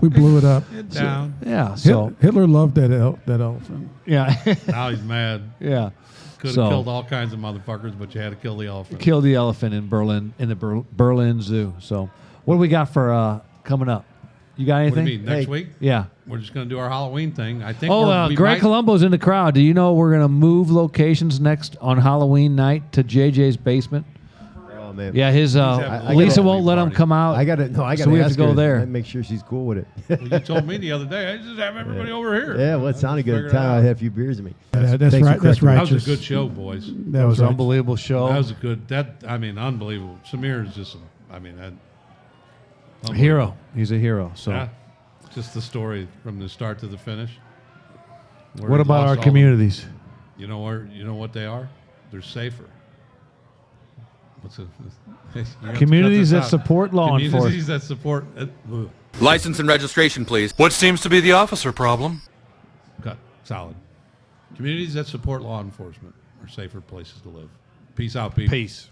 We blew it up." Down. Yeah. So Hitler loved that elephant. yeah. Now he's mad. Yeah. Could have So- killed all kinds of motherfuckers, but you had to kill the elephant. Kill the elephant in Berlin in the Berlin Zoo. So, what do we got for coming up? You got What anything? do you mean, next Hey. week? Yeah. We're just going to do our Halloween thing. I think we Greg might- Colombo's in the crowd. Do you know we're going to move locations next on Halloween night to JJ's basement? Oh man. Yeah, his having a Lisa Halloween won't let him party. come out. I got to. No, I got So we have ask to go her there. and make sure she's cool with it. Well, you told me the other day, I just have everybody over here. Yeah, well, it sounded good. Figure At the it time I out. had a few beers in me. That's Thanks for right. That's correcting me. right. That was a good show, boys. That was an right. unbelievable show. That was a good. Unbelievable. Samir is just. Unbelievable. Hero. He's a hero. So, Yeah. Just the story from the start to the finish. Where what he about lost our all communities? You know where? You know what they are? They're safer. What's it? You have to cut Communities this that out. support law Communities enforcement. that support. License and registration, please. What seems to be the officer problem? Cut. Solid. Communities that support law enforcement are safer places to live. Peace out, people. Peace.